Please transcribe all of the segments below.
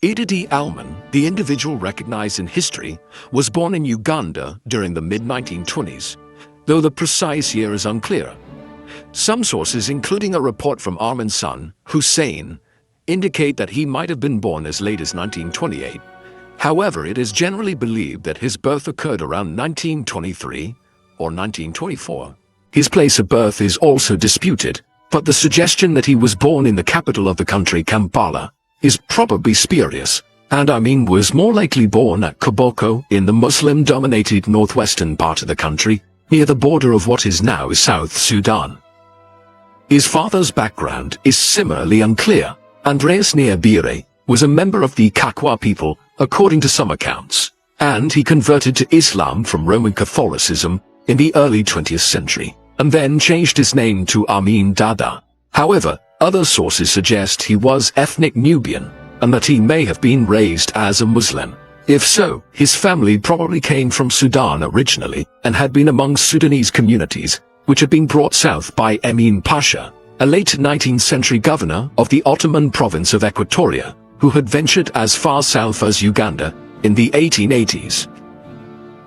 Idi Amin, the individual recognized in history, was born in Uganda during the mid-1920s, though the precise year is unclear. Some sources, including a report from Amin's son, Hussein, indicate that he might have been born as late as 1928. However, it is generally believed that his birth occurred around 1923 or 1924. His place of birth is also disputed, but the suggestion that he was born in the capital of the country, Kampala, is probably spurious, and Amin was more likely born at Koboko in the Muslim-dominated northwestern part of the country, near the border of what is now South Sudan. His father's background is similarly unclear. Andreas Niabire was a member of the Kakwa people, according to some accounts, and he converted to Islam from Roman Catholicism in the early 20th century, and then changed his name to Amin Dada. However, other sources suggest he was ethnic Nubian, and that he may have been raised as a Muslim. If so, his family probably came from Sudan originally, and had been among Sudanese communities, which had been brought south by Emin Pasha, a late 19th century governor of the Ottoman province of Equatoria, who had ventured as far south as Uganda in the 1880s.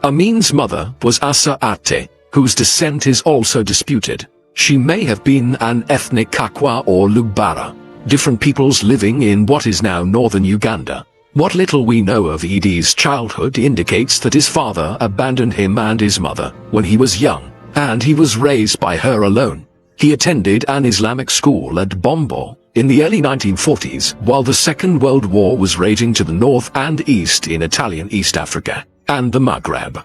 Amin's mother was Assa Ate, whose descent is also disputed. She may have been an ethnic Kakwa or Lubara, different peoples living in what is now northern Uganda. What little we know of Idi's childhood indicates that his father abandoned him and his mother when he was young, and he was raised by her alone. He attended an Islamic school at Bombo in the early 1940s while the Second World War was raging to the north and east in Italian East Africa and the Maghreb.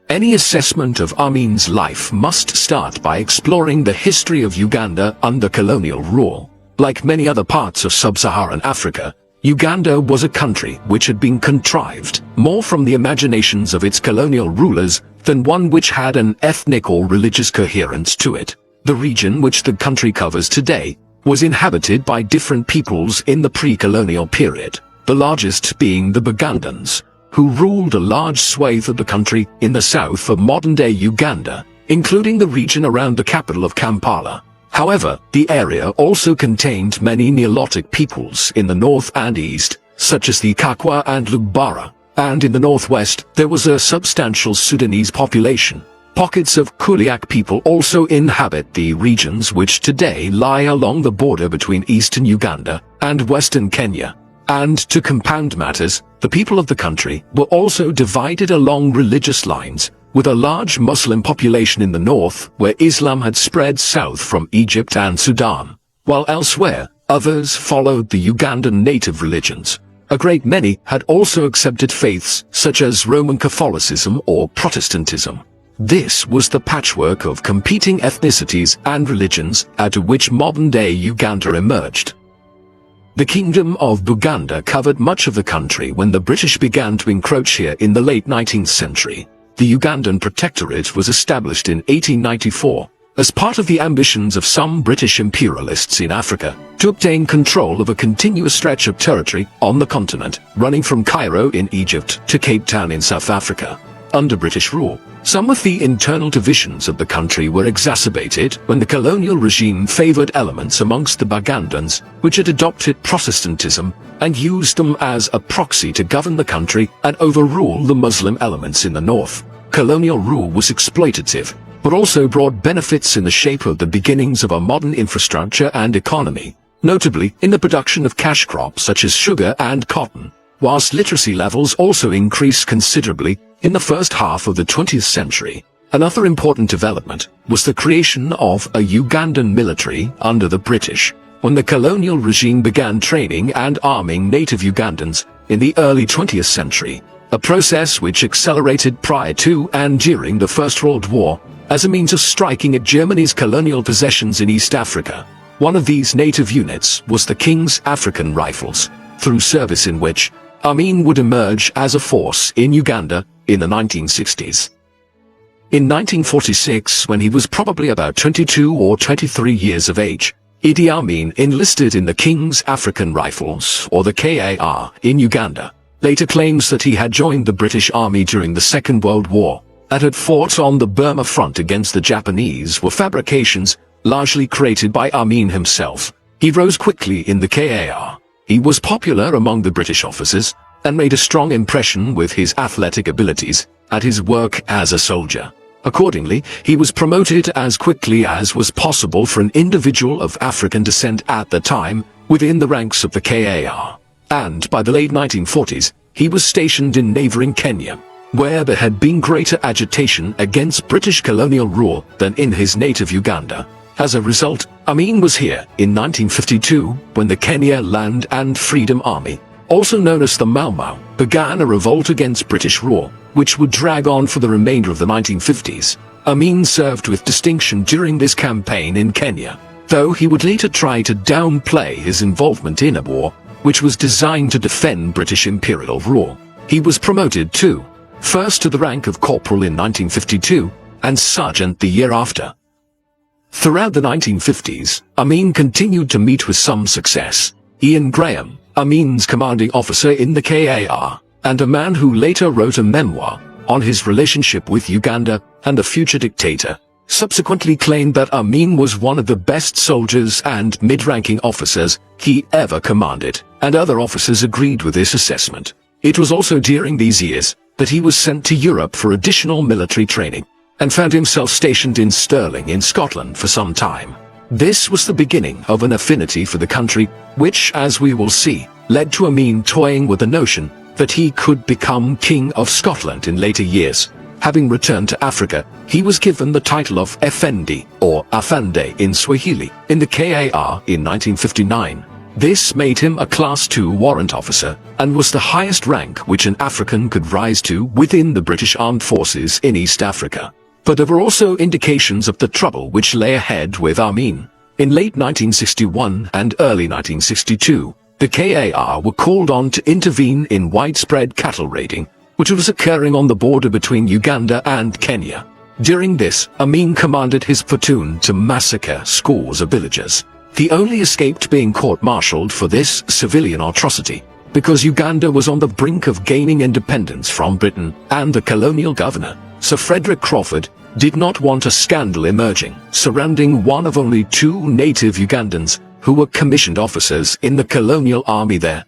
Any assessment of Amin's life must start by exploring the history of Uganda under colonial rule. Like many other parts of sub-Saharan Africa, Uganda was a country which had been contrived more from the imaginations of its colonial rulers than one which had an ethnic or religious coherence to it. The region which the country covers today was inhabited by different peoples in the pre-colonial period, the largest being the Bugandans, who ruled a large swathe of the country in the south of modern-day Uganda, including the region around the capital of Kampala. However, the area also contained many Nilotic peoples in the north and east, such as the Kakwa and Lubara, and in the northwest there was a substantial Sudanese population. Pockets of Kuliak people also inhabit the regions which today lie along the border between eastern Uganda and western Kenya. And to compound matters, the people of the country were also divided along religious lines, with a large Muslim population in the north where Islam had spread south from Egypt and Sudan, while elsewhere, others followed the Ugandan native religions. A great many had also accepted faiths such as Roman Catholicism or Protestantism. This was the patchwork of competing ethnicities and religions out of which modern-day Uganda emerged. The Kingdom of Buganda covered much of the country when the British began to encroach here in the late 19th century. The Ugandan Protectorate was established in 1894 as part of the ambitions of some British imperialists in Africa to obtain control of a continuous stretch of territory on the continent, running from Cairo in Egypt to Cape Town in South Africa. Under British rule, some of the internal divisions of the country were exacerbated when the colonial regime favored elements amongst the Bugandans which had adopted Protestantism and used them as a proxy to govern the country and overrule the Muslim elements in the north. Colonial rule was exploitative, but also brought benefits in the shape of the beginnings of a modern infrastructure and economy, notably in the production of cash crops such as sugar and cotton, whilst literacy levels also increased considerably in the first half of the 20th century. Another important development was the creation of a Ugandan military under the British, when the colonial regime began training and arming native Ugandans in the early 20th century, a process which accelerated prior to and during the First World War as a means of striking at Germany's colonial possessions in East Africa. One of these native units was the King's African Rifles, through service in which Amin would emerge as a force in Uganda in the 1960s. In 1946, when he was probably about 22 or 23 years of age, Idi Amin enlisted in the King's African Rifles, or the KAR, in Uganda. Later claims that he had joined the British Army during the Second World War and had fought on the Burma front against the Japanese were fabrications largely created by Amin himself. He rose quickly in the KAR. He was popular among the British officers and made a strong impression with his athletic abilities and his work as a soldier. Accordingly, he was promoted as quickly as was possible for an individual of African descent at the time within the ranks of the KAR. And by the late 1940s, he was stationed in neighboring Kenya, where there had been greater agitation against British colonial rule than in his native Uganda. As a result, Amin was here in 1952 when the Kenya Land and Freedom Army, also known as the Mau Mau, began a revolt against British rule, which would drag on for the remainder of the 1950s. Amin served with distinction during this campaign in Kenya, though he would later try to downplay his involvement in a war which was designed to defend British imperial rule. He was promoted too, first to the rank of corporal in 1952 and sergeant the year after. Throughout the 1950s, Amin continued to meet with some success. Ian Graham, Amin's commanding officer in the KAR, and a man who later wrote a memoir on his relationship with Uganda and the future dictator, subsequently claimed that Amin was one of the best soldiers and mid-ranking officers he ever commanded, and other officers agreed with this assessment. It was also during these years that he was sent to Europe for additional military training, and found himself stationed in Stirling in Scotland for some time. This was the beginning of an affinity for the country, which, as we will see, led to Amin toying with the notion that he could become King of Scotland in later years. Having returned to Africa, he was given the title of Effendi, or Afande in Swahili, in the KAR in 1959. This made him a Class II warrant officer, and was the highest rank which an African could rise to within the British Armed Forces in East Africa. But there were also indications of the trouble which lay ahead with Amin. In late 1961 and early 1962, the KAR were called on to intervene in widespread cattle raiding, which was occurring on the border between Uganda and Kenya. During this, Amin commanded his platoon to massacre scores of villagers. He only escaped being court-martialed for this civilian atrocity, because Uganda was on the brink of gaining independence from Britain, and the colonial governor, Sir Frederick Crawford, did not want a scandal emerging surrounding one of only two native Ugandans who were commissioned officers in the colonial army there.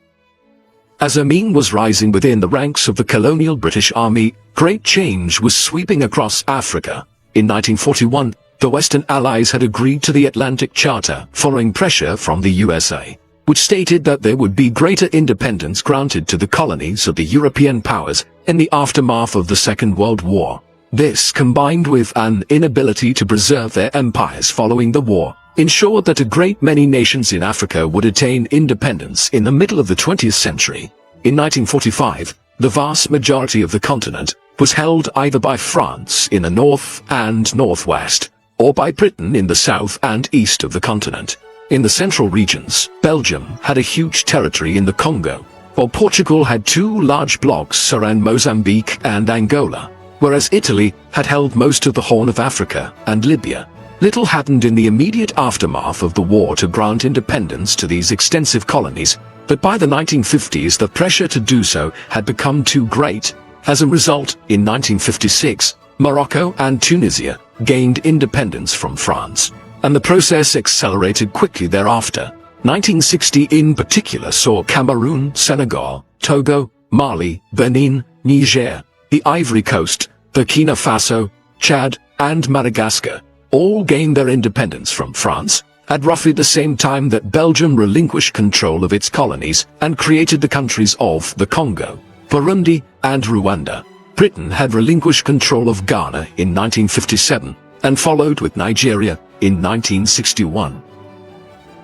As Amin was rising within the ranks of the colonial British Army, great change was sweeping across Africa. In 1941, the Western Allies had agreed to the Atlantic Charter following pressure from the USA, which stated that there would be greater independence granted to the colonies of the European powers in the aftermath of the Second World War. This, combined with an inability to preserve their empires following the war, ensured that a great many nations in Africa would attain independence in the middle of the 20th century. In 1945, the vast majority of the continent was held either by France in the north and northwest, or by Britain in the south and east of the continent. In the central regions, Belgium had a huge territory in the Congo, while Portugal had two large blocks around Mozambique and Angola, whereas Italy had held most of the Horn of Africa and Libya. Little happened in the immediate aftermath of the war to grant independence to these extensive colonies, but by the 1950s the pressure to do so had become too great. As a result, in 1956, Morocco and Tunisia gained independence from France, and the process accelerated quickly thereafter. 1960 in particular saw Cameroon, Senegal, Togo, Mali, Benin, Niger, the Ivory Coast, Burkina Faso, Chad, and Madagascar all gained their independence from France at roughly the same time that Belgium relinquished control of its colonies and created the countries of the Congo, Burundi, and Rwanda. Britain had relinquished control of Ghana in 1957 and followed with Nigeria in 1961.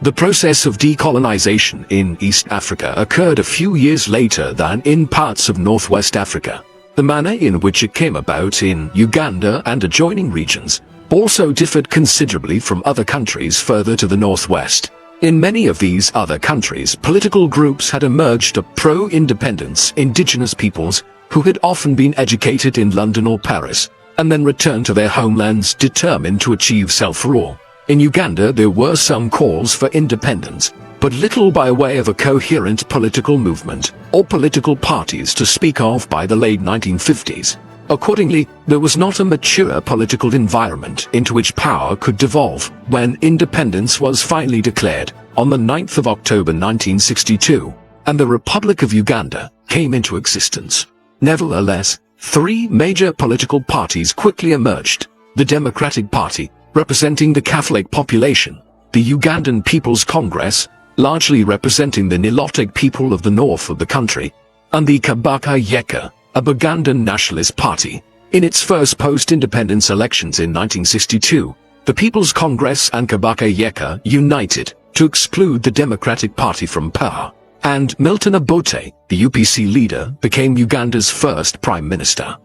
The process of decolonization in East Africa occurred a few years later than in parts of Northwest Africa. The manner in which it came about in Uganda and adjoining regions also differed considerably from other countries further to the northwest. In many of these other countries, political groups had emerged of pro-independence indigenous peoples who had often been educated in London or Paris, and then returned to their homelands determined to achieve self-rule. In Uganda there were some calls for independence, but little by way of a coherent political movement or political parties to speak of by the late 1950s. Accordingly, there was not a mature political environment into which power could devolve when independence was finally declared on the 9th of October 1962, and the Republic of Uganda came into existence. Nevertheless, three major political parties quickly emerged: the Democratic Party, representing the Catholic population; the Ugandan People's Congress, largely representing the Nilotic people of the north of the country; and the Kabaka Yeka, a Bugandan nationalist party. In its first post-independence elections in 1962, the People's Congress and Kabaka Yeka united to exclude the Democratic Party from power, and Milton Obote, the UPC leader, became Uganda's first prime minister.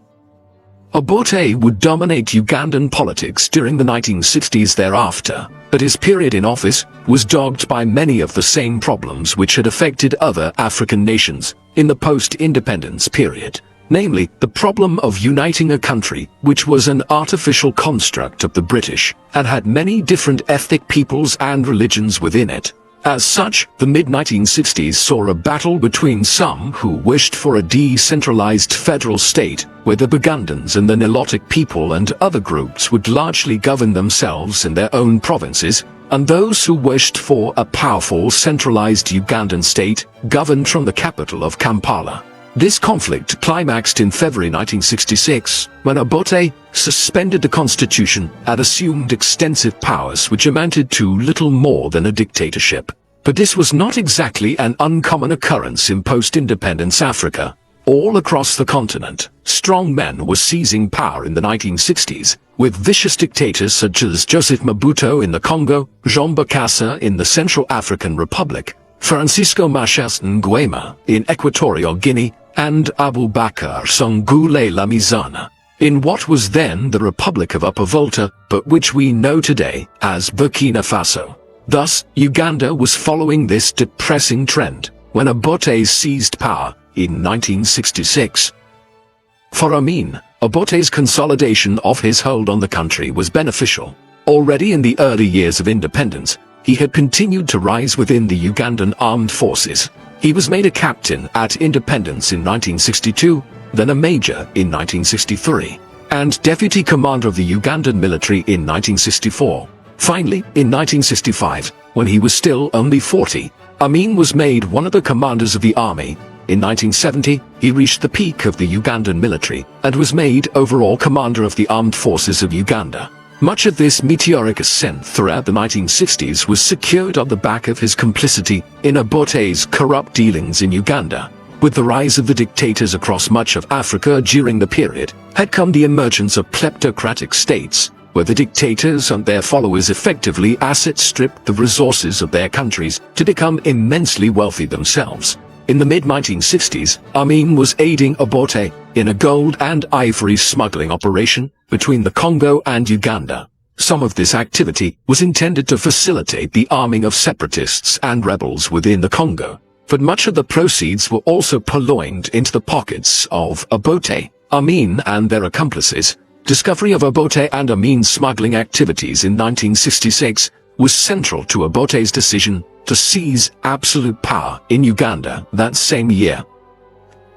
Obote would dominate Ugandan politics during the 1960s thereafter, but his period in office was dogged by many of the same problems which had affected other African nations in the post-independence period, namely the problem of uniting a country which was an artificial construct of the British and had many different ethnic peoples and religions within it. As such, the mid-1960s saw a battle between some who wished for a decentralized federal state, where the Bugandans and the Nilotic people and other groups would largely govern themselves in their own provinces, and those who wished for a powerful centralized Ugandan state, governed from the capital of Kampala. This conflict climaxed in February 1966, when Obote suspended the constitution and assumed extensive powers which amounted to little more than a dictatorship. But this was not exactly an uncommon occurrence in post-independence Africa. All across the continent, strong men were seizing power in the 1960s, with vicious dictators such as Joseph Mobutu in the Congo, Jean Bokassa in the Central African Republic, Francisco Macias Nguema in Equatorial Guinea, and Abubakar Songule Lamizana in what was then the Republic of Upper Volta, but which we know today as Burkina Faso. Thus, Uganda was following this depressing trend when Obote seized power in 1966. For Amin, Obote's consolidation of his hold on the country was beneficial. Already in the early years of independence, he had continued to rise within the Ugandan armed forces. He was made a captain at independence in 1962, then a major in 1963, and deputy commander of the Ugandan military in 1964. Finally, in 1965, when he was still only 40, Amin was made one of the commanders of the army. In 1970, he reached the peak of the Ugandan military and was made overall commander of the armed forces of Uganda. Much of this meteoric ascent throughout the 1960s was secured on the back of his complicity in Obote's corrupt dealings in Uganda. With the rise of the dictators across much of Africa during the period, had come the emergence of kleptocratic states, where the dictators and their followers effectively asset-stripped the resources of their countries to become immensely wealthy themselves. In the mid-1960s, Amin was aiding Obote in a gold and ivory smuggling operation between the Congo and Uganda. Some of this activity was intended to facilitate the arming of separatists and rebels within the Congo, but much of the proceeds were also purloined into the pockets of Obote, Amin and their accomplices. Discovery of Obote and Amin's smuggling activities in 1966 was central to Obote's decision to seize absolute power in Uganda that same year.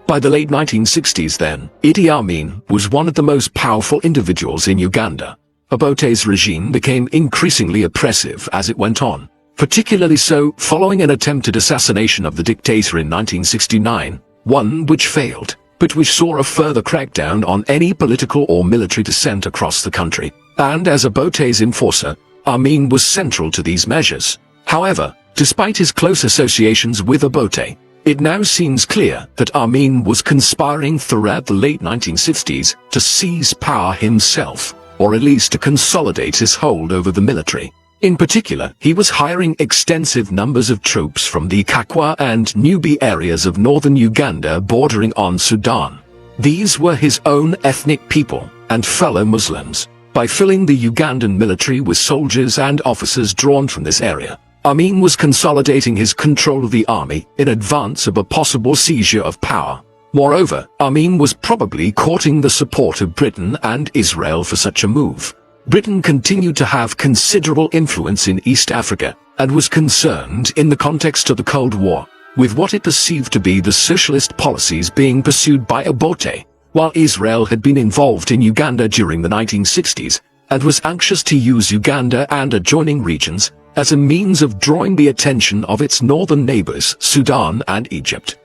By the late 1960s then, Idi Amin was one of the most powerful individuals in Uganda. Obote's regime became increasingly oppressive as it went on, particularly so following an attempted assassination of the dictator in 1969, one which failed, but which saw a further crackdown on any political or military dissent across the country. And as Obote's enforcer, Amin was central to these measures. However, despite his close associations with Obote, it now seems clear that Amin was conspiring throughout the late 1960s to seize power himself, or at least to consolidate his hold over the military. In particular, he was hiring extensive numbers of troops from the Kakwa and Nubi areas of northern Uganda bordering on Sudan. These were his own ethnic people and fellow Muslims. By filling the Ugandan military with soldiers and officers drawn from this area, Amin was consolidating his control of the army in advance of a possible seizure of power. Moreover, Amin was probably courting the support of Britain and Israel for such a move. Britain continued to have considerable influence in East Africa and was concerned in the context of the Cold War with what it perceived to be the socialist policies being pursued by Obote, while Israel had been involved in Uganda during the 1960s and was anxious to use Uganda and adjoining regions as a means of drawing the attention of its northern neighbors, Sudan and Egypt,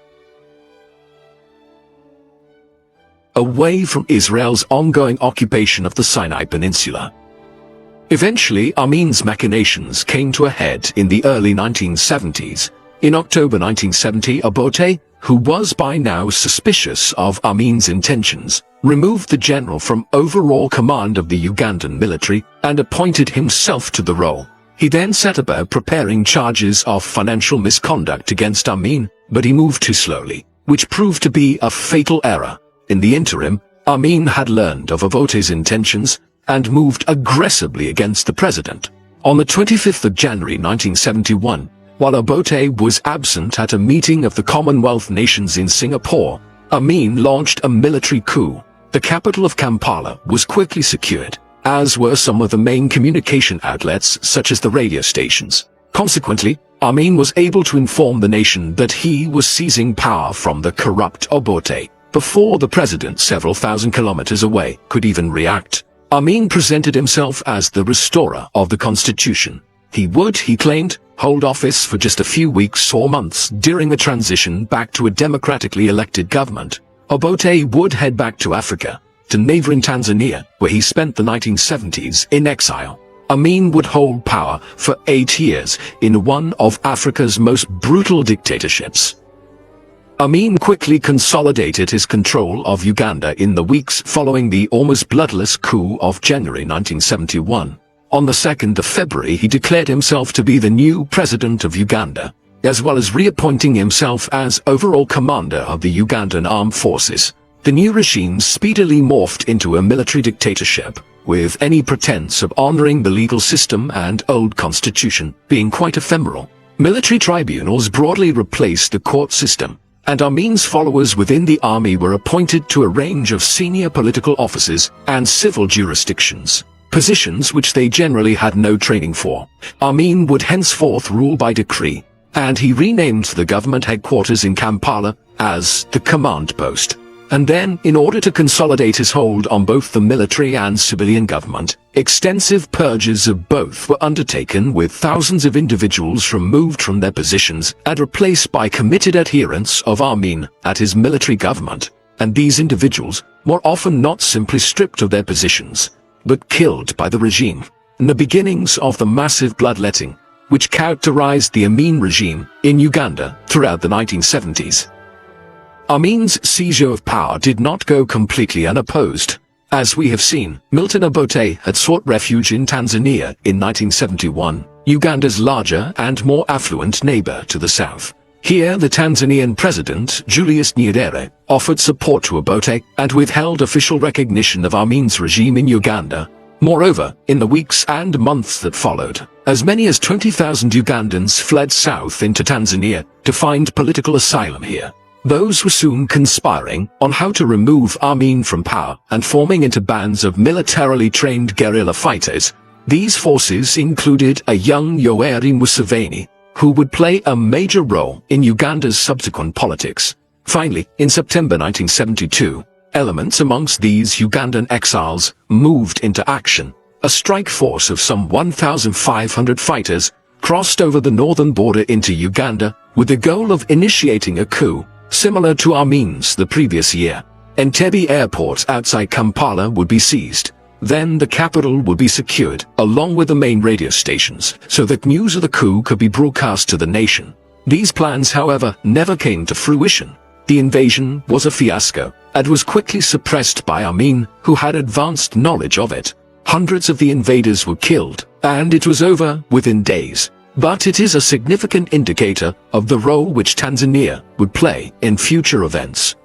away from Israel's ongoing occupation of the Sinai Peninsula. Eventually, Amin's machinations came to a head in the early 1970s. In October 1970, Obote, who was by now suspicious of Amin's intentions, removed the general from overall command of the Ugandan military and appointed himself to the role. He then set about preparing charges of financial misconduct against Amin, but he moved too slowly, which proved to be a fatal error. In the interim, Amin had learned of Obote's intentions and moved aggressively against the president. On the 25th of January 1971, while Obote was absent at a meeting of the Commonwealth nations in Singapore, Amin launched a military coup. The capital of Kampala was quickly secured, as were some of the main communication outlets such as the radio stations. Consequently, Amin was able to inform the nation that he was seizing power from the corrupt Obote before the president several thousand kilometers away could even react. Amin presented himself as the restorer of the constitution. He would, he claimed, hold office for just a few weeks or months during the transition back to a democratically elected government. Obote would head back to Africa, to neighboring Tanzania, where he spent the 1970s in exile. Amin would hold power for 8 years in one of Africa's most brutal dictatorships. Amin quickly consolidated his control of Uganda in the weeks following the almost bloodless coup of January 1971. On the 2nd of February, he declared himself to be the new president of Uganda, as well as reappointing himself as overall commander of the Ugandan armed forces. The new regime speedily morphed into a military dictatorship, with any pretense of honoring the legal system and old constitution being quite ephemeral. Military tribunals broadly replaced the court system, and Amin's followers within the army were appointed to a range of senior political offices and civil jurisdictions, positions which they generally had no training for. Amin would henceforth rule by decree, and he renamed the government headquarters in Kampala as the command post. And then, in order to consolidate his hold on both the military and civilian government, extensive purges of both were undertaken, with thousands of individuals removed from their positions and replaced by committed adherents of Amin at his military government. And these individuals were often not simply stripped of their positions, but killed by the regime. In the beginnings of the massive bloodletting, which characterized the Amin regime in Uganda throughout the 1970s. Amin's seizure of power did not go completely unopposed. As we have seen, Milton Obote had sought refuge in Tanzania in 1971, Uganda's larger and more affluent neighbor to the south. Here, the Tanzanian president, Julius Nyerere, offered support to Obote and withheld official recognition of Amin's regime in Uganda. Moreover, in the weeks and months that followed, as many as 20,000 Ugandans fled south into Tanzania to find political asylum here. Those were soon conspiring on how to remove Amin from power and forming into bands of militarily trained guerrilla fighters. These forces included a young Yoweri Museveni, who would play a major role in Uganda's subsequent politics. Finally, in September 1972, elements amongst these Ugandan exiles moved into action. A strike force of some 1,500 fighters crossed over the northern border into Uganda with the goal of initiating a coup, similar to Amin's the previous year. Entebbe Airport outside Kampala would be seized. Then the capital would be secured, along with the main radio stations, so that news of the coup could be broadcast to the nation. These plans, however, never came to fruition. The invasion was a fiasco, and was quickly suppressed by Amin, who had advanced knowledge of it. Hundreds of the invaders were killed, and it was over within days. But it is a significant indicator of the role which Tanzania would play in future events.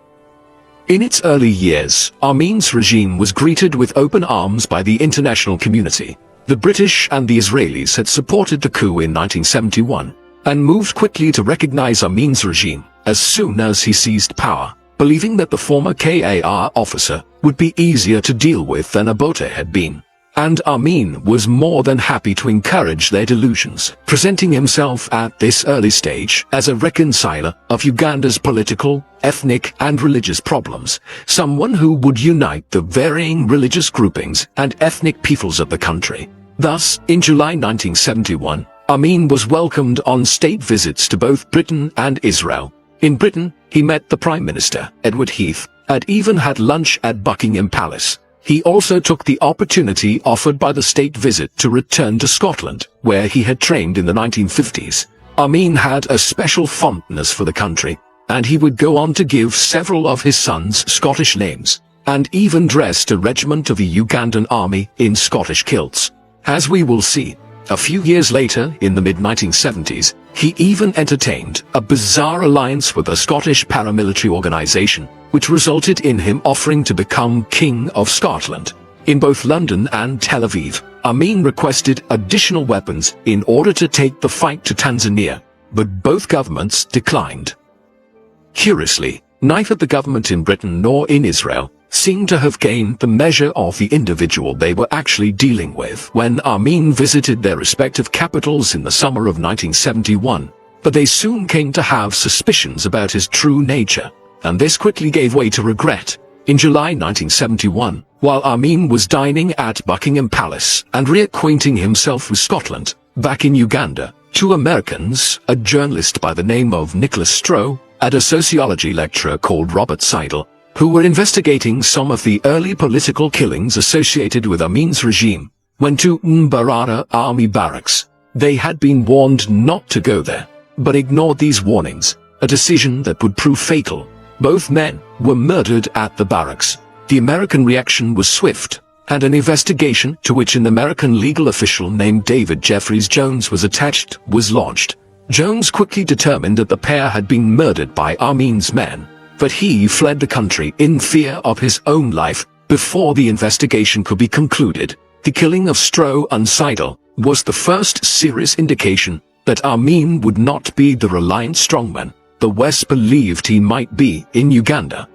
In its early years, Amin's regime was greeted with open arms by the international community. The British and the Israelis had supported the coup in 1971, and moved quickly to recognize Amin's regime as soon as he seized power, believing that the former KAR officer would be easier to deal with than Obote had been. and Amin was more than happy to encourage their delusions, presenting himself at this early stage as a reconciler of Uganda's political, ethnic and religious problems, someone who would unite the varying religious groupings and ethnic peoples of the country. Thus, in July 1971, Amin was welcomed on state visits to both Britain and Israel. In Britain, he met the Prime Minister, Edward Heath, and even had lunch at Buckingham Palace. He also took the opportunity offered by the state visit to return to Scotland, where he had trained in the 1950s. Amin had a special fondness for the country, and he would go on to give several of his sons Scottish names, and even dressed a regiment of the Ugandan army in Scottish kilts. As we will see, a few years later, in the mid-1970s, he even entertained a bizarre alliance with a Scottish paramilitary organization, which resulted in him offering to become King of Scotland. In both London and Tel Aviv, Amin requested additional weapons in order to take the fight to Tanzania, but both governments declined. Curiously, neither the government in Britain nor in Israel seemed to have gained the measure of the individual they were actually dealing with when Amin visited their respective capitals in the summer of 1971, but they soon came to have suspicions about his true nature, and this quickly gave way to regret. In July 1971, while Amin was dining at Buckingham Palace and reacquainting himself with Scotland, back in Uganda, two Americans, a journalist by the name of Nicholas Stroh, and a sociology lecturer called Robert Seidel, who were investigating some of the early political killings associated with Amin's regime, went to Mbarara Army Barracks. They had been warned not to go there, but ignored these warnings, a decision that would prove fatal. Both men were murdered at the barracks. The American reaction was swift, and an investigation to which an American legal official named David Jeffries Jones was attached was launched. Jones quickly determined that the pair had been murdered by Amin's men, but he fled the country in fear of his own life before the investigation could be concluded. The killing of Stroh and Seidel was the first serious indication that Amin would not be the reliant strongman the West believed he might be in Uganda.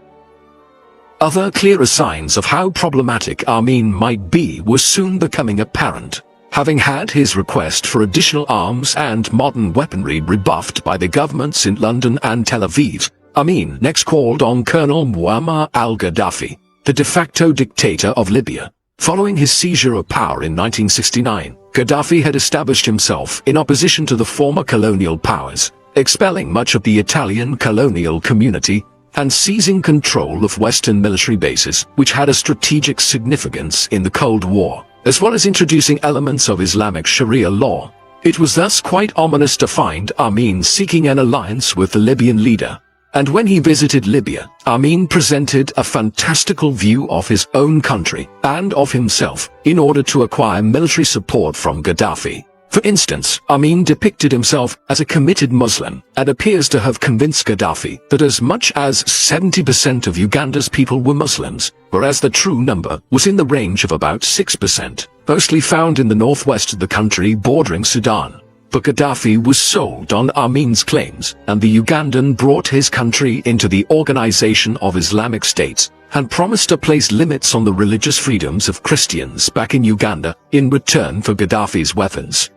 Other clearer signs of how problematic Amin might be were soon becoming apparent. Having had his request for additional arms and modern weaponry rebuffed by the governments in London and Tel Aviv, Amin next called on Colonel Muammar al-Gaddafi, the de facto dictator of Libya. Following his seizure of power in 1969, Gaddafi had established himself in opposition to the former colonial powers, expelling much of the Italian colonial community and seizing control of Western military bases, which had a strategic significance in the Cold War, as well as introducing elements of Islamic Sharia law. It was thus quite ominous to find Amin seeking an alliance with the Libyan leader. And when he visited Libya, Amin presented a fantastical view of his own country and of himself in order to acquire military support from Gaddafi. For instance, Amin depicted himself as a committed Muslim and appears to have convinced Gaddafi that as much as 70% of Uganda's people were Muslims, whereas the true number was in the range of about 6%, mostly found in the northwest of the country bordering Sudan. But Gaddafi was sold on Amin's claims, and the Ugandan brought his country into the Organization of Islamic States and promised to place limits on the religious freedoms of Christians back in Uganda in return for Gaddafi's weapons.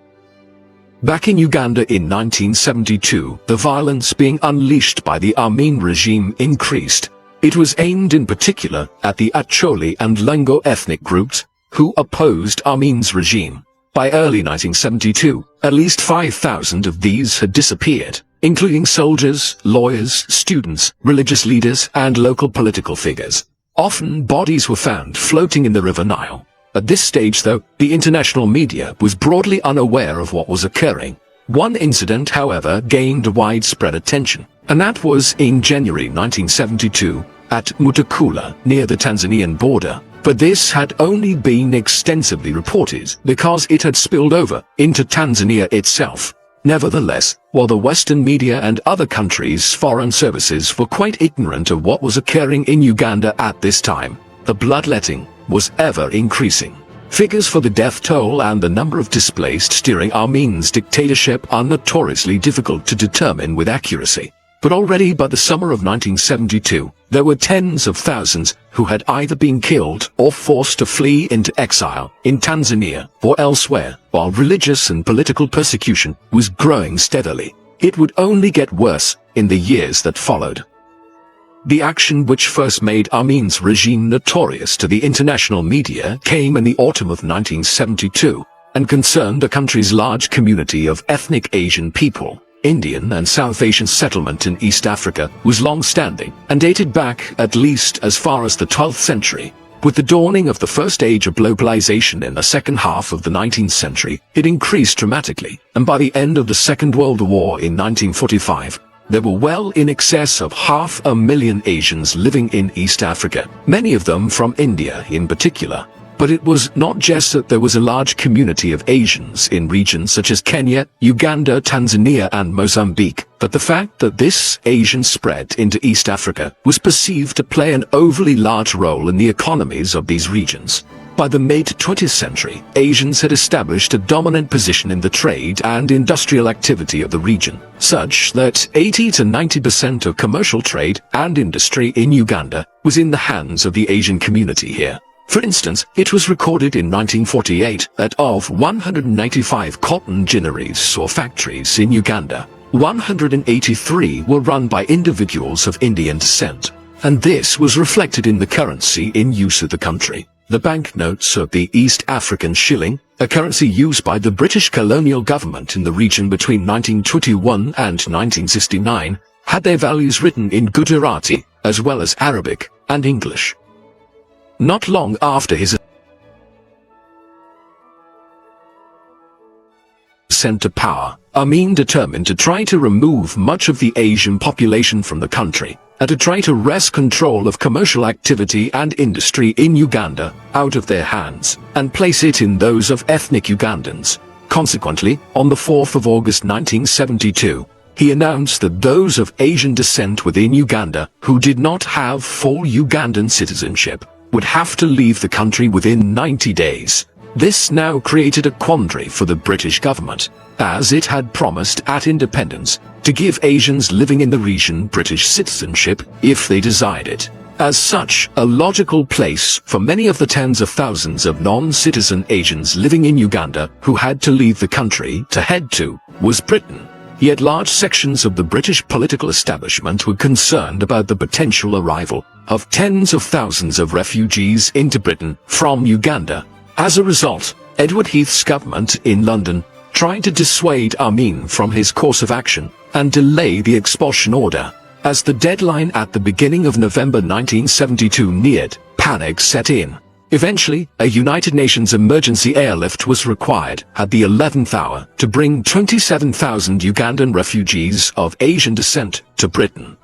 Back in Uganda in 1972, the violence being unleashed by the Amin regime increased. It was aimed in particular at the Acholi and Lengo ethnic groups who opposed Amin's regime. By early 1972, at least 5,000 of these had disappeared, including soldiers, lawyers, students, religious leaders, and local political figures. Often bodies were found floating in the River Nile. At this stage, though, the international media was broadly unaware of what was occurring. One incident, however, gained widespread attention, and that was in January 1972 at Mutakula, near the Tanzanian border. But this had only been extensively reported because it had spilled over into Tanzania itself. Nevertheless, while the Western media and other countries' foreign services were quite ignorant of what was occurring in Uganda at this time, the bloodletting was ever increasing. Figures for the death toll and the number of displaced during Amin's dictatorship are notoriously difficult to determine with accuracy. But already by the summer of 1972, There were tens of thousands who had either been killed or forced to flee into exile in Tanzania or elsewhere, while religious and political persecution was growing steadily. It would only get worse in the years that followed. The action which first made Amin's regime notorious to the international media came in the autumn of 1972 and concerned the country's large community of ethnic Asian people. Indian and South Asian settlement in East Africa was long-standing and dated back at least as far as the 12th century. With the dawning of the first age of globalization in the second half of the 19th century, it increased dramatically, and by the end of the Second World War in 1945, there were well in excess of 500,000 Asians living in East Africa, many of them from India in particular. But it was not just that there was a large community of Asians in regions such as Kenya, Uganda, Tanzania and Mozambique, but the fact that this Asian spread into East Africa was perceived to play an overly large role in the economies of these regions. By the mid-20th century, Asians had established a dominant position in the trade and industrial activity of the region, such that 80 to 90% of commercial trade and industry in Uganda was in the hands of the Asian community here. For instance, it was recorded in 1948 that of 195 cotton ginneries or factories in Uganda, 183 were run by individuals of Indian descent, and this was reflected in the currency in use of the country. The banknotes of the East African shilling, a currency used by the British colonial government in the region between 1921 and 1969, had their values written in Gujarati, as well as Arabic and English. Not long after his ascent to power, Amin determined to try to remove much of the Asian population from the country, and to try to wrest control of commercial activity and industry in Uganda out of their hands, and place it in those of ethnic Ugandans. Consequently, on the 4th of August 1972, he announced that those of Asian descent within Uganda who did not have full Ugandan citizenship would have to leave the country within 90 days. This now created a quandary for the British government, as it had promised at independence to give Asians living in the region British citizenship if they desired it. As such, a logical place for many of the tens of thousands of non-citizen Asians living in Uganda who had to leave the country to head to was Britain. Yet large sections of the British political establishment were concerned about the potential arrival of tens of thousands of refugees into Britain from Uganda. As a result, Edward Heath's government in London tried to dissuade Amin from his course of action and delay the expulsion order. As the deadline at the beginning of November 1972 neared, panic set in. Eventually, a United Nations emergency airlift was required at the 11th hour to bring 27,000 Ugandan refugees of Asian descent to Britain.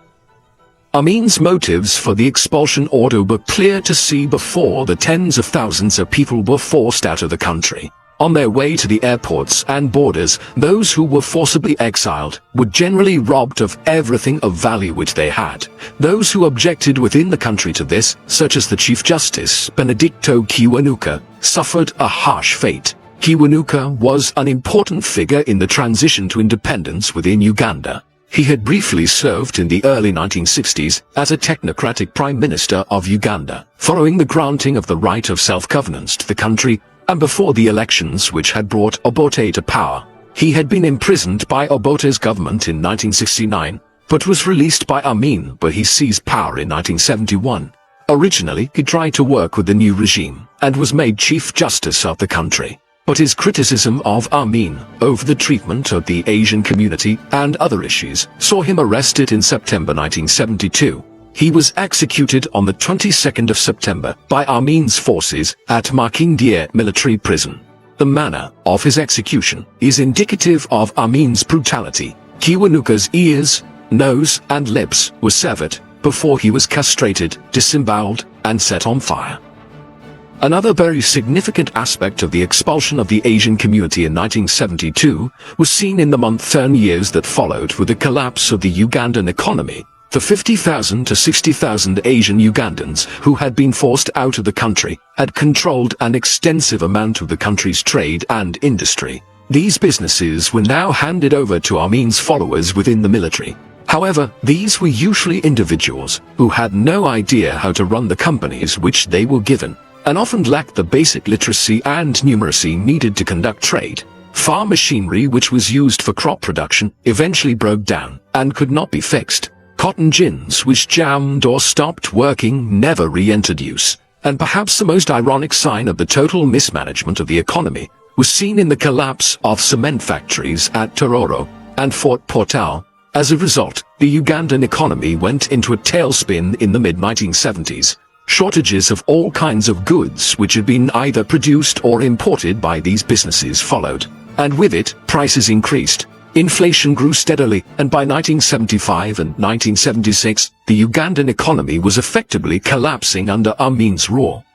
Amin's motives for the expulsion order were clear to see before the tens of thousands of people were forced out of the country. On their way to the airports and borders, those who were forcibly exiled were generally robbed of everything of value which they had. Those who objected within the country to this, such as the Chief Justice Benedicto Kiwanuka, suffered a harsh fate. Kiwanuka was an important figure in the transition to independence within Uganda. He had briefly served in the early 1960s as a technocratic Prime Minister of Uganda, following the granting of the right of self-governance to the country, and before the elections which had brought Obote to power. He had been imprisoned by Obote's government in 1969, but was released by Amin when he seized power in 1971. Originally, he tried to work with the new regime, and was made Chief Justice of the country. But his criticism of Amin over the treatment of the Asian community and other issues saw him arrested in September 1972. He was executed on the 22nd of September by Amin's forces at Makindye military prison. The manner of his execution is indicative of Amin's brutality. Kiwanuka's ears, nose and lips were severed before he was castrated, disemboweled and set on fire. Another very significant aspect of the expulsion of the Asian community in 1972 was seen in the months and years that followed with the collapse of the Ugandan economy. The 50,000 to 60,000 Asian Ugandans who had been forced out of the country had controlled an extensive amount of the country's trade and industry. These businesses were now handed over to Amin's followers within the military. However, these were usually individuals who had no idea how to run the companies which they were given, and often lacked the basic literacy and numeracy needed to conduct trade. Farm machinery which was used for crop production eventually broke down and could not be fixed. Cotton gins which jammed or stopped working never re-entered use. And perhaps the most ironic sign of the total mismanagement of the economy was seen in the collapse of cement factories at Tororo and Fort Portal. As a result, the Ugandan economy went into a tailspin in the mid-1970s. Shortages of all kinds of goods which had been either produced or imported by these businesses followed, and with it, prices increased. Inflation grew steadily, and by 1975 and 1976, the Ugandan economy was effectively collapsing under Amin's rule.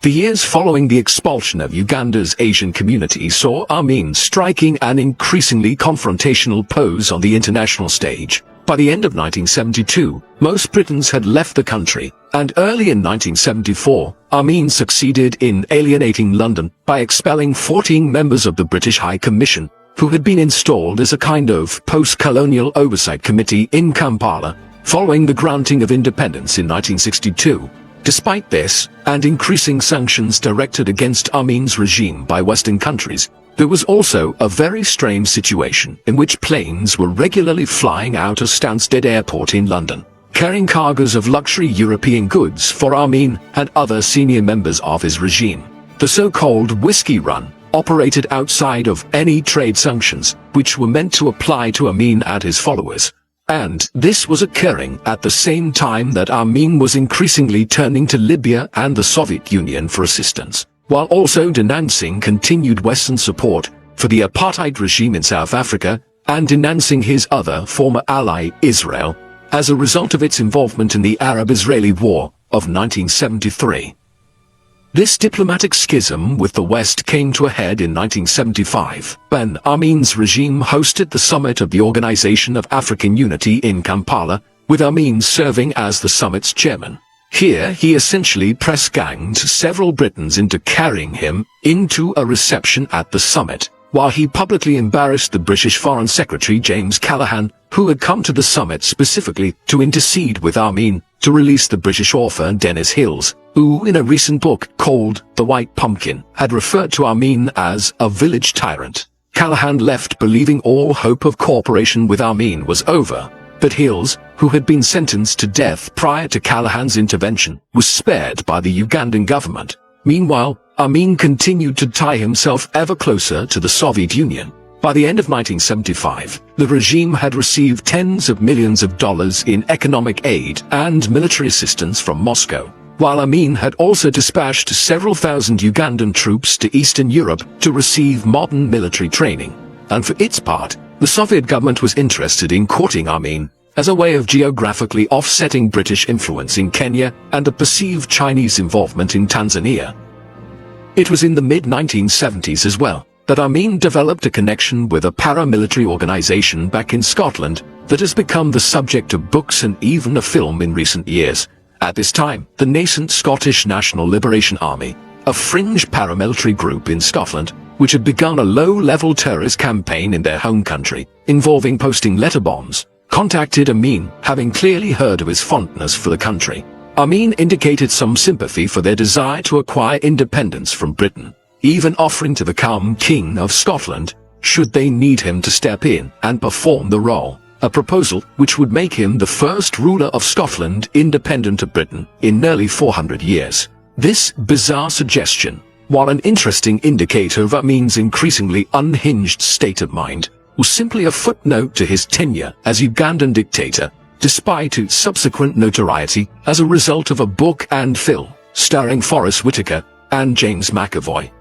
The years following the expulsion of Uganda's Asian community saw Amin striking an increasingly confrontational pose on the international stage. By the end of 1972, most Britons had left the country, and early in 1974, Amin succeeded in alienating London by expelling 14 members of the British High Commission, who had been installed as a kind of post-colonial oversight committee in Kampala, following the granting of independence in 1962. Despite this, and increasing sanctions directed against Amin's regime by Western countries, there was also a very strange situation in which planes were regularly flying out of Stansted Airport in London, carrying cargoes of luxury European goods for Amin and other senior members of his regime. The so-called Whiskey Run operated outside of any trade sanctions, which were meant to apply to Amin and his followers. And this was occurring at the same time that Amin was increasingly turning to Libya and the Soviet Union for assistance, while also denouncing continued Western support for the apartheid regime in South Africa and denouncing his other former ally, Israel, as a result of its involvement in the Arab-Israeli War of 1973. This diplomatic schism with the West came to a head in 1975, when Amin's regime hosted the summit of the Organization of African Unity in Kampala, with Amin serving as the summit's chairman. Here he essentially press-ganged several Britons into carrying him into a reception at the summit, while he publicly embarrassed the British Foreign Secretary James Callaghan, who had come to the summit specifically to intercede with Amin to release the British author Dennis Hills, who in a recent book called The White Pumpkin had referred to Amin as a village tyrant. Callaghan left believing all hope of cooperation with Amin was over, but Hills, who had been sentenced to death prior to Callaghan's intervention, was spared by the Ugandan government. Meanwhile, Amin continued to tie himself ever closer to the Soviet Union. By the end of 1975, the regime had received tens of millions of dollars in economic aid and military assistance from Moscow, while Amin had also dispatched several thousand Ugandan troops to Eastern Europe to receive modern military training. And for its part, the Soviet government was interested in courting Amin as a way of geographically offsetting British influence in Kenya and a perceived Chinese involvement in Tanzania. It was in the mid-1970s as well that Amin developed a connection with a paramilitary organization back in Scotland that has become the subject of books and even a film in recent years. At this time, the nascent Scottish National Liberation Army, a fringe paramilitary group in Scotland, which had begun a low-level terrorist campaign in their home country, involving posting letter bombs, contacted Amin, having clearly heard of his fondness for the country. Amin indicated some sympathy for their desire to acquire independence from Britain, even offering to become King of Scotland, should they need him to step in and perform the role, a proposal which would make him the first ruler of Scotland independent of Britain in nearly 400 years. This bizarre suggestion, while an interesting indicator of Amin's increasingly unhinged state of mind, was simply a footnote to his tenure as Ugandan dictator, despite its subsequent notoriety as a result of a book and film starring Forrest Whitaker and James McAvoy.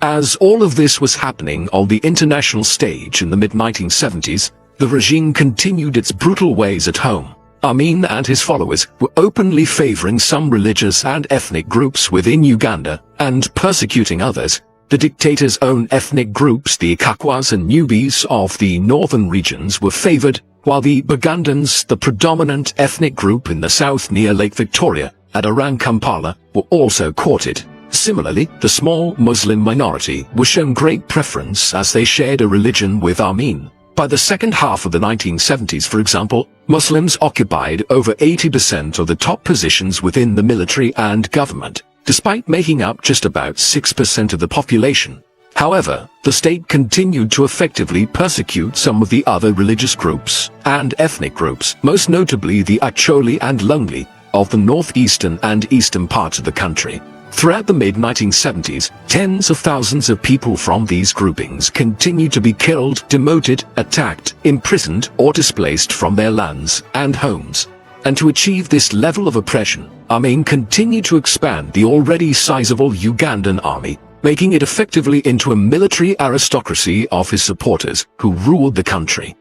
As all of this was happening on the international stage in the mid-1970s, the regime continued its brutal ways at home. Amin and his followers were openly favoring some religious and ethnic groups within Uganda and persecuting others. The dictator's own ethnic groups, the Ikakwas and Nubis of the northern regions, were favored, while the Bagandans, the predominant ethnic group in the south near Lake Victoria and around Kampala, were also courted. Similarly, the small Muslim minority was shown great preference as they shared a religion with Amin. By the second half of the 1970s, for example, Muslims occupied over 80% of the top positions within the military and government, despite making up just about 6% of the population. However, the state continued to effectively persecute some of the other religious groups and ethnic groups, most notably the Acholi and Lungli of the northeastern and eastern parts of the country. Throughout the mid-1970s, tens of thousands of people from these groupings continued to be killed, demoted, attacked, imprisoned, or displaced from their lands and homes. And to achieve this level of oppression, Amin continued to expand the already sizable Ugandan army, making it effectively into a military aristocracy of his supporters who ruled the country.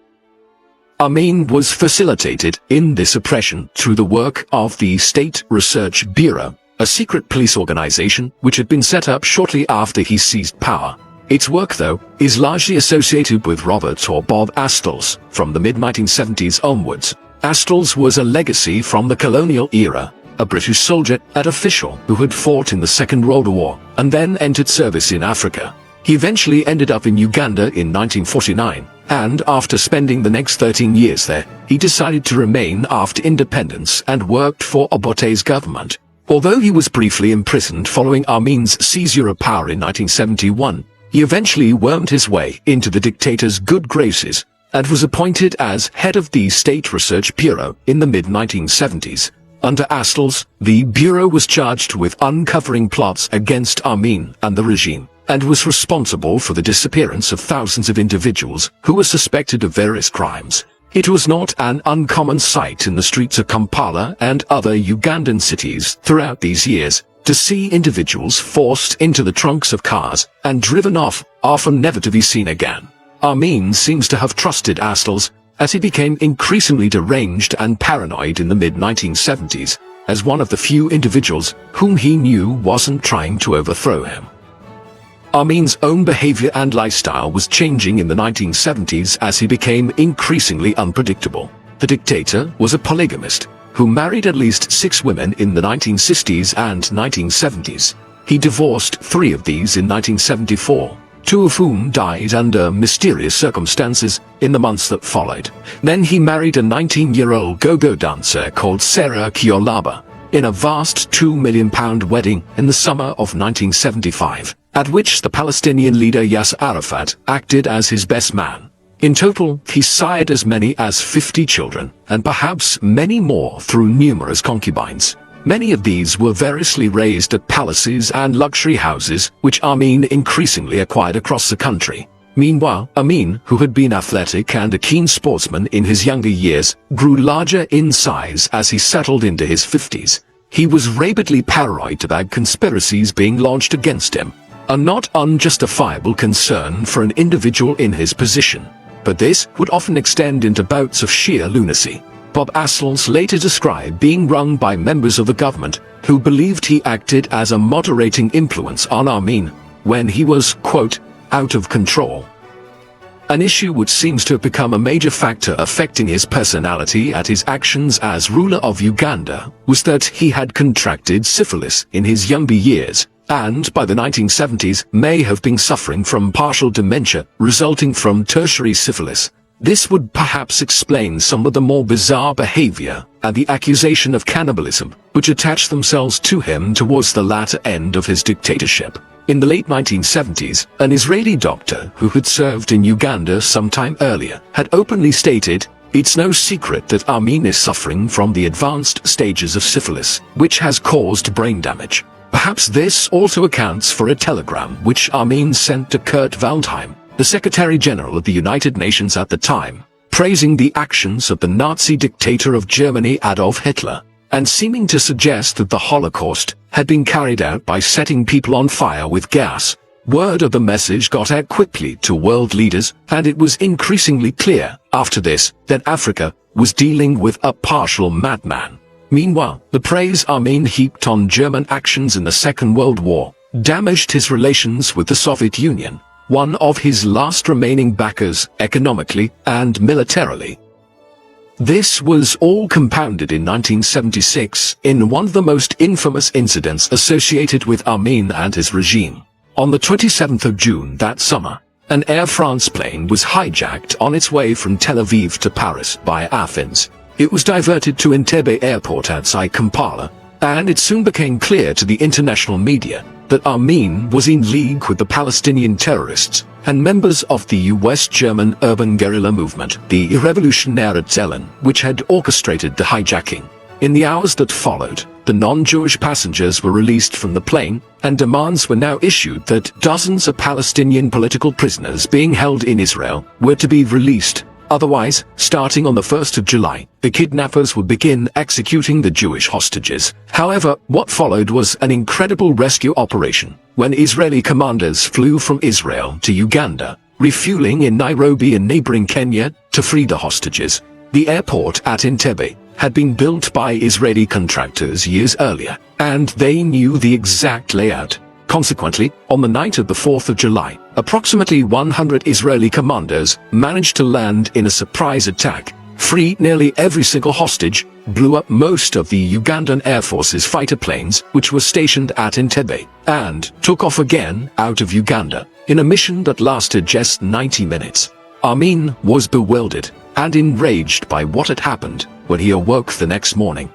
Amin was facilitated in this oppression through the work of the State Research Bureau, a secret police organization which had been set up shortly after he seized power. Its work, though, is largely associated with Robert or Bob Astles from the mid-1970s onwards. Astles was a legacy from the colonial era, a British soldier and official who had fought in the Second World War and then entered service in Africa. He eventually ended up in Uganda in 1949, and after spending the next 13 years there, he decided to remain after independence and worked for Obote's government. Although he was briefly imprisoned following Amin's seizure of power in 1971, he eventually wormed his way into the dictator's good graces and was appointed as head of the State Research Bureau in the mid-1970s. Under Astles, the Bureau was charged with uncovering plots against Amin and the regime, and was responsible for the disappearance of thousands of individuals who were suspected of various crimes. It was not an uncommon sight in the streets of Kampala and other Ugandan cities throughout these years to see individuals forced into the trunks of cars and driven off, often never to be seen again. Amin seems to have trusted Astles as he became increasingly deranged and paranoid in the mid-1970s, as one of the few individuals whom he knew wasn't trying to overthrow him. Amin's own behavior and lifestyle was changing in the 1970s as he became increasingly unpredictable. The dictator was a polygamist who married at least 6 women in the 1960s and 1970s. He divorced 3 of these in 1974. 2 of whom died under mysterious circumstances in the months that followed. Then he married a 19-year-old go-go dancer called Sarah Kiolaba in a vast £2 million wedding in the summer of 1975, at which the Palestinian leader Yasser Arafat acted as his best man. In total, he sired as many as 50 children, and perhaps many more through numerous concubines. Many of these were variously raised at palaces and luxury houses, which Amin increasingly acquired across the country. Meanwhile, Amin, who had been athletic and a keen sportsman in his younger years, grew larger in size as he settled into his 50s. He was rabidly paranoid about conspiracies being launched against him, a not unjustifiable concern for an individual in his position. But this would often extend into bouts of sheer lunacy. Bob Astles later described being run by members of the government who believed he acted as a moderating influence on Amin when he was, quote, out of control. An issue which seems to have become a major factor affecting his personality and his actions as ruler of Uganda was that he had contracted syphilis in his younger years, and by the 1970s may have been suffering from partial dementia resulting from tertiary syphilis. This would perhaps explain some of the more bizarre behavior and the accusation of cannibalism which attached themselves to him towards the latter end of his dictatorship. In the late 1970s, an Israeli doctor who had served in Uganda sometime earlier had openly stated, "It's no secret that Amin is suffering from the advanced stages of syphilis, which has caused brain damage." Perhaps this also accounts for a telegram which Amin sent to Kurt Waldheim, the Secretary General of the United Nations at the time, praising the actions of the Nazi dictator of Germany Adolf Hitler, and seeming to suggest that the Holocaust had been carried out by setting people on fire with gas. Word of the message got out quickly to world leaders, and it was increasingly clear after this that Africa was dealing with a partial madman. Meanwhile, the praise Amin heaped on German actions in the Second World War damaged his relations with the Soviet Union, one of his last remaining backers economically and militarily. This was all compounded in 1976 in one of the most infamous incidents associated with Amin and his regime. On the 27th of June that summer, an Air France plane was hijacked on its way from Tel Aviv to Paris via Athens. It was diverted to Entebbe Airport outside Kampala, and it soon became clear to the international media that Amin was in league with the Palestinian terrorists and members of the US-German urban guerrilla movement, the Revolutionäre Zellen, which had orchestrated the hijacking. In the hours that followed, the non-Jewish passengers were released from the plane, and demands were now issued that dozens of Palestinian political prisoners being held in Israel were to be released. Otherwise, starting on the 1st of July, the kidnappers would begin executing the Jewish hostages. However, what followed was an incredible rescue operation, when Israeli commanders flew from Israel to Uganda, refueling in Nairobi and neighboring Kenya to free the hostages. The airport at Entebbe had been built by Israeli contractors years earlier, and they knew the exact layout. Consequently, on the night of the 4th of July, approximately 100 Israeli commanders managed to land in a surprise attack, freed nearly every single hostage, blew up most of the Ugandan Air Force's fighter planes which were stationed at Entebbe, and took off again out of Uganda, in a mission that lasted just 90 minutes. Amin was bewildered and enraged by what had happened when he awoke the next morning.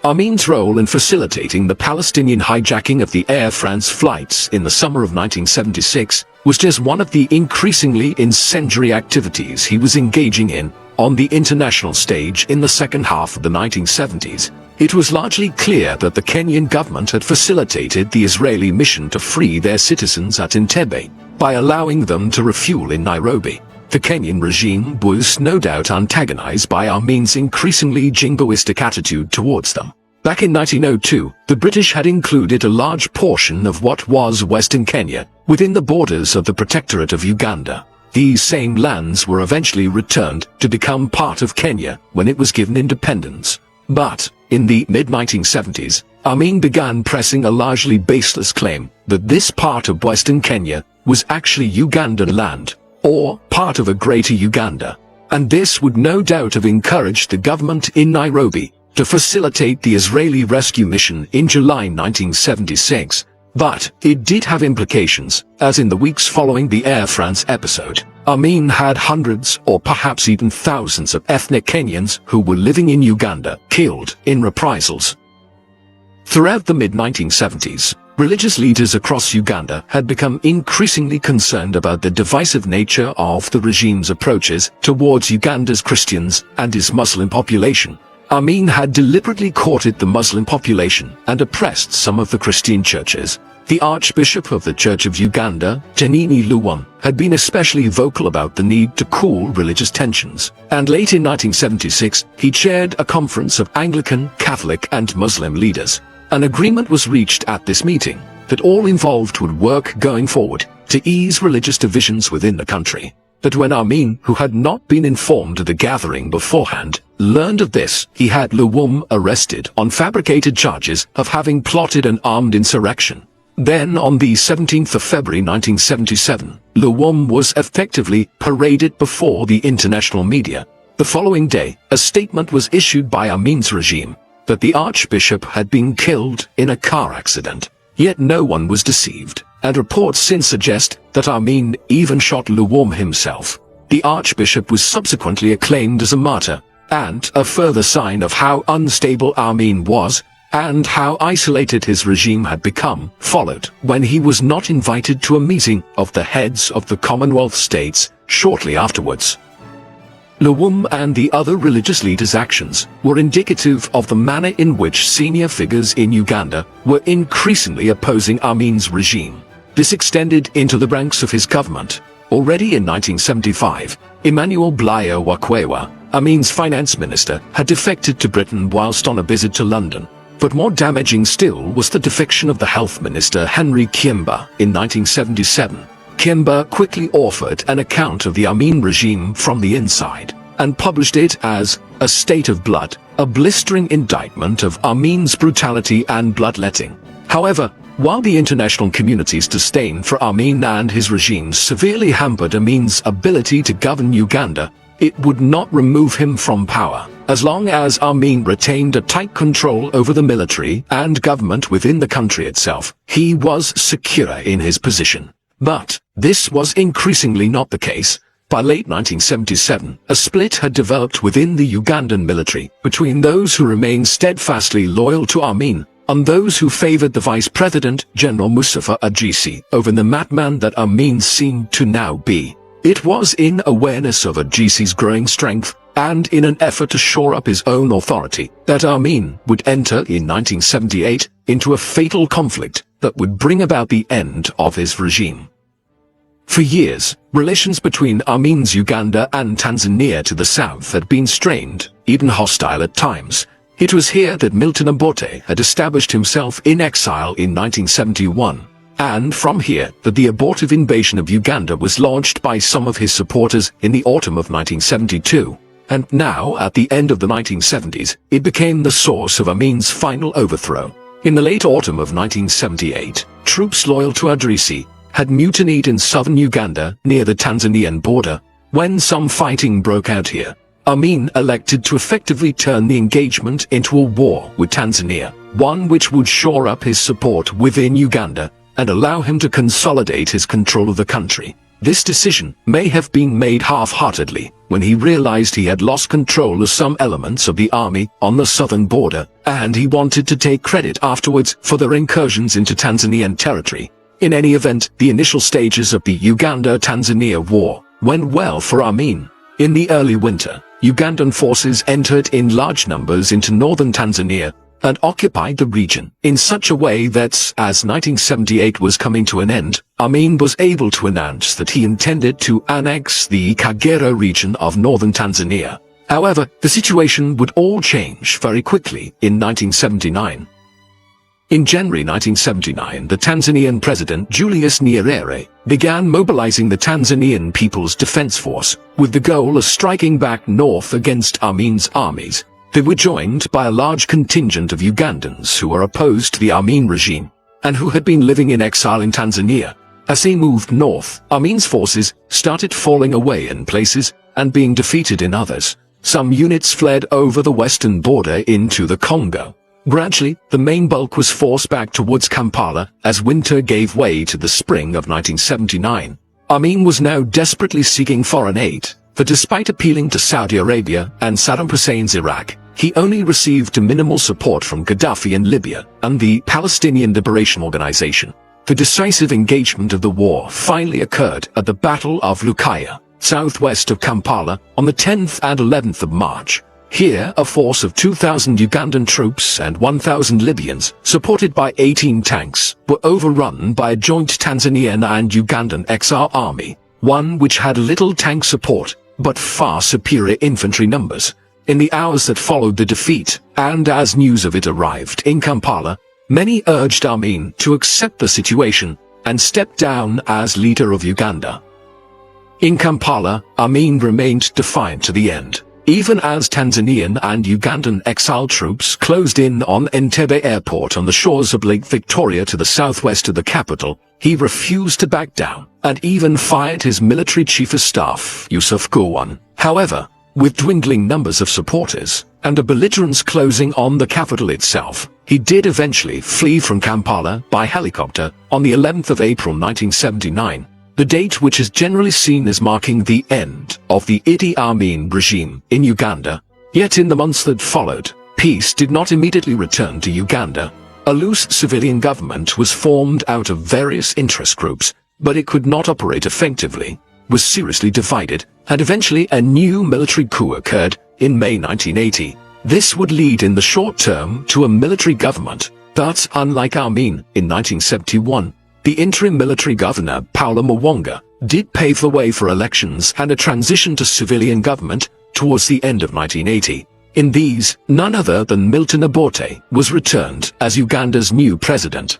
Amin's role in facilitating the Palestinian hijacking of the Air France flights in the summer of 1976 was just one of the increasingly incendiary activities he was engaging in on the international stage in the second half of the 1970s. It was largely clear that the Kenyan government had facilitated the Israeli mission to free their citizens at Entebbe by allowing them to refuel in Nairobi. The Kenyan regime was no doubt antagonized by Amin's increasingly jingoistic attitude towards them. Back in 1902, the British had included a large portion of what was Western Kenya within the borders of the Protectorate of Uganda. These same lands were eventually returned to become part of Kenya when it was given independence. But, in the mid-1970s, Amin began pressing a largely baseless claim that this part of Western Kenya was actually Ugandan land, or part of a greater Uganda, and this would no doubt have encouraged the government in Nairobi to facilitate the Israeli rescue mission in July 1976. But it did have implications, as in the weeks following the Air France episode, Amin had hundreds or perhaps even thousands of ethnic Kenyans who were living in Uganda killed in reprisals. Throughout the mid-1970s, religious leaders across Uganda had become increasingly concerned about the divisive nature of the regime's approaches towards Uganda's Christians and its Muslim population. Amin had deliberately courted the Muslim population and oppressed some of the Christian churches. The Archbishop of the Church of Uganda, Janini Luwum, had been especially vocal about the need to cool religious tensions, and late in 1976 he chaired a conference of Anglican, Catholic and Muslim leaders. An agreement was reached at this meeting that all involved would work going forward to ease religious divisions within the country. But when Amin, who had not been informed of the gathering beforehand, learned of this, he had Luwum arrested on fabricated charges of having plotted an armed insurrection. Then on the 17th of February 1977, Luwum was effectively paraded before the international media. The following day, a statement was issued by Amin's regime that the Archbishop had been killed in a car accident. Yet no one was deceived, and reports since suggest that Amin even shot Luwum himself. The Archbishop was subsequently acclaimed as a martyr, and a further sign of how unstable Amin was, and how isolated his regime had become, followed when he was not invited to a meeting of the heads of the Commonwealth states shortly afterwards. Luwum and the other religious leaders' actions were indicative of the manner in which senior figures in Uganda were increasingly opposing Amin's regime. This extended into the ranks of his government. Already in 1975, Emmanuel Blayo Wakwewa, Amin's finance minister, had defected to Britain whilst on a visit to London. But more damaging still was the defection of the health minister Henry Kiemba in 1977. Kiemba quickly authored an account of the Amin regime from the inside, and published it as A State of Blood, a blistering indictment of Amin's brutality and bloodletting. However, while the international community's disdain for Amin and his regime severely hampered Amin's ability to govern Uganda, it would not remove him from power. As long as Amin retained a tight control over the military and government within the country itself, he was secure in his position. But, This was increasingly not the case. By late 1977, a split had developed within the Ugandan military between those who remained steadfastly loyal to Amin and those who favored the Vice President, General Mustafa Adjisi, over the madman that Amin seemed to now be. It was in awareness of Adjisi's growing strength and in an effort to shore up his own authority that Amin would enter in 1978 into a fatal conflict that would bring about the end of his regime. For years, relations between Amin's Uganda and Tanzania to the south had been strained, even hostile at times. It was here that Milton Obote had established himself in exile in 1971, and from here that the abortive invasion of Uganda was launched by some of his supporters in the autumn of 1972. And now, at the end of the 1970s, it became the source of Amin's final overthrow. In the late autumn of 1978, troops loyal to Adjisi had mutinied in southern Uganda near the Tanzanian border. When some fighting broke out here, Amin elected to effectively turn the engagement into a war with Tanzania, one which would shore up his support within Uganda and allow him to consolidate his control of the country. This decision may have been made half-heartedly when he realized he had lost control of some elements of the army on the southern border, and he wanted to take credit afterwards for their incursions into Tanzanian territory. In any event, the initial stages of the Uganda-Tanzania war went well for Amin. In the early winter, Ugandan forces entered in large numbers into northern Tanzania and occupied the region in such a way that, as 1978 was coming to an end, Amin was able to announce that he intended to annex the Kagera region of northern Tanzania. However, the situation would all change very quickly in 1979. In January 1979, the Tanzanian President Julius Nyerere began mobilizing the Tanzanian People's Defense Force with the goal of striking back north against Amin's armies. They were joined by a large contingent of Ugandans who were opposed to the Amin regime and who had been living in exile in Tanzania. As they moved north, Amin's forces started falling away in places and being defeated in others. Some units fled over the western border into the Congo. Gradually, the main bulk was forced back towards Kampala as winter gave way to the spring of 1979. Amin was now desperately seeking foreign aid, for despite appealing to Saudi Arabia and Saddam Hussein's Iraq, he only received minimal support from Gaddafi in Libya and the Palestinian Liberation Organization. The decisive engagement of the war finally occurred at the Battle of Lukaya, southwest of Kampala, on the 10th and 11th of March. Here, a force of 2,000 Ugandan troops and 1,000 Libyans, supported by 18 tanks, were overrun by a joint Tanzanian and Ugandan exile army, one which had little tank support, but far superior infantry numbers. In the hours that followed the defeat, and as news of it arrived in Kampala, many urged Amin to accept the situation and step down as leader of Uganda. In Kampala, Amin remained defiant to the end. Even as Tanzanian and Ugandan exile troops closed in on Entebbe Airport on the shores of Lake Victoria to the southwest of the capital, he refused to back down and even fired his military chief of staff, Yusuf Gowon. However, with dwindling numbers of supporters and a belligerence closing on the capital itself, he did eventually flee from Kampala by helicopter on the 11th of April 1979. The date which is generally seen as marking the end of the Idi Amin regime in Uganda. Yet in the months that followed, peace did not immediately return to Uganda. A loose civilian government was formed out of various interest groups, but it could not operate effectively, was seriously divided, and eventually a new military coup occurred in May 1980. This would lead in the short term to a military government, but unlike Amin in 1971, the interim military governor, Paula Mwanga, did pave the way for elections and a transition to civilian government towards the end of 1980. In these, none other than Milton Obote was returned as Uganda's new president.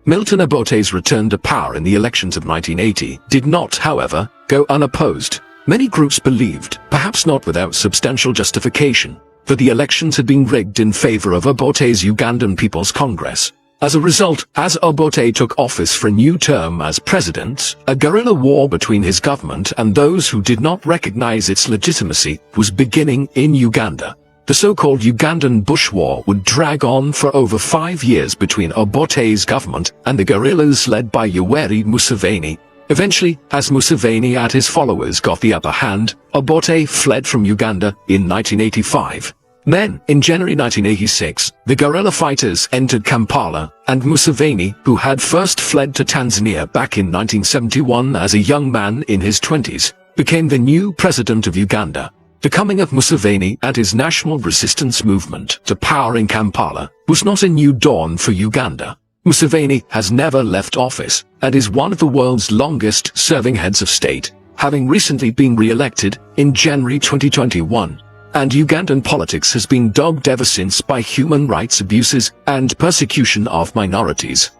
Milton Obote's return to power in the elections of 1980 did not, however, go unopposed. Many groups believed, perhaps not without substantial justification, that the elections had been rigged in favor of Obote's Ugandan People's Congress. As a result, as Obote took office for a new term as president, a guerrilla war between his government and those who did not recognize its legitimacy was beginning in Uganda. The so-called Ugandan Bush War would drag on for over 5 years between Obote's government and the guerrillas led by Yoweri Museveni. Eventually, as Museveni and his followers got the upper hand, Obote fled from Uganda in 1985. Then, in January 1986, the guerrilla fighters entered Kampala, and Museveni, who had first fled to Tanzania back in 1971 as a young man in his 20s, became the new president of Uganda. The coming of Museveni and his national resistance movement to power in Kampala was not a new dawn for Uganda. Museveni has never left office and is one of the world's longest-serving heads of state, having recently been re-elected in January 2021. And Ugandan politics has been dogged ever since by human rights abuses and persecution of minorities.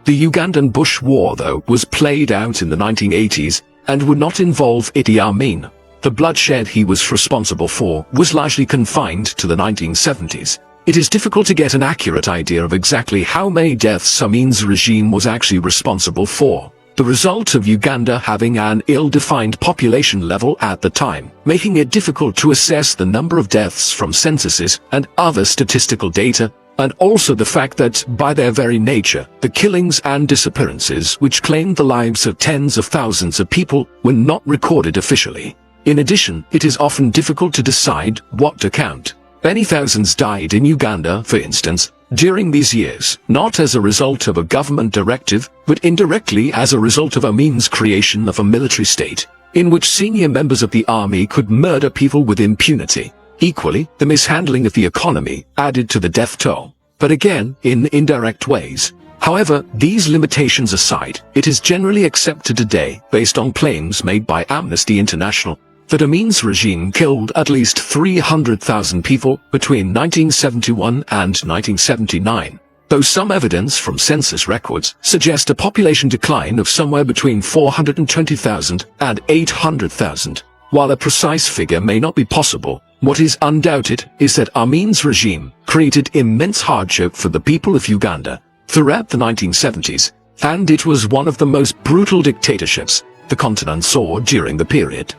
The Ugandan Bush War, though, was played out in the 1980s and would not involve Idi Amin. The bloodshed he was responsible for was largely confined to the 1970s. It is difficult to get an accurate idea of exactly how many deaths Amin's regime was actually responsible for, the result of Uganda having an ill-defined population level at the time, making it difficult to assess the number of deaths from censuses and other statistical data, and also the fact that, by their very nature, the killings and disappearances which claimed the lives of tens of thousands of people were not recorded officially. In addition, it is often difficult to decide what to count. Many thousands died in Uganda, for instance, during these years, not as a result of a government directive, but indirectly as a result of Amin's creation of a military state, in which senior members of the army could murder people with impunity. Equally, the mishandling of the economy added to the death toll, but again, in indirect ways. However, these limitations aside, it is generally accepted today, based on claims made by Amnesty International, that Amin's regime killed at least 300,000 people between 1971 and 1979, though some evidence from census records suggests a population decline of somewhere between 420,000 and 800,000. While a precise figure may not be possible, what is undoubted is that Amin's regime created immense hardship for the people of Uganda throughout the 1970s, and it was one of the most brutal dictatorships the continent saw during the period.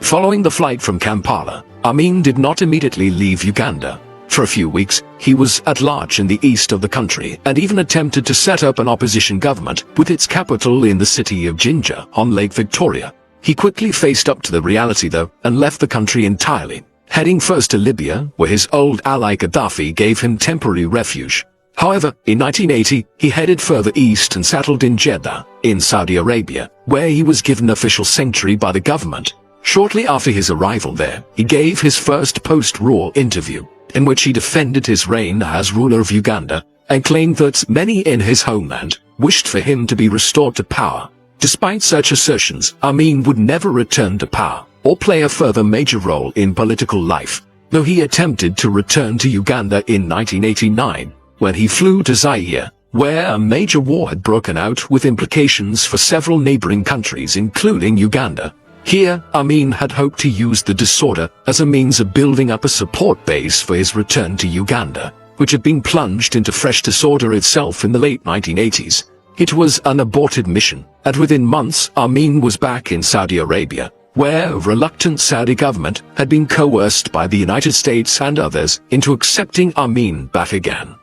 Following the flight from Kampala, Amin did not immediately leave Uganda. For a few weeks, he was at large in the east of the country and even attempted to set up an opposition government with its capital in the city of Jinja on Lake Victoria. He quickly faced up to the reality, though, and left the country entirely, heading first to Libya, where his old ally Gaddafi gave him temporary refuge. However, in 1980, he headed further east and settled in Jeddah, in Saudi Arabia, where he was given official sanctuary by the government. Shortly after his arrival there, he gave his first post-war interview, in which he defended his reign as ruler of Uganda, and claimed that many in his homeland wished for him to be restored to power. Despite such assertions, Amin would never return to power, or play a further major role in political life, though he attempted to return to Uganda in 1989, when he flew to Zaire, where a major war had broken out with implications for several neighboring countries including Uganda. Here, Amin had hoped to use the disorder as a means of building up a support base for his return to Uganda, which had been plunged into fresh disorder itself in the late 1980s. It was an aborted mission, and within months Amin was back in Saudi Arabia, where a reluctant Saudi government had been coerced by the United States and others into accepting Amin back again.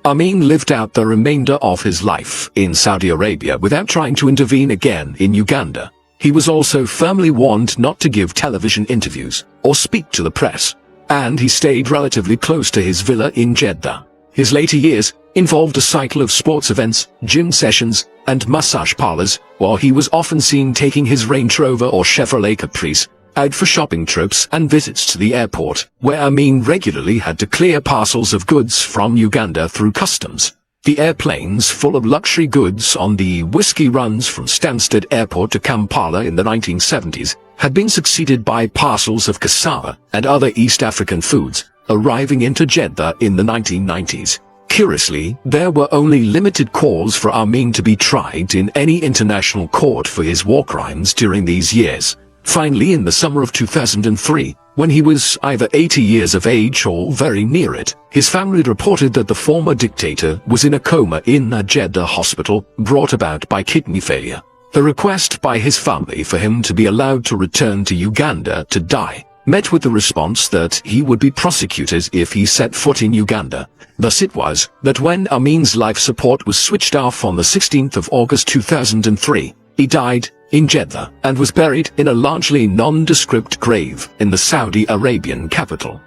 Amin lived out the remainder of his life in Saudi Arabia without trying to intervene again in Uganda. He was also firmly warned not to give television interviews or speak to the press, and he stayed relatively close to his villa in Jeddah. His later years involved a cycle of sports events, gym sessions, and massage parlors, while he was often seen taking his Range Rover or Chevrolet Caprice out for shopping trips and visits to the airport, where Amin regularly had to clear parcels of goods from Uganda through customs. The airplanes full of luxury goods on the whiskey runs from Stansted Airport to Kampala in the 1970s had been succeeded by parcels of cassava and other East African foods, arriving into Jeddah in the 1990s. Curiously, there were only limited calls for Amin to be tried in any international court for his war crimes during these years. Finally, in the summer of 2003, when he was either 80 years of age or very near it, his family reported that the former dictator was in a coma in a Jeddah hospital brought about by kidney failure. The request by his family for him to be allowed to return to Uganda to die met with the response that he would be prosecuted if he set foot in Uganda. Thus it was that when Amin's life support was switched off on the 16th of August 2003, he died in Jeddah and was buried in a largely nondescript grave in the Saudi Arabian capital.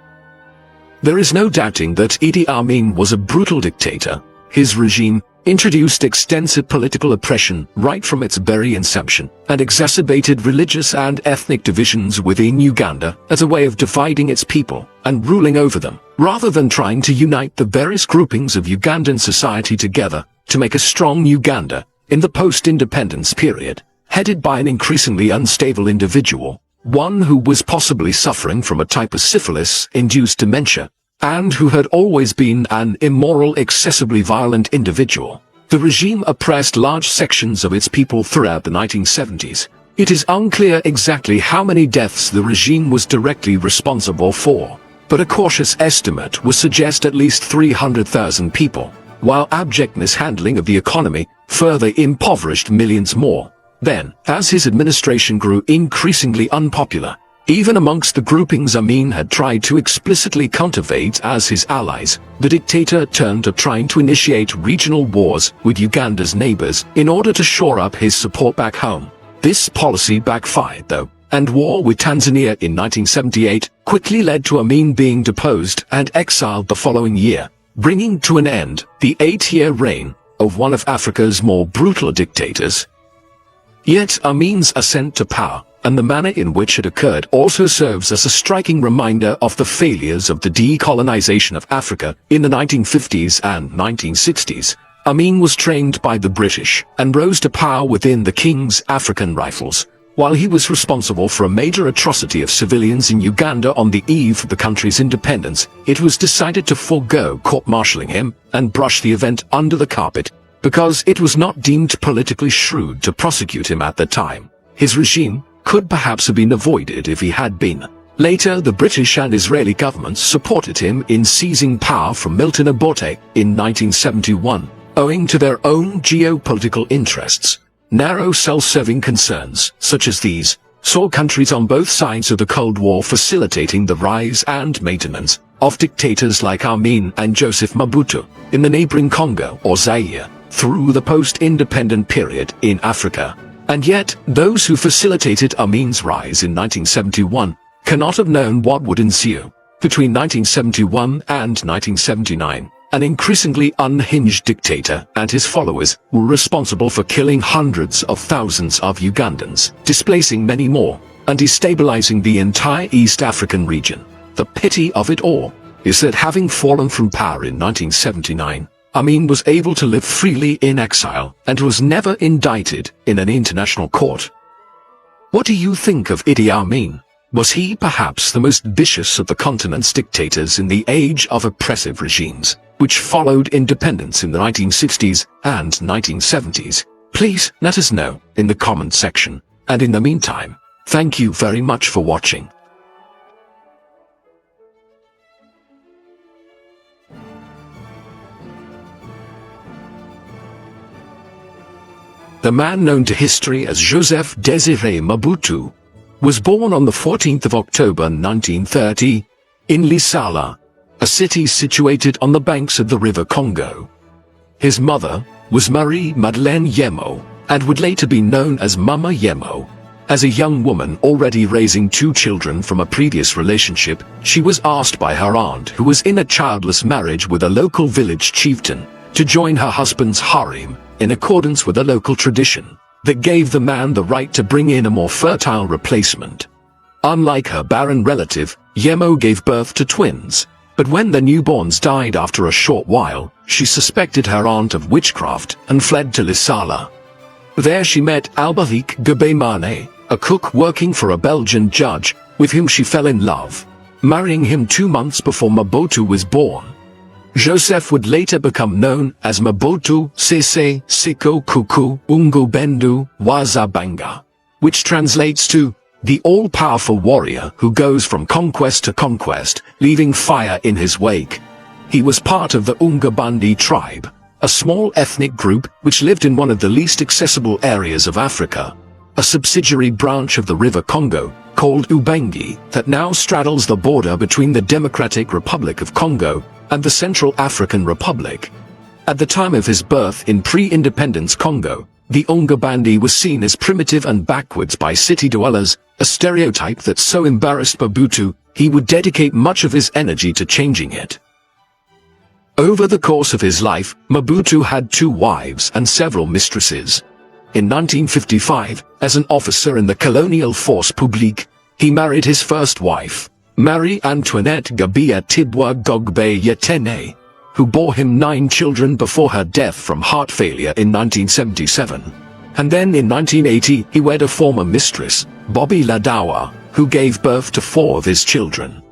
There is no doubting that Idi Amin was a brutal dictator. His regime introduced extensive political oppression right from its very inception, and exacerbated religious and ethnic divisions within Uganda as a way of dividing its people and ruling over them, rather than trying to unite the various groupings of Ugandan society together to make a strong Uganda in the post-independence period, headed by an increasingly unstable individual, one who was possibly suffering from a type of syphilis-induced dementia, and who had always been an immoral, excessively violent individual. The regime oppressed large sections of its people throughout the 1970s. It is unclear exactly how many deaths the regime was directly responsible for, but a cautious estimate would suggest at least 300,000 people, while abject mishandling of the economy further impoverished millions more. Then, as his administration grew increasingly unpopular, even amongst the groupings Amin had tried to explicitly cultivate as his allies, the dictator turned to trying to initiate regional wars with Uganda's neighbors in order to shore up his support back home. This policy backfired though, and war with Tanzania in 1978 quickly led to Amin being deposed and exiled the following year, bringing to an end the 8-year reign of one of Africa's more brutal dictators. Yet Amin's ascent to power, and the manner in which it occurred, also serves as a striking reminder of the failures of the decolonization of Africa in the 1950s and 1960s. Amin was trained by the British and rose to power within the King's African Rifles. While he was responsible for a major atrocity of civilians in Uganda on the eve of the country's independence, it was decided to forego court-martialing him and brush the event under the carpet, because it was not deemed politically shrewd to prosecute him at the time. His regime could perhaps have been avoided if he had been. Later, the British and Israeli governments supported him in seizing power from Milton Obote in 1971, owing to their own geopolitical interests. Narrow self-serving concerns, such as these, saw countries on both sides of the Cold War facilitating the rise and maintenance of dictators like Amin and Joseph Mobutu in the neighboring Congo or Zaire through the post-independent period in Africa. And yet, those who facilitated Amin's rise in 1971 cannot have known what would ensue. Between 1971 and 1979, an increasingly unhinged dictator and his followers were responsible for killing hundreds of thousands of Ugandans, displacing many more, and destabilizing the entire East African region. The pity of it all is that having fallen from power in 1979, Amin was able to live freely in exile and was never indicted in an international court. What do you think of Idi Amin? Was he perhaps the most vicious of the continent's dictators in the age of oppressive regimes, which followed independence in the 1960s and 1970s? Please let us know in the comment section. And in the meantime, thank you very much for watching. The man known to history as Joseph Désiré Mobutu was born on the 14th of October 1930 in Lisala, a city situated on the banks of the River Congo. His mother was Marie-Madeleine Yemo and would later be known as Mama Yemo. As a young woman already raising 2 children from a previous relationship, she was asked by her aunt, who was in a childless marriage with a local village chieftain, to join her husband's harem in accordance with a local tradition that gave the man the right to bring in a more fertile replacement. Unlike her barren relative, Yemo gave birth to twins, but when the newborns died after a short while, she suspected her aunt of witchcraft and fled to Lisala. There she met Alberic Gabemane, a cook working for a Belgian judge, with whom she fell in love, marrying him 2 months before Mobutu was born. Joseph would later become known as Mobutu Sese Seko Kuku Ungubendu Wazabanga, which translates to the all-powerful warrior who goes from conquest to conquest, leaving fire in his wake. He was part of the Ungabandi tribe, a small ethnic group which lived in one of the least accessible areas of Africa. a subsidiary branch of the River Congo, called Ubangi, that now straddles the border between the Democratic Republic of Congo and the Central African Republic. At the time of his birth in pre-independence Congo, the Ungabandi was seen as primitive and backwards by city dwellers, a stereotype that so embarrassed Mobutu, he would dedicate much of his energy to changing it. Over the course of his life, Mobutu had 2 wives and several mistresses. In 1955, as an officer in the colonial force publique, he married his first wife, Marie Antoinette Gabia Tibwa Gogbe Yetene, who bore him 9 children before her death from heart failure in 1977. And then in 1980 he wed a former mistress, Bobby Ladawa, who gave birth to 4 of his children.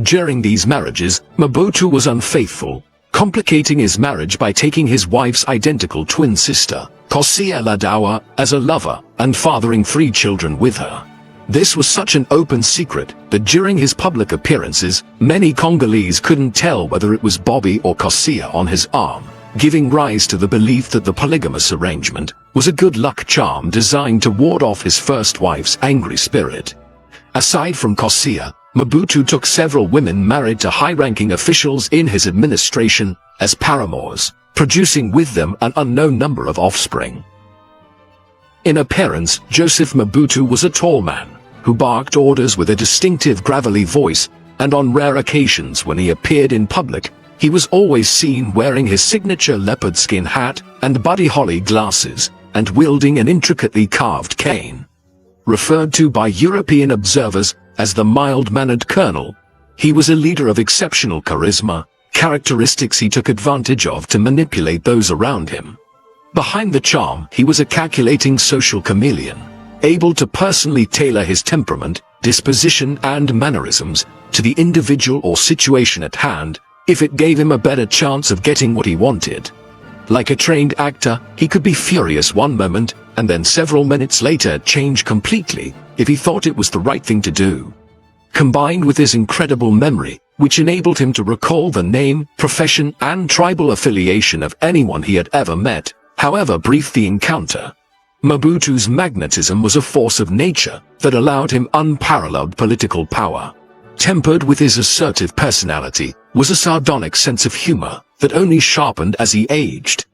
During these marriages, Mobutu was unfaithful, complicating his marriage by taking his wife's identical twin sister, Kosia Ladawa, as a lover, and fathering 3 children with her. This was such an open secret that during his public appearances, many Congolese couldn't tell whether it was Bobby or Kosia on his arm, giving rise to the belief that the polygamous arrangement was a good luck charm designed to ward off his first wife's angry spirit. Aside from Kosia, Mobutu took several women married to high-ranking officials in his administration as paramours, producing with them an unknown number of offspring. In appearance, Joseph Mobutu was a tall man, who barked orders with a distinctive gravelly voice, and on rare occasions when he appeared in public, he was always seen wearing his signature leopard skin hat and Buddy Holly glasses, and wielding an intricately carved cane. Referred to by European observers as the mild-mannered colonel, he was a leader of exceptional charisma, characteristics he took advantage of to manipulate those around him. Behind the charm, he was a calculating social chameleon, able to personally tailor his temperament, disposition and mannerisms to the individual or situation at hand, if it gave him a better chance of getting what he wanted. Like a trained actor, he could be furious one moment, and then several minutes later change completely, if he thought it was the right thing to do. Combined with his incredible memory, which enabled him to recall the name, profession and tribal affiliation of anyone he had ever met, however brief the encounter, Mobutu's magnetism was a force of nature that allowed him unparalleled political power. Tempered with his assertive personality was a sardonic sense of humor that only sharpened as he aged.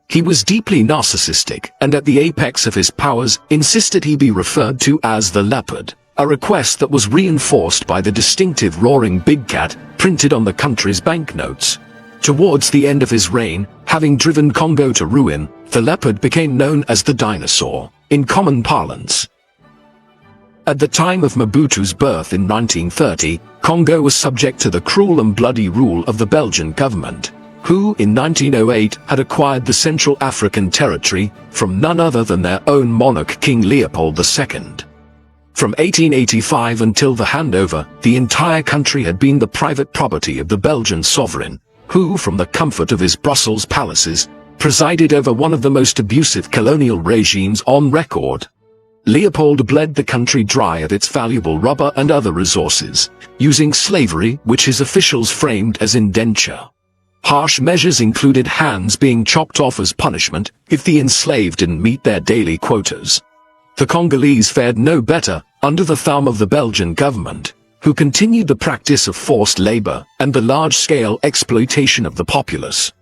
He was deeply narcissistic and at the apex of his powers insisted he be referred to as the leopard, a request that was reinforced by the distinctive roaring big cat printed on the country's banknotes. Towards the end of his reign, having driven Congo to ruin, the leopard became known as the dinosaur, in common parlance. At the time of Mobutu's birth in 1930, Congo was subject to the cruel and bloody rule of the Belgian government, who in 1908 had acquired the Central African territory from none other than their own monarch King Leopold II. From 1885 until the handover, the entire country had been the private property of the Belgian sovereign, who from the comfort of his Brussels palaces, presided over one of the most abusive colonial regimes on record. Leopold bled the country dry of its valuable rubber and other resources, using slavery which his officials framed as indenture. Harsh measures included hands being chopped off as punishment if the enslaved didn't meet their daily quotas. The Congolese fared no better under the thumb of the Belgian government, who continued the practice of forced labor and the large-scale exploitation of the populace.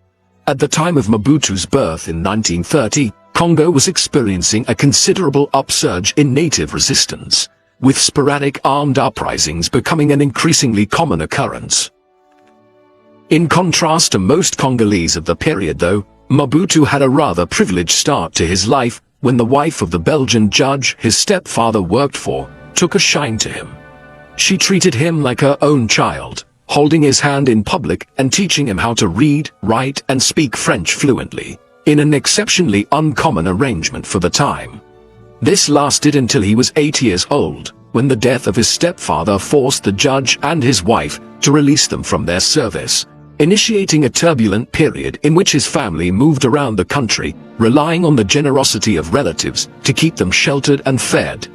At the time of Mobutu's birth in 1930, Congo was experiencing a considerable upsurge in native resistance, with sporadic armed uprisings becoming an increasingly common occurrence. In contrast to most Congolese of the period though, Mobutu had a rather privileged start to his life when the wife of the Belgian judge his stepfather worked for took a shine to him. She treated him like her own child, holding his hand in public and teaching him how to read, write and speak French fluently, in an exceptionally uncommon arrangement for the time. This lasted until he was 8 years old, when the death of his stepfather forced the judge and his wife to release them from their service, initiating a turbulent period in which his family moved around the country, relying on the generosity of relatives to keep them sheltered and fed.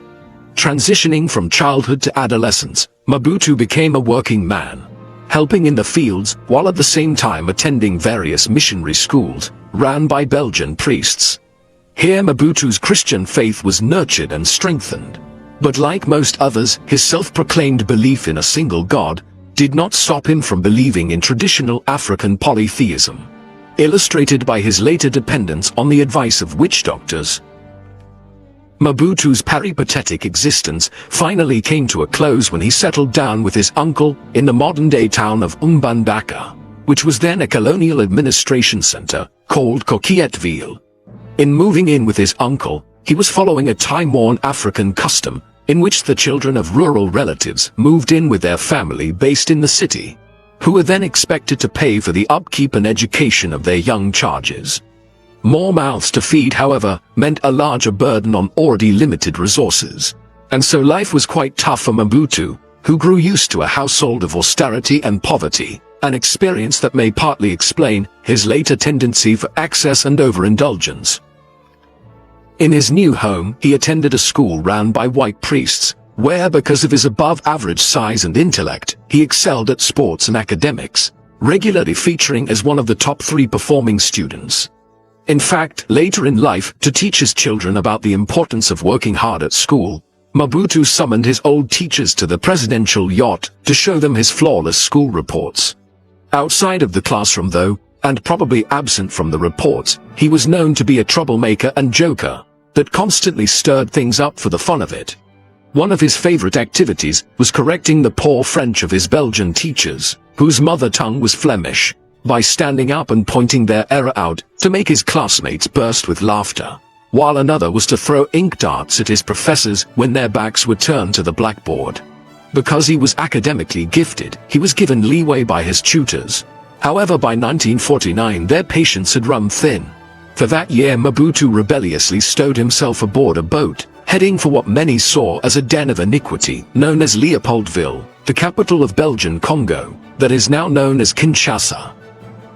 Transitioning from childhood to adolescence, Mobutu became a working man, helping in the fields while at the same time attending various missionary schools, ran by Belgian priests. Here Mobutu's Christian faith was nurtured and strengthened. But like most others, his self-proclaimed belief in a single God did not stop him from believing in traditional African polytheism, illustrated by his later dependence on the advice of witch doctors. Mobutu's peripatetic existence finally came to a close when he settled down with his uncle in the modern-day town of Mbandaka, which was then a colonial administration center called Coquilletteville. In moving in with his uncle, he was following a time-worn African custom in which the children of rural relatives moved in with their family based in the city, who were then expected to pay for the upkeep and education of their young charges. More mouths to feed, however, meant a larger burden on already limited resources, and so life was quite tough for Mobutu, who grew used to a household of austerity and poverty, an experience that may partly explain his later tendency for excess and overindulgence. In his new home, he attended a school run by white priests, where, because of his above-average size and intellect, he excelled at sports and academics, regularly featuring as one of the top 3 performing students. In fact, later in life, to teach his children about the importance of working hard at school, Mobutu summoned his old teachers to the presidential yacht to show them his flawless school reports. Outside of the classroom though, and probably absent from the reports, he was known to be a troublemaker and joker that constantly stirred things up for the fun of it. One of his favorite activities was correcting the poor French of his Belgian teachers, whose mother tongue was Flemish, by standing up and pointing their error out to make his classmates burst with laughter, while another was to throw ink darts at his professors when their backs were turned to the blackboard. Because he was academically gifted, he was given leeway by his tutors. However, by 1949 their patience had run thin. For that year Mobutu rebelliously stowed himself aboard a boat, heading for what many saw as a den of iniquity known as Leopoldville, the capital of Belgian Congo, that is now known as Kinshasa.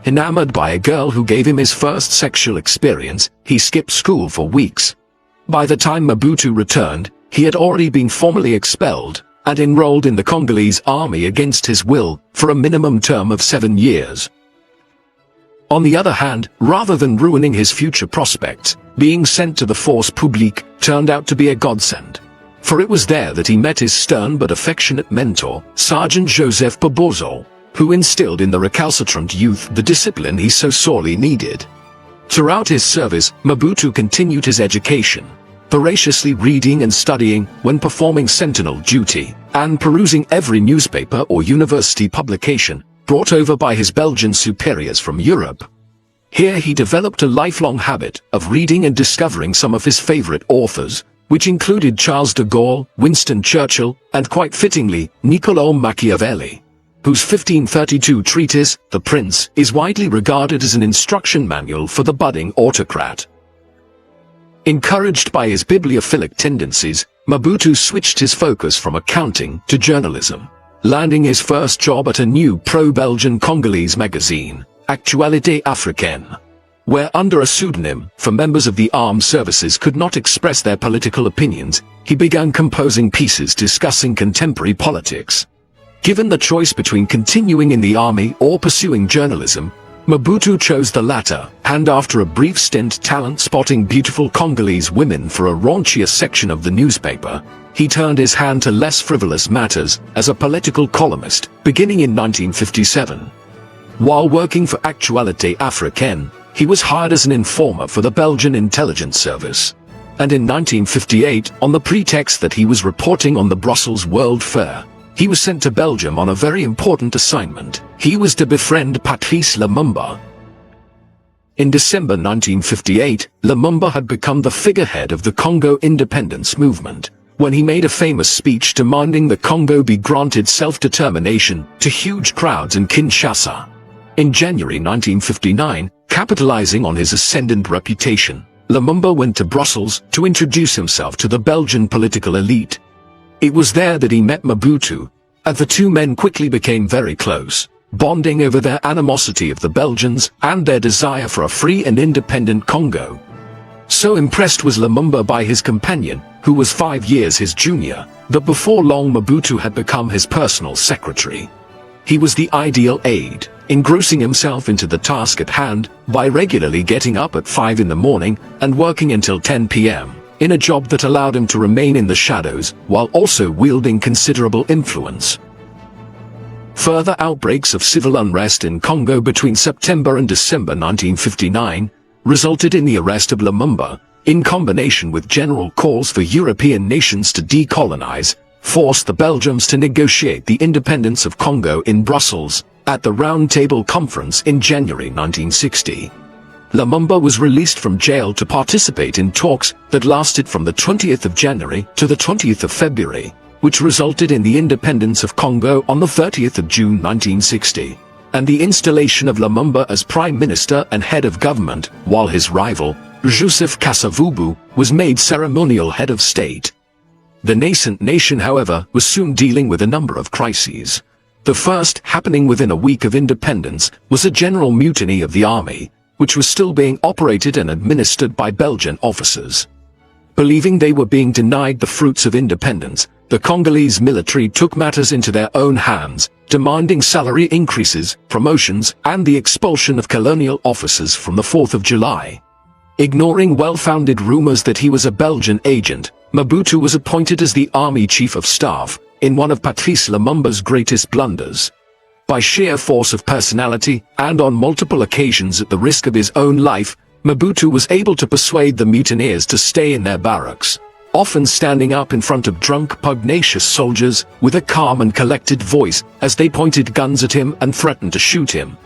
Enamored by a girl who gave him his first sexual experience, he skipped school for weeks. By the time Mobutu returned, he had already been formally expelled and enrolled in the Congolese army against his will for a minimum term of 7 years. On the other hand, rather than ruining his future prospects, being sent to the Force Publique turned out to be a godsend. For it was there that he met his stern but affectionate mentor, Sergeant Joseph Bobozo, who instilled in the recalcitrant youth the discipline he so sorely needed. Throughout his service, Mobutu continued his education, voraciously reading and studying when performing sentinel duty, and perusing every newspaper or university publication brought over by his Belgian superiors from Europe. Here he developed a lifelong habit of reading and discovering some of his favorite authors, which included Charles de Gaulle, Winston Churchill, and quite fittingly, Niccolò Machiavelli, whose 1532 treatise, The Prince, is widely regarded as an instruction manual for the budding autocrat. Encouraged by his bibliophilic tendencies, Mobutu switched his focus from accounting to journalism, landing his first job at a new pro-Belgian Congolese magazine, Actualité Africaine, where under a pseudonym, for members of the armed services could not express their political opinions, he began composing pieces discussing contemporary politics. Given the choice between continuing in the army or pursuing journalism, Mobutu chose the latter, and after a brief stint talent-spotting beautiful Congolese women for a raunchier section of the newspaper, he turned his hand to less frivolous matters as a political columnist, beginning in 1957. While working for Actualité Africaine, he was hired as an informer for the Belgian intelligence service. And in 1958, on the pretext that he was reporting on the Brussels World Fair, he was sent to Belgium on a very important assignment. He was to befriend Patrice Lumumba. In December 1958, Lumumba had become the figurehead of the Congo independence movement, when he made a famous speech demanding the Congo be granted self-determination to huge crowds in Kinshasa. In January 1959, capitalizing on his ascendant reputation, Lumumba went to Brussels to introduce himself to the Belgian political elite. It was there that he met Mobutu, and the two men quickly became very close, bonding over their animosity of the Belgians and their desire for a free and independent Congo. So impressed was Lumumba by his companion, who was 5 years his junior, that before long Mobutu had become his personal secretary. He was the ideal aide, engrossing himself into the task at hand by regularly getting up at 5 in the morning and working until 10 p.m. in a job that allowed him to remain in the shadows while also wielding considerable influence. Further outbreaks of civil unrest in Congo between September and December 1959 resulted in the arrest of Lumumba, in combination with general calls for European nations to decolonize, forced the Belgians to negotiate the independence of Congo in Brussels at the Round Table Conference in January 1960. Lumumba was released from jail to participate in talks that lasted from the 20th of January to the 20th of February, which resulted in the independence of Congo on the 30th of June 1960, and the installation of Lumumba as Prime Minister and head of government, while his rival, Joseph Kasavubu, was made ceremonial head of state. The nascent nation, however, was soon dealing with a number of crises. The first, happening within a week of independence, was a general mutiny of the army, which was still being operated and administered by Belgian officers. Believing they were being denied the fruits of independence, the Congolese military took matters into their own hands, demanding salary increases, promotions, and the expulsion of colonial officers from the 4th of July. Ignoring well-founded rumors that he was a Belgian agent, Mobutu was appointed as the army chief of staff, in one of Patrice Lumumba's greatest blunders. By sheer force of personality, and on multiple occasions at the risk of his own life, Mobutu was able to persuade the mutineers to stay in their barracks, often standing up in front of drunk, pugnacious soldiers with a calm and collected voice as they pointed guns at him and threatened to shoot him.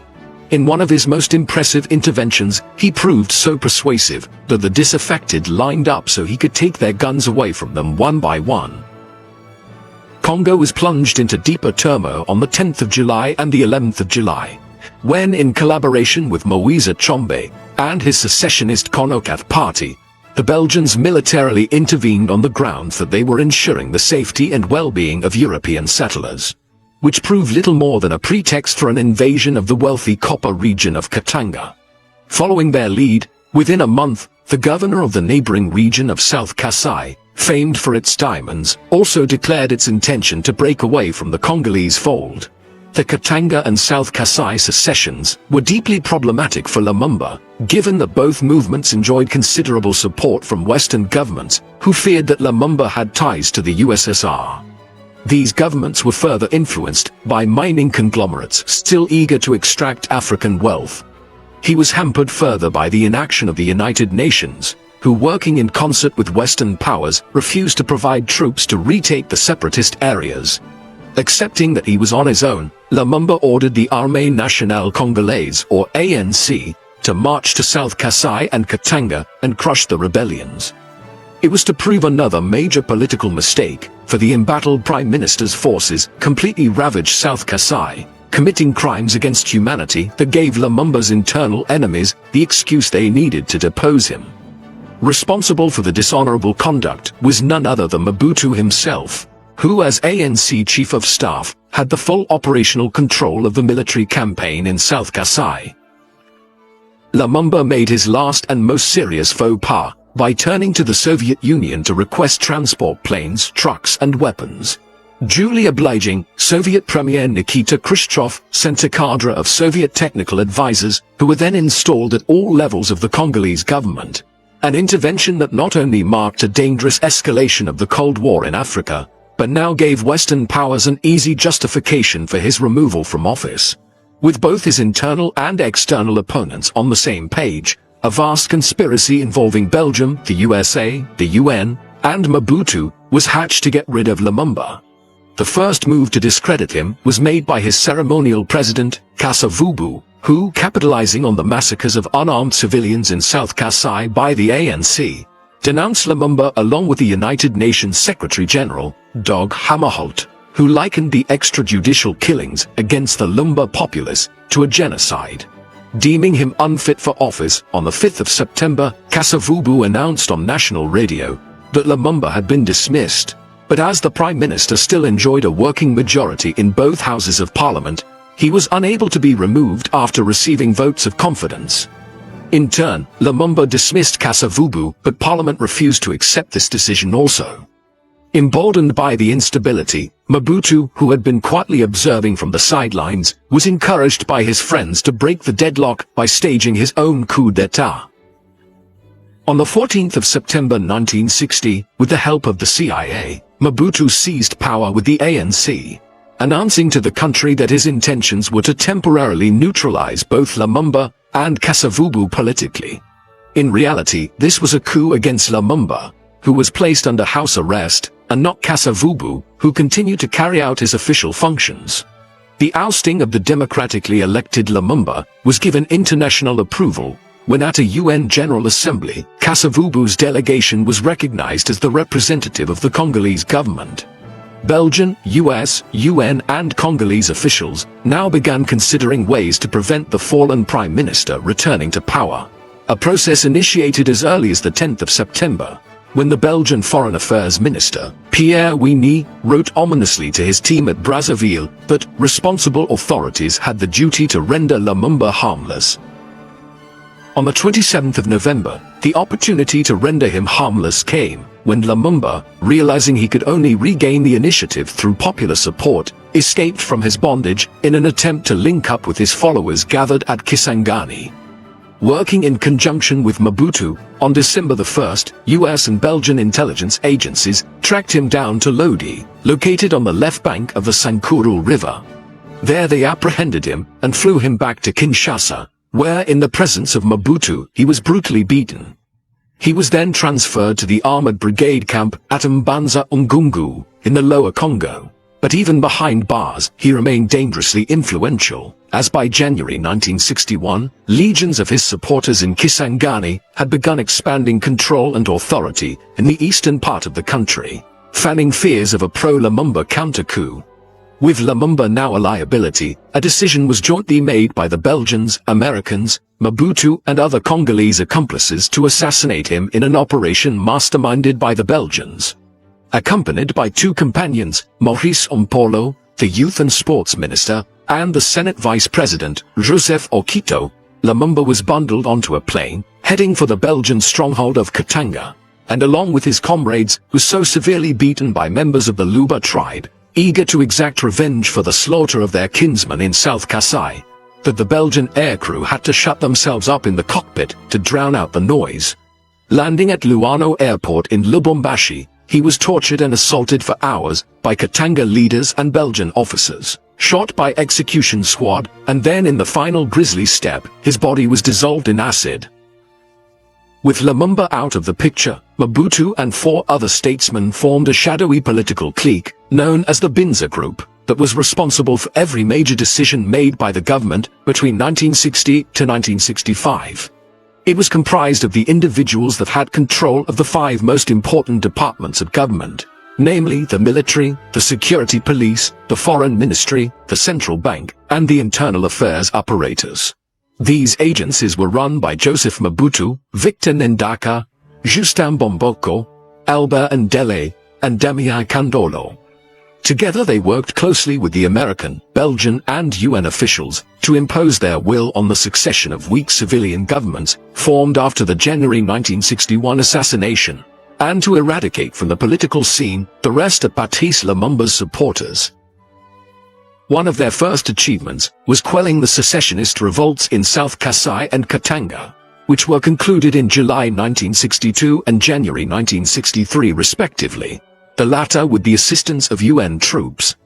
In one of his most impressive interventions, he proved so persuasive that the disaffected lined up so he could take their guns away from them one by one. Congo was plunged into deeper turmoil on the 10th of July and the 11th of July, when, in collaboration with Moise Tshombe and his secessionist Konokath party, the Belgians militarily intervened on the grounds that they were ensuring the safety and well-being of European settlers, which proved little more than a pretext for an invasion of the wealthy copper region of Katanga. Following their lead, within a month, the governor of the neighboring region of South Kasai, famed for its diamonds, also declared its intention to break away from the Congolese fold. The Katanga and South Kasai secessions were deeply problematic for Lumumba, given that both movements enjoyed considerable support from Western governments, who feared that Lumumba had ties to the USSR. These governments were further influenced by mining conglomerates still eager to extract African wealth. He was hampered further by the inaction of the United Nations, who, working in concert with Western powers, refused to provide troops to retake the separatist areas. Accepting that he was on his own, Lumumba ordered the Armée Nationale Congolaise, or ANC, to march to South Kasai and Katanga and crush the rebellions. It was to prove another major political mistake, for the embattled Prime Minister's forces completely ravaged South Kasai, committing crimes against humanity that gave Lumumba's internal enemies the excuse they needed to depose him. Responsible for the dishonorable conduct was none other than Mobutu himself, who, as ANC Chief of Staff, had the full operational control of the military campaign in South Kasai. Lumumba made his last and most serious faux pas by turning to the Soviet Union to request transport planes, trucks and weapons. Duly obliging, Soviet Premier Nikita Khrushchev sent a cadre of Soviet technical advisors, who were then installed at all levels of the Congolese government. An intervention that not only marked a dangerous escalation of the Cold War in Africa, but now gave Western powers an easy justification for his removal from office. With both his internal and external opponents on the same page, a vast conspiracy involving Belgium, the USA, the UN, and Mobutu was hatched to get rid of Lumumba. The first move to discredit him was made by his ceremonial president, Kasavubu, who, capitalizing on the massacres of unarmed civilians in South Kasai by the ANC, denounced Lumumba along with the United Nations Secretary-General, Dag Hammarskjöld, who likened the extrajudicial killings against the Lumba populace to a genocide. Deeming him unfit for office, on the 5th of September, Kasavubu announced on national radio that Lumumba had been dismissed, but as the Prime Minister still enjoyed a working majority in both houses of Parliament, he was unable to be removed after receiving votes of confidence. In turn, Lumumba dismissed Kasavubu, but Parliament refused to accept this decision also. Emboldened by the instability, Mobutu, who had been quietly observing from the sidelines, was encouraged by his friends to break the deadlock by staging his own coup d'état. On the 14th of September 1960, with the help of the CIA, Mobutu seized power with the ANC, announcing to the country that his intentions were to temporarily neutralize both Lumumba and Kasavubu politically. In reality, this was a coup against Lumumba, who was placed under house arrest, and not Kasavubu, who continued to carry out his official functions. The ousting of the democratically elected Lumumba was given international approval when at a UN General Assembly, Kasavubu's delegation was recognized as the representative of the Congolese government. Belgian, US, UN and Congolese officials now began considering ways to prevent the fallen prime minister returning to power, a process initiated as early as the 10th of September, when the Belgian Foreign Affairs Minister, Pierre Winnie, wrote ominously to his team at Brazzaville that responsible authorities had the duty to render Lumumba harmless. On the 27th of November, the opportunity to render him harmless came, when Lumumba, realizing he could only regain the initiative through popular support, escaped from his bondage in an attempt to link up with his followers gathered at Kisangani. Working in conjunction with Mobutu, on December 1st, US and Belgian intelligence agencies tracked him down to Lodi, located on the left bank of the Sankuru River. There they apprehended him and flew him back to Kinshasa, where in the presence of Mobutu he was brutally beaten. He was then transferred to the armored brigade camp at Mbanza Ngungu, in the Lower Congo. But even behind bars, he remained dangerously influential, as by January 1961, legions of his supporters in Kisangani had begun expanding control and authority in the eastern part of the country, fanning fears of a pro-Lumumba counter-coup. With Lumumba now a liability, a decision was jointly made by the Belgians, Americans, Mobutu and other Congolese accomplices to assassinate him in an operation masterminded by the Belgians. Accompanied by two companions, Maurice Ompolo, the Youth and Sports Minister, and the Senate Vice President, Joseph Okito, Lumumba was bundled onto a plane, heading for the Belgian stronghold of Katanga, and along with his comrades, was so severely beaten by members of the Luba tribe, eager to exact revenge for the slaughter of their kinsmen in South Kasai, that the Belgian aircrew had to shut themselves up in the cockpit to drown out the noise. Landing at Luano Airport in Lubumbashi, he was tortured and assaulted for hours by Katanga leaders and Belgian officers, shot by execution squad, and then in the final grisly step, his body was dissolved in acid. With Lumumba out of the picture, Mobutu and four other statesmen formed a shadowy political clique, known as the Binza Group, that was responsible for every major decision made by the government between 1960 to 1965. It was comprised of the individuals that had control of the five most important departments of government, namely the military, the security police, the foreign ministry, the central bank, and the internal affairs apparatus. These agencies were run by Joseph Mobutu, Victor Ndaka, Justin Bomboko, Albert Ndele, and Damien Kandolo. Together they worked closely with the American, Belgian and UN officials to impose their will on the succession of weak civilian governments formed after the January 1961 assassination, and to eradicate from the political scene the rest of Patrice Lumumba's supporters. One of their first achievements was quelling the secessionist revolts in South Kasai and Katanga, which were concluded in July 1962 and January 1963 respectively, the latter with the assistance of UN troops.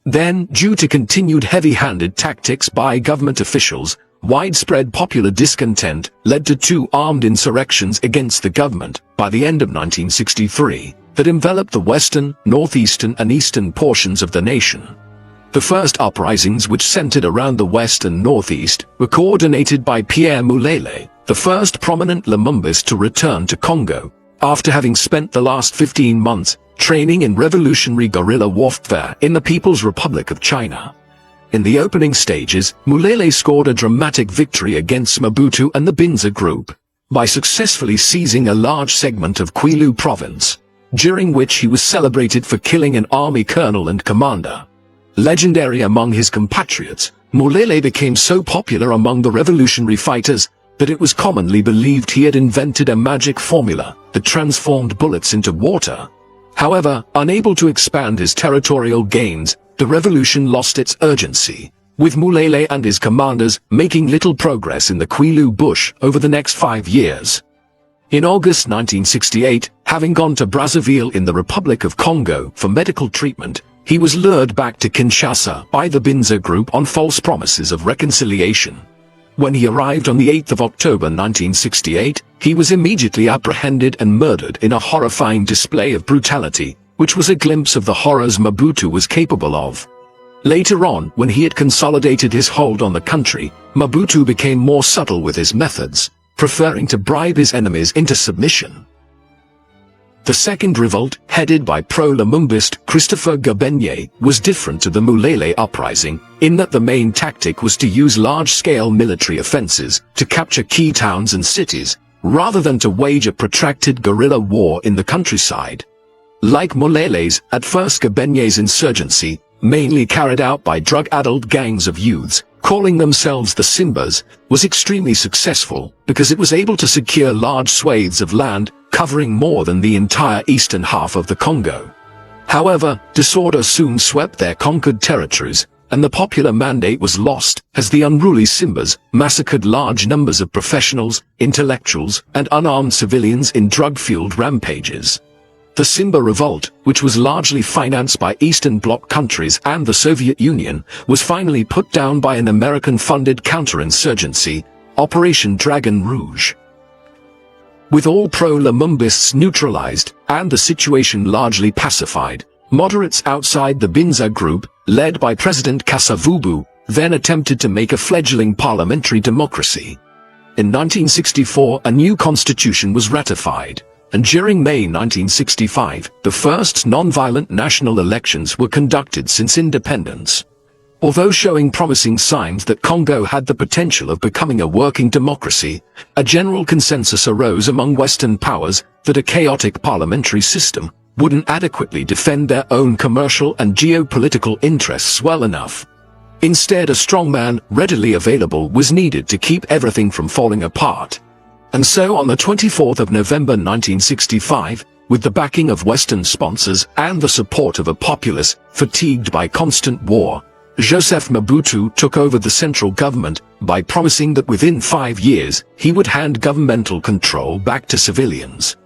Then, due to continued heavy-handed tactics by government officials, widespread popular discontent led to two armed insurrections against the government by the end of 1963 that enveloped the western, northeastern and eastern portions of the nation. The first uprisings, which centered around the west and northeast, were coordinated by Pierre Mulele, the first prominent Lumumbist to return to Congo, after having spent the last 15 months training in revolutionary guerrilla warfare in the People's Republic of China. In the opening stages, Mulele scored a dramatic victory against Mobutu and the Binza Group by successfully seizing a large segment of Kwilu province, during which he was celebrated for killing an army colonel and commander. Legendary among his compatriots, Mulele became so popular among the revolutionary fighters that it was commonly believed he had invented a magic formula that transformed bullets into water. However, unable to expand his territorial gains, the revolution lost its urgency, with Mulele and his commanders making little progress in the Kwilu bush over the next 5 years. In August 1968, having gone to Brazzaville in the Republic of Congo for medical treatment, he was lured back to Kinshasa by the Binza group on false promises of reconciliation. When he arrived on the 8th of October 1968, he was immediately apprehended and murdered in a horrifying display of brutality, which was a glimpse of the horrors Mobutu was capable of. Later on, when he had consolidated his hold on the country, Mobutu became more subtle with his methods, preferring to bribe his enemies into submission. The second revolt, headed by pro-Lumumbist Christopher Gabenye, was different to the Mulele uprising, in that the main tactic was to use large-scale military offenses to capture key towns and cities, rather than to wage a protracted guerrilla war in the countryside. Like Mulele's, at first Gabenye's insurgency, mainly carried out by drug-addled gangs of youths, calling themselves the Simbas, was extremely successful because it was able to secure large swathes of land covering more than the entire eastern half of the Congo. However, disorder soon swept their conquered territories, and the popular mandate was lost as the unruly Simbas massacred large numbers of professionals, intellectuals, and unarmed civilians in drug-fueled rampages. The Simba Revolt, which was largely financed by Eastern Bloc countries and the Soviet Union, was finally put down by an American-funded counterinsurgency, Operation Dragon Rouge. With all pro-Lumumbists neutralized, and the situation largely pacified, moderates outside the Binza group, led by President Kasavubu, then attempted to make a fledgling parliamentary democracy. In 1964, a new constitution was ratified, and during May 1965, the first non-violent national elections were conducted since independence. Although showing promising signs that Congo had the potential of becoming a working democracy, a general consensus arose among Western powers that a chaotic parliamentary system wouldn't adequately defend their own commercial and geopolitical interests well enough. Instead, a strongman readily available was needed to keep everything from falling apart. And so on the 24th of November 1965, with the backing of Western sponsors and the support of a populace fatigued by constant war, Joseph Mobutu took over the central government by promising that within 5 years he would hand governmental control back to civilians.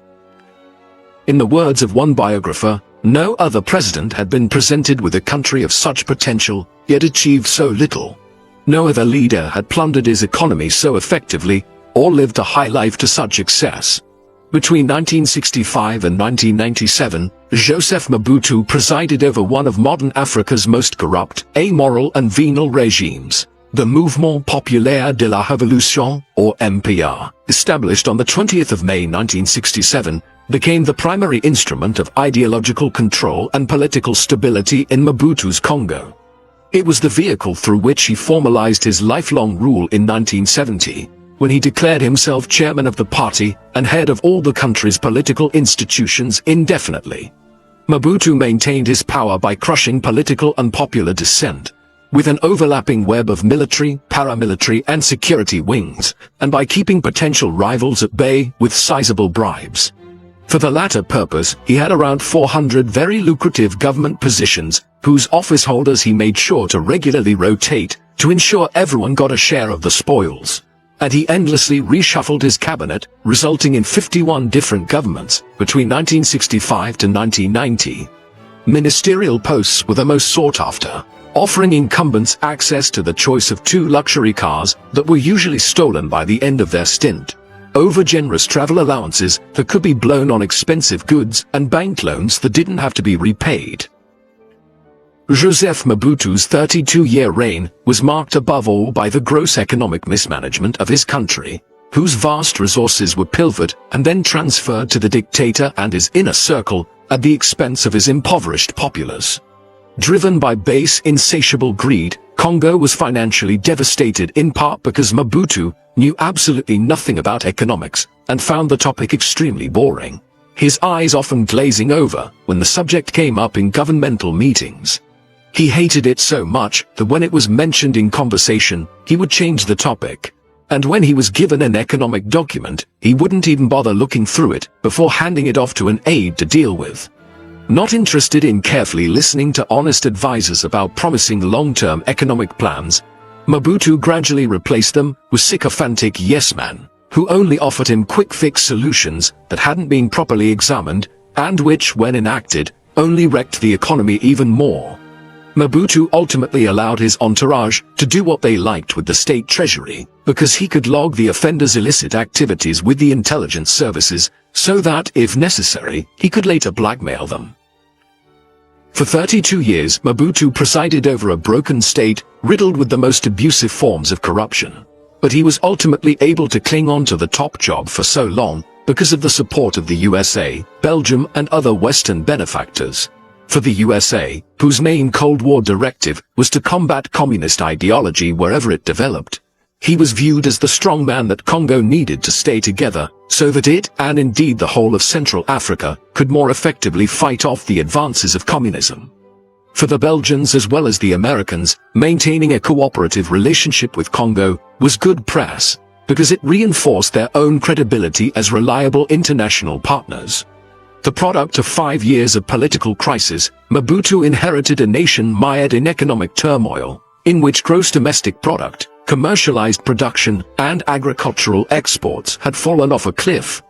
In the words of one biographer, no other president had been presented with a country of such potential, yet achieved so little. No other leader had plundered his economy so effectively, or lived a high life to such excess. Between 1965 and 1997, Joseph Mobutu presided over one of modern Africa's most corrupt, amoral and venal regimes, the Mouvement Populaire de la Révolution, or MPR, established on the 20th of May 1967, became the primary instrument of ideological control and political stability in Mobutu's Congo. It was the vehicle through which he formalized his lifelong rule in 1970, when he declared himself chairman of the party and head of all the country's political institutions indefinitely. Mobutu maintained his power by crushing political and popular dissent, with an overlapping web of military, paramilitary and security wings, and by keeping potential rivals at bay with sizable bribes. For the latter purpose, he had around 400 very lucrative government positions, whose office holders he made sure to regularly rotate to ensure everyone got a share of the spoils. And he endlessly reshuffled his cabinet, resulting in 51 different governments between 1965 to 1990. Ministerial posts were the most sought after, offering incumbents access to the choice of 2 luxury cars that were usually stolen by the end of their stint, over-generous travel allowances that could be blown on expensive goods, and bank loans that didn't have to be repaid. Joseph Mobutu's 32-year reign was marked above all by the gross economic mismanagement of his country, whose vast resources were pilfered and then transferred to the dictator and his inner circle at the expense of his impoverished populace. Driven by base, insatiable greed, Congo was financially devastated in part because Mobutu knew absolutely nothing about economics and found the topic extremely boring, his eyes often glazing over when the subject came up in governmental meetings. He hated it so much that when it was mentioned in conversation, he would change the topic. And when he was given an economic document, he wouldn't even bother looking through it before handing it off to an aide to deal with. Not interested in carefully listening to honest advisors about promising long-term economic plans, Mobutu gradually replaced them with sycophantic yes-men, who only offered him quick-fix solutions that hadn't been properly examined, and which, when enacted, only wrecked the economy even more. Mobutu ultimately allowed his entourage to do what they liked with the state treasury, because he could log the offenders' illicit activities with the intelligence services, so that, if necessary, he could later blackmail them. For 32 years, Mobutu presided over a broken state, riddled with the most abusive forms of corruption. But he was ultimately able to cling on to the top job for so long, because of the support of the USA, Belgium, and other Western benefactors. For the USA, whose main Cold War directive was to combat communist ideology wherever it developed, he was viewed as the strongman that Congo needed to stay together, so that it, and indeed the whole of Central Africa, could more effectively fight off the advances of communism. For the Belgians as well as the Americans, maintaining a cooperative relationship with Congo was good press, because it reinforced their own credibility as reliable international partners. The product of 5 years of political crisis, Mobutu inherited a nation mired in economic turmoil, in which gross domestic product, commercialized production, and agricultural exports had fallen off a cliff.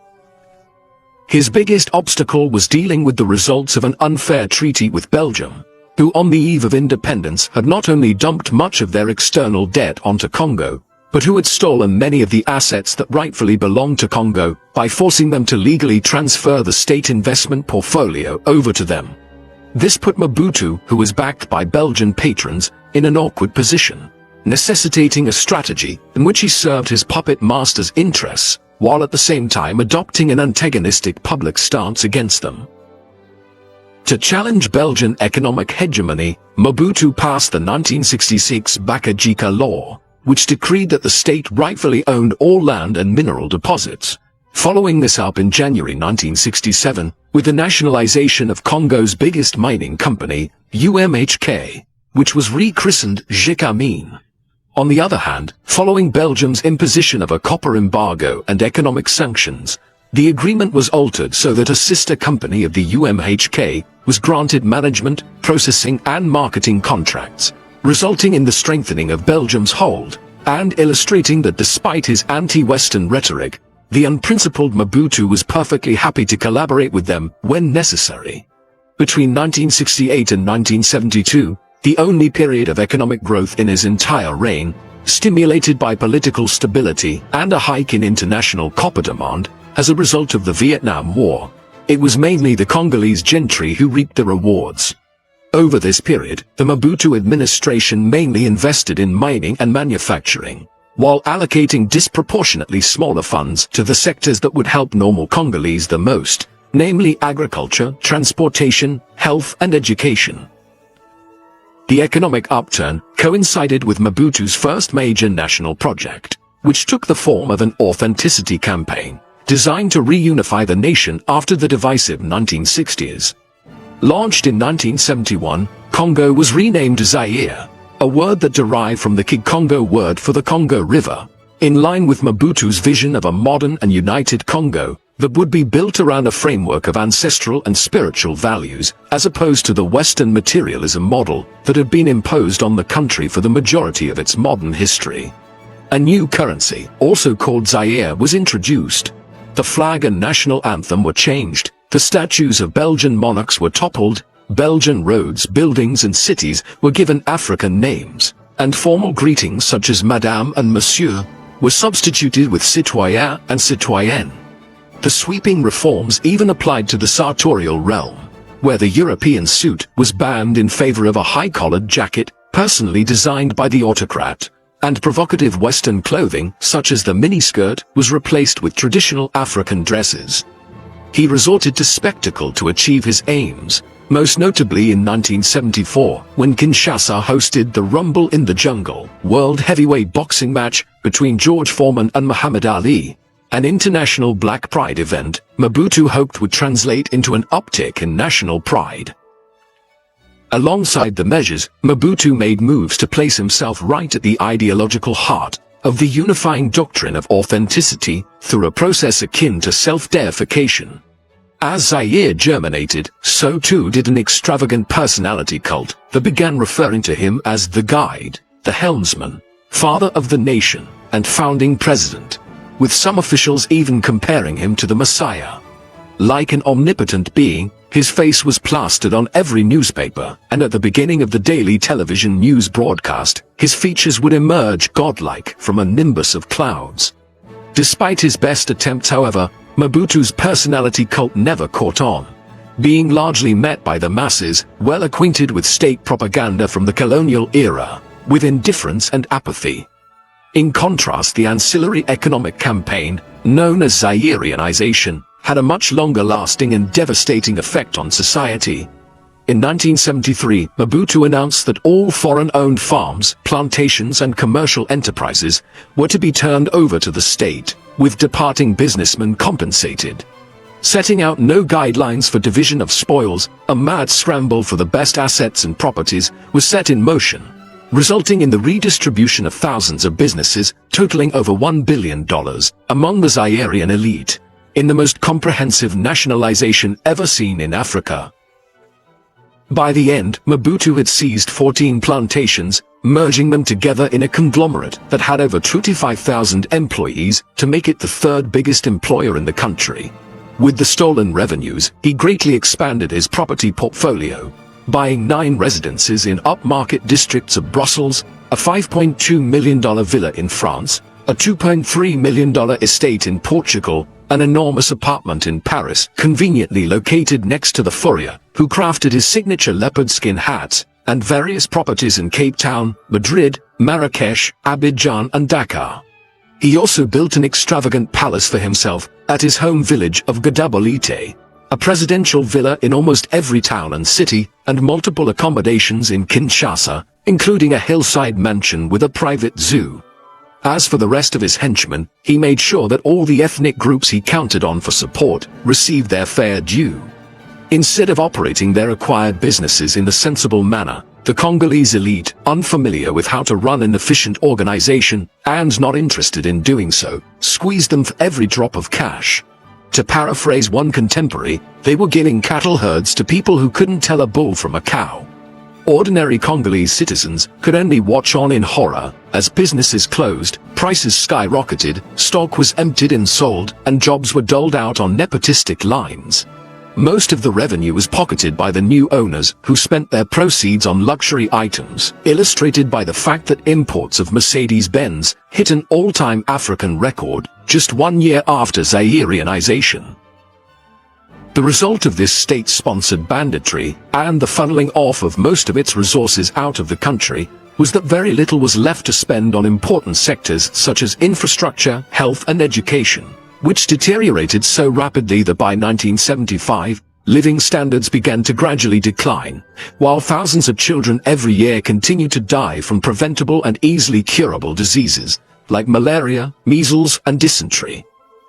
His biggest obstacle was dealing with the results of an unfair treaty with Belgium, who on the eve of independence had not only dumped much of their external debt onto Congo, but who had stolen many of the assets that rightfully belonged to Congo by forcing them to legally transfer the state investment portfolio over to them. This put Mobutu, who was backed by Belgian patrons, in an awkward position, necessitating a strategy in which he served his puppet master's interests, while at the same time adopting an antagonistic public stance against them. To challenge Belgian economic hegemony, Mobutu passed the 1966 Bakajika Law, which decreed that the state rightfully owned all land and mineral deposits, following this up in January 1967 with the nationalization of Congo's biggest mining company, UMHK, which was rechristened Idi Amin. On the other hand, following Belgium's imposition of a copper embargo and economic sanctions, the agreement was altered so that a sister company of the UMHK was granted management, processing and marketing contracts, resulting in the strengthening of Belgium's hold, and illustrating that despite his anti-Western rhetoric, the unprincipled Mobutu was perfectly happy to collaborate with them when necessary. Between 1968 and 1972, the only period of economic growth in his entire reign, stimulated by political stability and a hike in international copper demand as a result of the Vietnam War, it was mainly the Congolese gentry who reaped the rewards. Over this period, the Mobutu administration mainly invested in mining and manufacturing, while allocating disproportionately smaller funds to the sectors that would help normal Congolese the most, namely agriculture, transportation, health and education. The economic upturn coincided with Mobutu's first major national project, which took the form of an authenticity campaign, designed to reunify the nation after the divisive 1960s. Launched in 1971, Congo was renamed Zaire, a word that derived from the Kikongo word for the Congo River, in line with Mobutu's vision of a modern and united Congo that would be built around a framework of ancestral and spiritual values, as opposed to the Western materialism model that had been imposed on the country for the majority of its modern history. A new currency, also called Zaire, was introduced. The flag and national anthem were changed, the statues of Belgian monarchs were toppled, Belgian roads, buildings and cities were given African names, and formal greetings such as Madame and Monsieur were substituted with citoyen and citoyenne. The sweeping reforms even applied to the sartorial realm, where the European suit was banned in favor of a high-collared jacket personally designed by the autocrat, and provocative Western clothing such as the miniskirt was replaced with traditional African dresses. He resorted to spectacle to achieve his aims, most notably in 1974, when Kinshasa hosted the Rumble in the Jungle world heavyweight boxing match between George Foreman and Muhammad Ali, an international Black Pride event Mobutu hoped would translate into an uptick in national pride. Alongside the measures, Mobutu made moves to place himself right at the ideological heart of the unifying doctrine of authenticity through a process akin to self-deification. As Zaire germinated, so too did an extravagant personality cult that began referring to him as the guide, the helmsman, father of the nation, and founding president, with some officials even comparing him to the Messiah. Like an omnipotent being, his face was plastered on every newspaper, and at the beginning of the daily television news broadcast, his features would emerge godlike from a nimbus of clouds. Despite his best attempts, however, Mobutu's personality cult never caught on, being largely met by the masses, well acquainted with state propaganda from the colonial era, with indifference and apathy. In contrast, the ancillary economic campaign, known as Zairianization, had a much longer-lasting and devastating effect on society. In 1973, Mobutu announced that all foreign-owned farms, plantations and commercial enterprises were to be turned over to the state, with departing businessmen compensated. Setting out no guidelines for division of spoils, a mad scramble for the best assets and properties was set in motion, resulting in the redistribution of thousands of businesses totaling over $1 billion among the Zairian elite, in the most comprehensive nationalization ever seen in Africa. By the end, Mobutu had seized 14 plantations, merging them together in a conglomerate that had over 25,000 employees to make it the third biggest employer in the country. With the stolen revenues, he greatly expanded his property portfolio, buying 9 residences in upmarket districts of Brussels, a $5.2 million villa in France, a $2.3 million estate in Portugal, an enormous apartment in Paris, conveniently located next to the furrier, who crafted his signature leopard skin hats, and various properties in Cape Town, Madrid, Marrakesh, Abidjan and Dakar. He also built an extravagant palace for himself at his home village of Gadabolite, a presidential villa in almost every town and city, and multiple accommodations in Kinshasa, including a hillside mansion with a private zoo. As for the rest of his henchmen, he made sure that all the ethnic groups he counted on for support received their fair due. Instead of operating their acquired businesses in the sensible manner, the Congolese elite, unfamiliar with how to run an efficient organization, and not interested in doing so, squeezed them for every drop of cash. To paraphrase one contemporary, they were giving cattle herds to people who couldn't tell a bull from a cow. Ordinary Congolese citizens could only watch on in horror as businesses closed, prices skyrocketed, stock was emptied and sold, and jobs were doled out on nepotistic lines. Most of the revenue was pocketed by the new owners, who spent their proceeds on luxury items, illustrated by the fact that imports of Mercedes-Benz hit an all-time African record just 1 year after Zairianization. The result of this state-sponsored banditry, and the funneling off of most of its resources out of the country, was that very little was left to spend on important sectors such as infrastructure, health and education, which deteriorated so rapidly that by 1975, living standards began to gradually decline, while thousands of children every year continued to die from preventable and easily curable diseases, like malaria, measles and dysentery.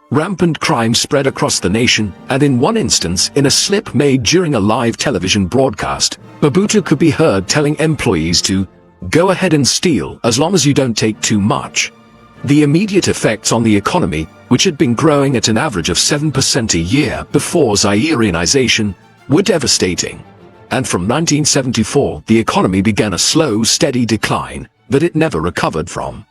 Rampant crime spread across the nation, and in one instance, in a slip made during a live television broadcast, Mobutu could be heard telling employees to go ahead and steal as long as you don't take too much. The immediate effects on the economy, which had been growing at an average of 7% a year before Zairianization, were devastating. And from 1974, the economy began a slow, steady decline that it never recovered from.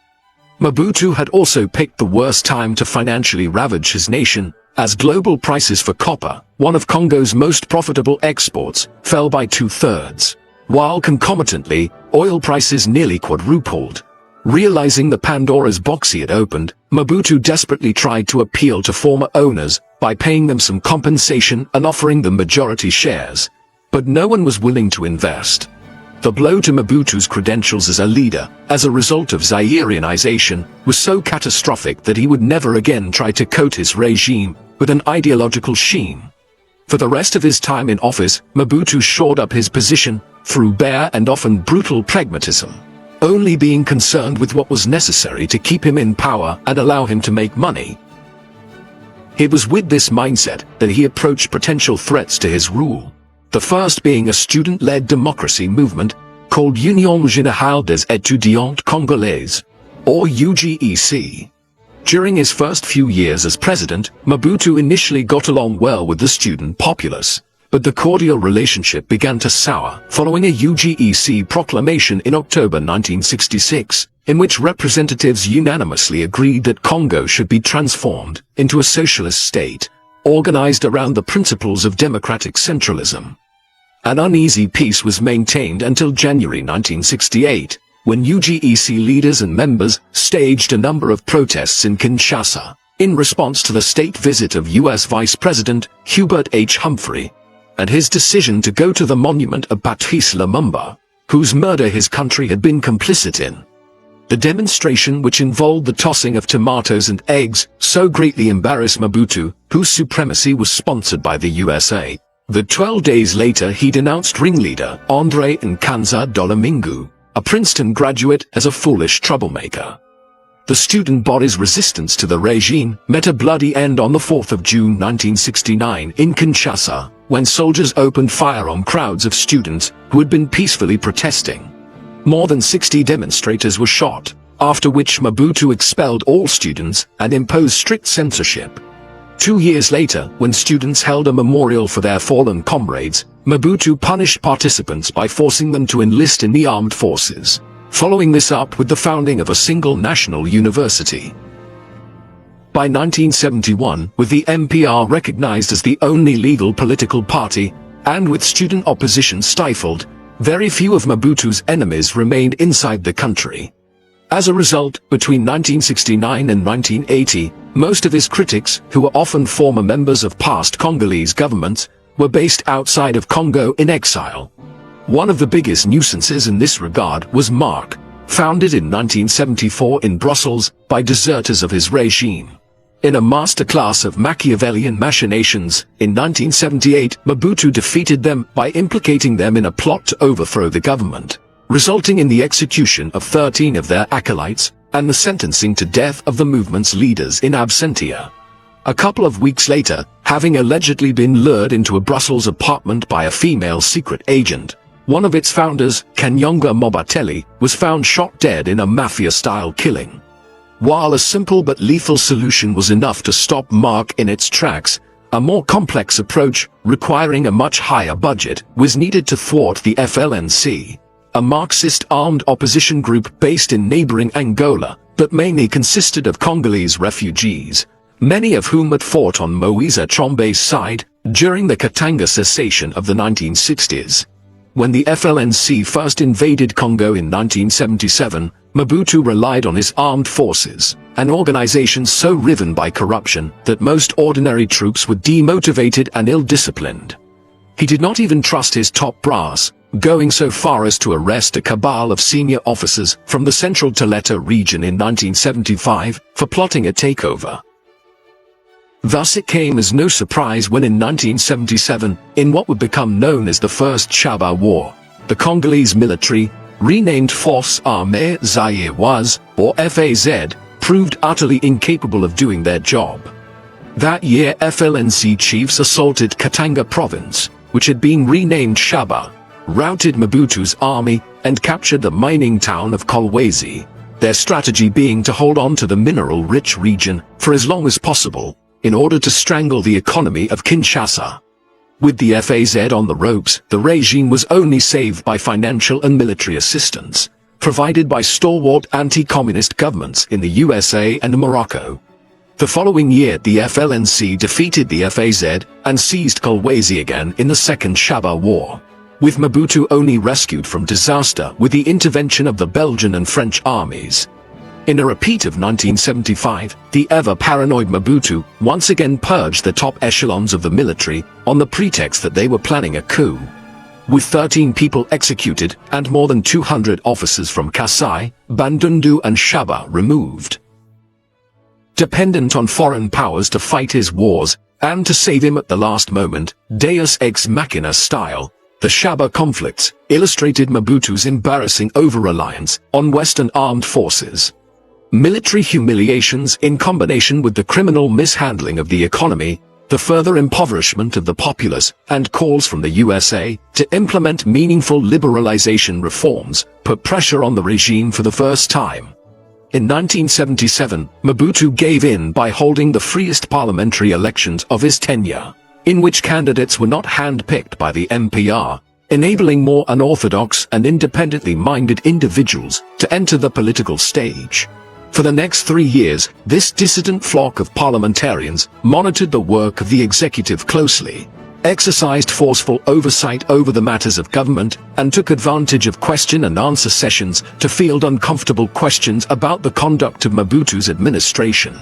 Mobutu had also picked the worst time to financially ravage his nation, as global prices for copper, one of Congo's most profitable exports, fell by 2/3, while concomitantly, oil prices nearly quadrupled. Realizing the Pandora's box he had opened, Mobutu desperately tried to appeal to former owners by paying them some compensation and offering them majority shares. But no one was willing to invest. The blow to Mobutu's credentials as a leader, as a result of Zairianization, was so catastrophic that he would never again try to coat his regime with an ideological sheen. For the rest of his time in office, Mobutu shored up his position through bare and often brutal pragmatism, only being concerned with what was necessary to keep him in power and allow him to make money. It was with this mindset that he approached potential threats to his rule. The first being a student-led democracy movement called Union Générale des Étudiants Congolais, or UGEC. During his first few years as president, Mobutu initially got along well with the student populace, but the cordial relationship began to sour following a UGEC proclamation in October 1966, in which representatives unanimously agreed that Congo should be transformed into a socialist state, organized around the principles of democratic centralism. An uneasy peace was maintained until January 1968, when UGEC leaders and members staged a number of protests in Kinshasa, in response to the state visit of U.S. Vice President Hubert H. Humphrey, and his decision to go to the monument of Patrice Lumumba, whose murder his country had been complicit in. The demonstration, which involved the tossing of tomatoes and eggs, so greatly embarrassed Mobutu, whose supremacy was sponsored by the USA, that 12 days later he denounced ringleader André Nkanza Dolamingu, a Princeton graduate, as a foolish troublemaker. The student body's resistance to the regime met a bloody end on the 4th of June 1969 in Kinshasa, when soldiers opened fire on crowds of students who had been peacefully protesting. More than 60 demonstrators were shot, after which Mobutu expelled all students and imposed strict censorship. 2 years later, when students held a memorial for their fallen comrades, Mobutu punished participants by forcing them to enlist in the armed forces, following this up with the founding of a single national university. By 1971, with the MPR recognized as the only legal political party, and with student opposition stifled, very few of Mobutu's enemies remained inside the country. As a result, between 1969 and 1980, most of his critics, who were often former members of past Congolese governments, were based outside of Congo in exile. One of the biggest nuisances in this regard was MARC, founded in 1974 in Brussels by deserters of his regime. In a masterclass of Machiavellian machinations, in 1978 Mobutu defeated them by implicating them in a plot to overthrow the government, resulting in the execution of 13 of their acolytes, and the sentencing to death of the movement's leaders in absentia. A couple of weeks later, having allegedly been lured into a Brussels apartment by a female secret agent, one of its founders, Kanyonga Mobatelli, was found shot dead in a mafia-style killing. While a simple but lethal solution was enough to stop MARC in its tracks, a more complex approach, requiring a much higher budget, was needed to thwart the FLNC, a Marxist armed opposition group based in neighboring Angola, but mainly consisted of Congolese refugees, many of whom had fought on Moise Trombe's side during the Katanga cessation of the 1960s. When the FLNC first invaded Congo in 1977, Mobutu relied on his armed forces, an organization so riven by corruption that most ordinary troops were demotivated and ill-disciplined. He did not even trust his top brass, going so far as to arrest a cabal of senior officers from the central Taleta region in 1975 for plotting a takeover. Thus it came as no surprise when in 1977, in what would become known as the First Shaba War, the Congolese military, renamed Force Armée Zaïroise, or FAZ, proved utterly incapable of doing their job. That year FLNC chiefs assaulted Katanga province, which had been renamed Shaba, routed Mobutu's army, and captured the mining town of Kolwezi, their strategy being to hold on to the mineral-rich region for as long as possible, in order to strangle the economy of Kinshasa. With the FAZ on the ropes, the regime was only saved by financial and military assistance, provided by stalwart anti-communist governments in the USA and Morocco. The following year the FLNC defeated the FAZ and seized Kolwezi again in the Second Shaba War, with Mobutu only rescued from disaster with the intervention of the Belgian and French armies. In a repeat of 1975, the ever-paranoid Mobutu once again purged the top echelons of the military on the pretext that they were planning a coup, with 13 people executed and more than 200 officers from Kasai, Bandundu and Shaba removed. Dependent on foreign powers to fight his wars and to save him at the last moment, Deus Ex Machina style, the Shaba conflicts illustrated Mobutu's embarrassing over-reliance on Western armed forces. Military humiliations in combination with the criminal mishandling of the economy, the further impoverishment of the populace, and calls from the USA to implement meaningful liberalization reforms put pressure on the regime for the first time. In 1977, Mobutu gave in by holding the freest parliamentary elections of his tenure, in which candidates were not hand-picked by the MPR, enabling more unorthodox and independently minded individuals to enter the political stage. For the next 3 years, this dissident flock of parliamentarians monitored the work of the executive closely, exercised forceful oversight over the matters of government, and took advantage of question and answer sessions to field uncomfortable questions about the conduct of Mobutu's administration.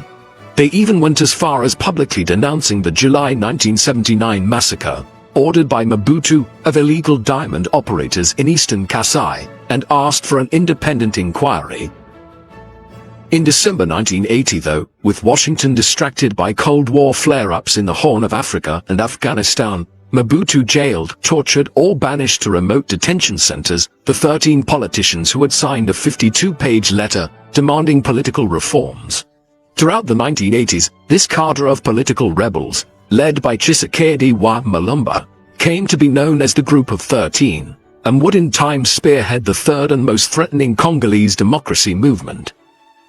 They even went as far as publicly denouncing the July 1979 massacre, ordered by Mobutu, of illegal diamond operators in eastern Kasai, and asked for an independent inquiry. In December 1980 though, with Washington distracted by Cold War flare-ups in the Horn of Africa and Afghanistan, Mobutu jailed, tortured or banished to remote detention centers the 13 politicians who had signed a 52-page letter demanding political reforms. Throughout the 1980s, this cadre of political rebels, led by Tshisekedi wa Mulumba, came to be known as the Group of 13, and would in time spearhead the third and most threatening Congolese democracy movement.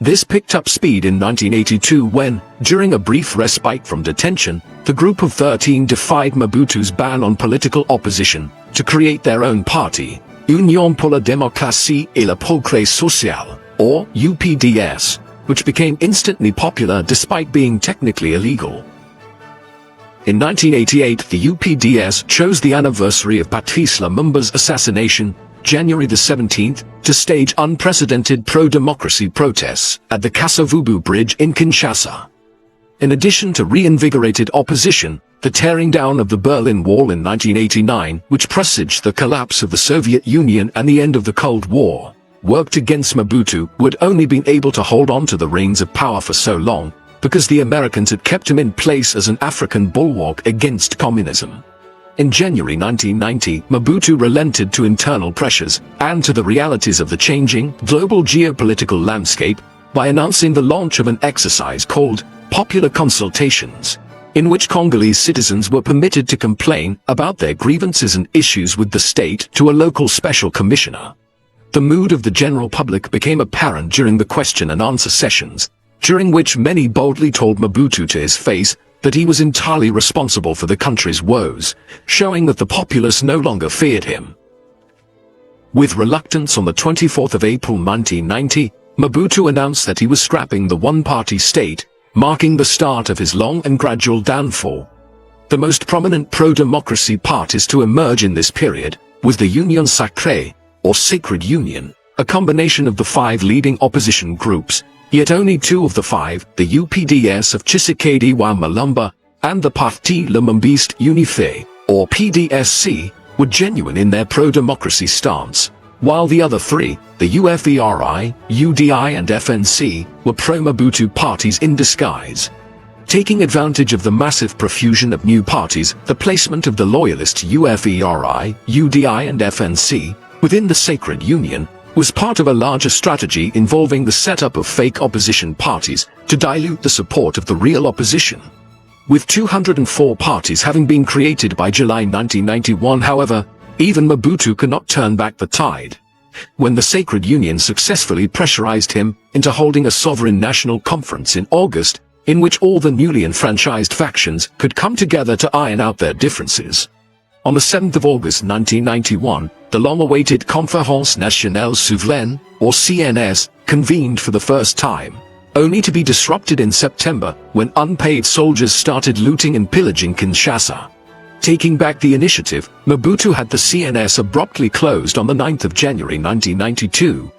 This picked up speed in 1982 when, during a brief respite from detention, the Group of 13 defied Mobutu's ban on political opposition to create their own party, Union pour la démocratie et le progrès social, or UPDS, which became instantly popular despite being technically illegal. In 1988, the UPDS chose the anniversary of Patrice Lumumba's assassination, January the 17th, to stage unprecedented pro-democracy protests at the Kasavubu Bridge in Kinshasa. In addition to reinvigorated opposition, the tearing down of the Berlin Wall in 1989, which presaged the collapse of the Soviet Union and the end of the Cold War, worked against Mobutu, who had only been able to hold on to the reins of power for so long, because the Americans had kept him in place as an African bulwark against communism. In January 1990, Mobutu relented to internal pressures and to the realities of the changing global geopolitical landscape by announcing the launch of an exercise called Popular Consultations, in which Congolese citizens were permitted to complain about their grievances and issues with the state to a local special commissioner. The mood of the general public became apparent during the question and answer sessions, during which many boldly told Mobutu to his face that he was entirely responsible for the country's woes, showing that the populace no longer feared him. With reluctance on the 24th of April 1990, Mobutu announced that he was scrapping the one-party state, marking the start of his long and gradual downfall. The most prominent pro-democracy parties to emerge in this period was the Union Sacrée, or Sacred Union, a combination of the 5 leading opposition groups, yet only 2 of the 5, the UPDS of Tshisekedi wa Mulumba and the Parti Lumumbiste Unifié, or PDSC, were genuine in their pro-democracy stance, while the other 3, the UFERI, UDI and FNC, were pro-Mobutu parties in disguise. Taking advantage of the massive profusion of new parties, the placement of the loyalist UFERI, UDI and FNC within the Sacred Union was part of a larger strategy involving the setup of fake opposition parties to dilute the support of the real opposition. With 204 parties having been created by July 1991, however, even Mobutu could not turn back the tide. When the Sacred Union successfully pressurized him into holding a sovereign national conference in August, in which all the newly enfranchised factions could come together to iron out their differences. On the 7th of August 1991, the long-awaited Conférence Nationale Souveraine, or CNS, convened for the first time, only to be disrupted in September when unpaid soldiers started looting and pillaging Kinshasa. Taking back the initiative, Mobutu had the CNS abruptly closed on the 9th of January 1992.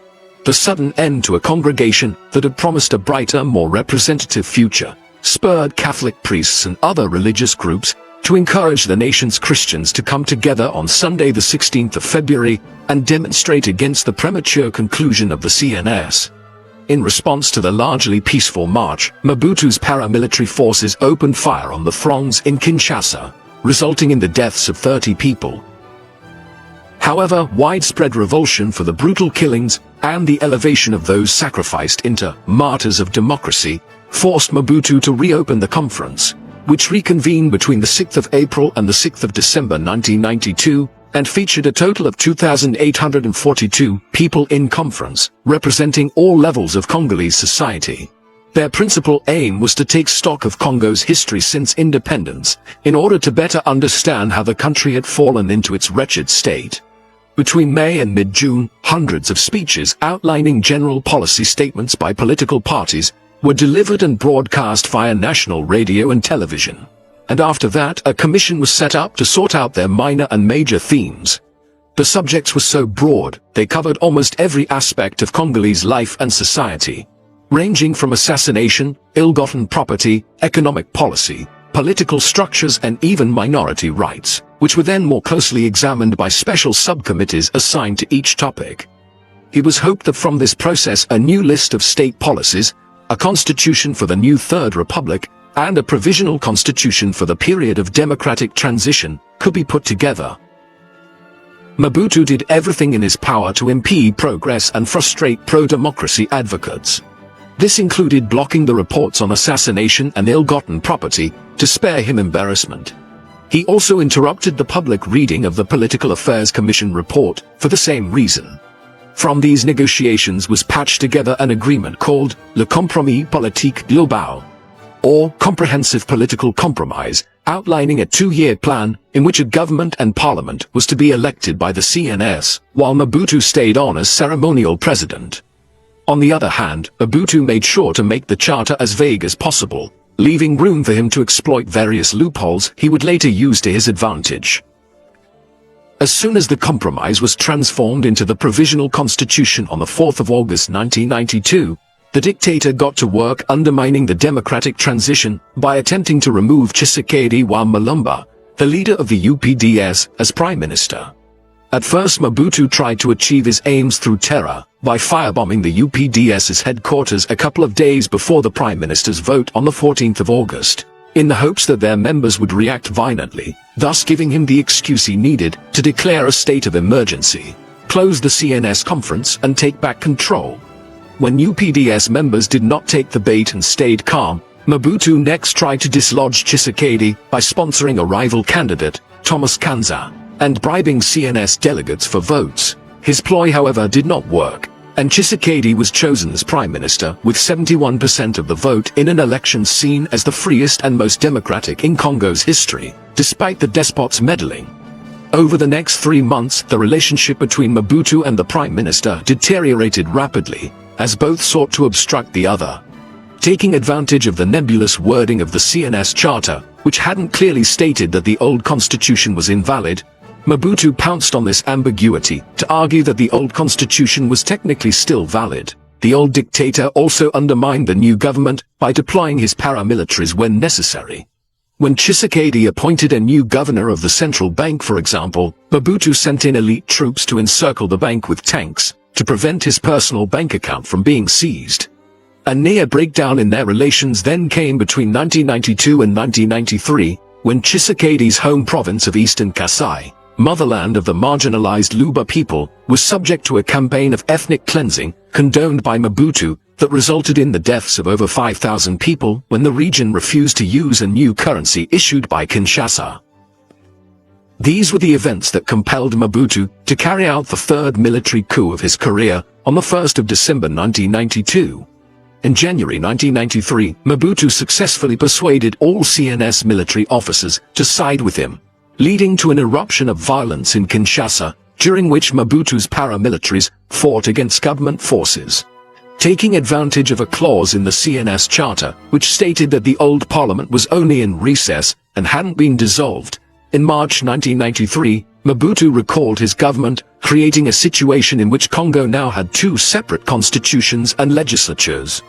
The sudden end to a congregation that had promised a brighter, more representative future spurred Catholic priests and other religious groups to encourage the nation's Christians to come together on Sunday the 16th of February and demonstrate against the premature conclusion of the CNS. In response to the largely peaceful march, Mobutu's paramilitary forces opened fire on the throngs in Kinshasa, resulting in the deaths of 30 people. However, widespread revulsion for the brutal killings and the elevation of those sacrificed into martyrs of democracy forced Mobutu to reopen the conference, which reconvened between the 6th of April and the 6th of December 1992, and featured a total of 2,842 people in conference, representing all levels of Congolese society. Their principal aim was to take stock of Congo's history since independence, in order to better understand how the country had fallen into its wretched state. Between May and mid-June, hundreds of speeches outlining general policy statements by political parties were delivered and broadcast via national radio and television. And after that, a commission was set up to sort out their minor and major themes. The subjects were so broad, they covered almost every aspect of Congolese life and society, ranging from assassination, ill-gotten property, economic policy, political structures and even minority rights, which were then more closely examined by special subcommittees assigned to each topic. It was hoped that from this process a new list of state policies, a constitution for the new Third Republic, and a provisional constitution for the period of democratic transition could be put together. Mobutu did everything in his power to impede progress and frustrate pro-democracy advocates. This included blocking the reports on assassination and ill-gotten property to spare him embarrassment. He also interrupted the public reading of the Political Affairs Commission report for the same reason. From these negotiations was patched together an agreement called Le Compromis Politique Global, or Comprehensive Political Compromise, outlining a 2-year plan in which a government and parliament was to be elected by the CNS, while Mobutu stayed on as ceremonial president. On the other hand, Mobutu made sure to make the charter as vague as possible, leaving room for him to exploit various loopholes he would later use to his advantage. As soon as the compromise was transformed into the provisional constitution on the 4th of August 1992, the dictator got to work undermining the democratic transition by attempting to remove Tshisekedi while Malumba, the leader of the UPDS, as prime minister. At first Mobutu tried to achieve his aims through terror, by firebombing the UPDS's headquarters a couple of days before the Prime Minister's vote on the 14th of August, in the hopes that their members would react violently, thus giving him the excuse he needed to declare a state of emergency, close the CNS conference and take back control. When UPDS members did not take the bait and stayed calm, Mobutu next tried to dislodge Tshisekedi by sponsoring a rival candidate, Thomas Kanza, and bribing CNS delegates for votes. His ploy, however, did not work, and Tshisekedi was chosen as prime minister with 71% of the vote in an election seen as the freest and most democratic in Congo's history, despite the despot's meddling. Over the next 3 months, the relationship between Mobutu and the prime minister deteriorated rapidly, as both sought to obstruct the other. Taking advantage of the nebulous wording of the CNS charter, which hadn't clearly stated that the old constitution was invalid, Mobutu pounced on this ambiguity to argue that the old constitution was technically still valid. The old dictator also undermined the new government by deploying his paramilitaries when necessary. When Tshisekedi appointed a new governor of the central bank, for example, Mobutu sent in elite troops to encircle the bank with tanks, to prevent his personal bank account from being seized. A near breakdown in their relations then came between 1992 and 1993, when Tshisekedi's home province of Eastern Kasai, motherland of the marginalized Luba people, was subject to a campaign of ethnic cleansing, condoned by Mobutu, that resulted in the deaths of over 5,000 people when the region refused to use a new currency issued by Kinshasa. These were the events that compelled Mobutu to carry out the third military coup of his career on the 1st of December 1992. In January 1993, Mobutu successfully persuaded all CNS military officers to side with him, leading to an eruption of violence in Kinshasa, during which Mobutu's paramilitaries fought against government forces. Taking advantage of a clause in the CNS charter, which stated that the old parliament was only in recess and hadn't been dissolved, in March 1993, Mobutu recalled his government, creating a situation in which Congo now had 2 separate constitutions and legislatures.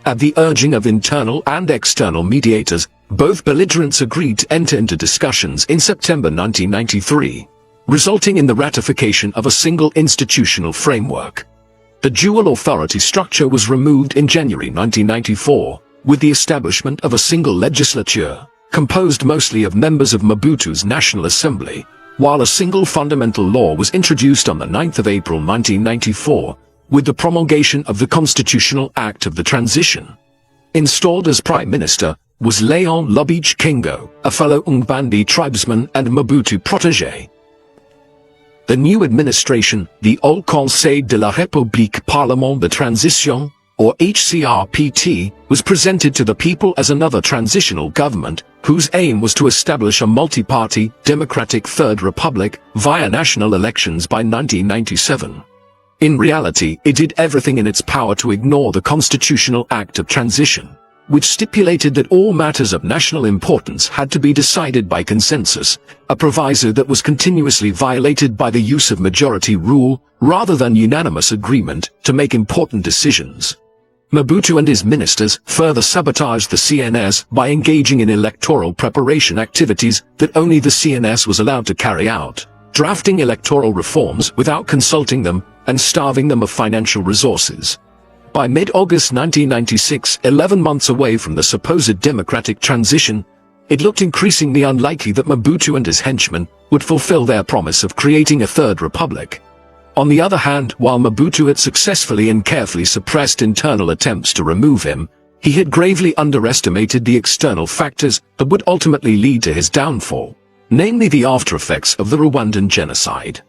At the urging of internal and external mediators, both belligerents agreed to enter into discussions in September 1993, resulting in the ratification of a single institutional framework. The dual authority structure was removed in January 1994, with the establishment of a single legislature, composed mostly of members of Mobutu's National Assembly, while a single fundamental law was introduced on the 9th of April 1994, with the promulgation of the Constitutional Act of the Transition. Installed as Prime Minister was Leon Lubitsch Kingo, a fellow Ungbandi tribesman and Mobutu protégé. The new administration, the Haut Conseil de la République Parlement de Transition, or HCRPT, was presented to the people as another transitional government, whose aim was to establish a multi-party, democratic Third Republic, via national elections by 1997. In reality, it did everything in its power to ignore the Constitutional Act of Transition, which stipulated that all matters of national importance had to be decided by consensus, a proviso that was continuously violated by the use of majority rule, rather than unanimous agreement, to make important decisions. Mobutu and his ministers further sabotaged the CNS by engaging in electoral preparation activities that only the CNS was allowed to carry out, drafting electoral reforms without consulting them, and starving them of financial resources. By mid-August 1996, 11 months away from the supposed democratic transition, it looked increasingly unlikely that Mobutu and his henchmen would fulfill their promise of creating a third republic. On the other hand, while Mobutu had successfully and carefully suppressed internal attempts to remove him, he had gravely underestimated the external factors that would ultimately lead to his downfall, namely the aftereffects of the Rwandan genocide.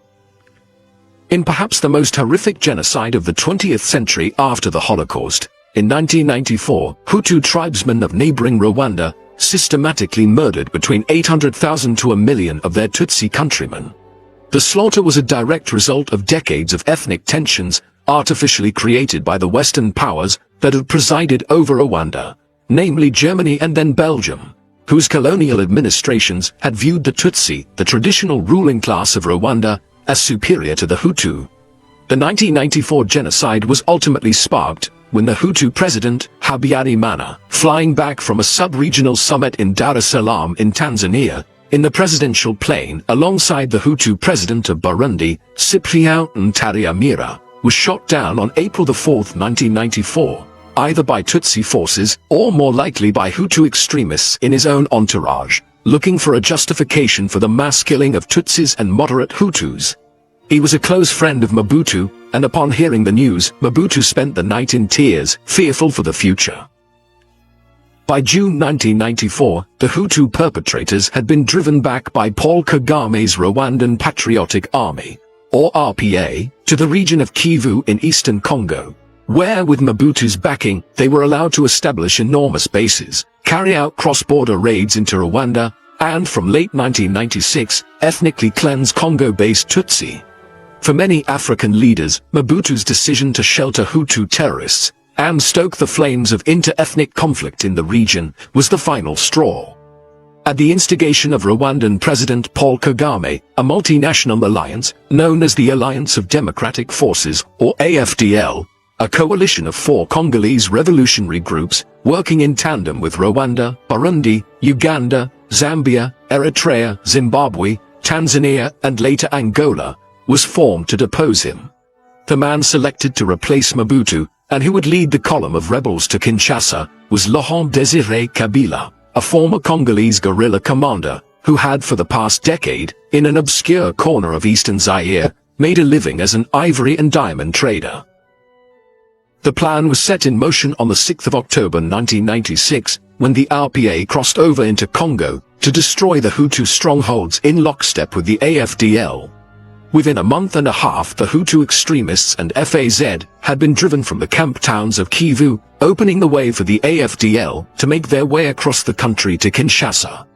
In perhaps the most horrific genocide of the 20th century after the Holocaust, in 1994, Hutu tribesmen of neighboring Rwanda systematically murdered between 800,000 to 1 million of their Tutsi countrymen. The slaughter was a direct result of decades of ethnic tensions artificially created by the Western powers that had presided over Rwanda, namely Germany and then Belgium, whose colonial administrations had viewed the Tutsi, the traditional ruling class of Rwanda, as superior to the Hutu. The 1994 genocide was ultimately sparked when the Hutu president, Habyarimana, flying back from a sub-regional summit in Dar es Salaam in Tanzania, in the presidential plane alongside the Hutu president of Burundi, Cyprien Ntaryamira, was shot down on April 4, 1994, either by Tutsi forces or more likely by Hutu extremists in his own entourage, looking for a justification for the mass killing of Tutsis and moderate Hutus. He was a close friend of Mobutu, and upon hearing the news, Mobutu spent the night in tears, fearful for the future. By June 1994, the Hutu perpetrators had been driven back by Paul Kagame's Rwandan Patriotic Army, or RPA, to the region of Kivu in eastern Congo, where with Mobutu's backing, they were allowed to establish enormous bases, carry out cross-border raids into Rwanda, and from late 1996, ethnically cleanse Congo-based Tutsi. For many African leaders, Mobutu's decision to shelter Hutu terrorists and stoke the flames of inter-ethnic conflict in the region was the final straw. At the instigation of Rwandan President Paul Kagame, a multinational alliance, known as the Alliance of Democratic Forces, or AFDL, a coalition of 4 Congolese revolutionary groups, working in tandem with Rwanda, Burundi, Uganda, Zambia, Eritrea, Zimbabwe, Tanzania, and later Angola, was formed to depose him. The man selected to replace Mobutu, and who would lead the column of rebels to Kinshasa, was Laurent Désiré Kabila, a former Congolese guerrilla commander, who had for the past decade, in an obscure corner of eastern Zaire, made a living as an ivory and diamond trader. The plan was set in motion on the 6th of October 1996, when the RPA crossed over into Congo, to destroy the Hutu strongholds in lockstep with the AFDL. Within a month and a half, the Hutu extremists and FAZ had been driven from the camp towns of Kivu, opening the way for the AFDL to make their way across the country to Kinshasa.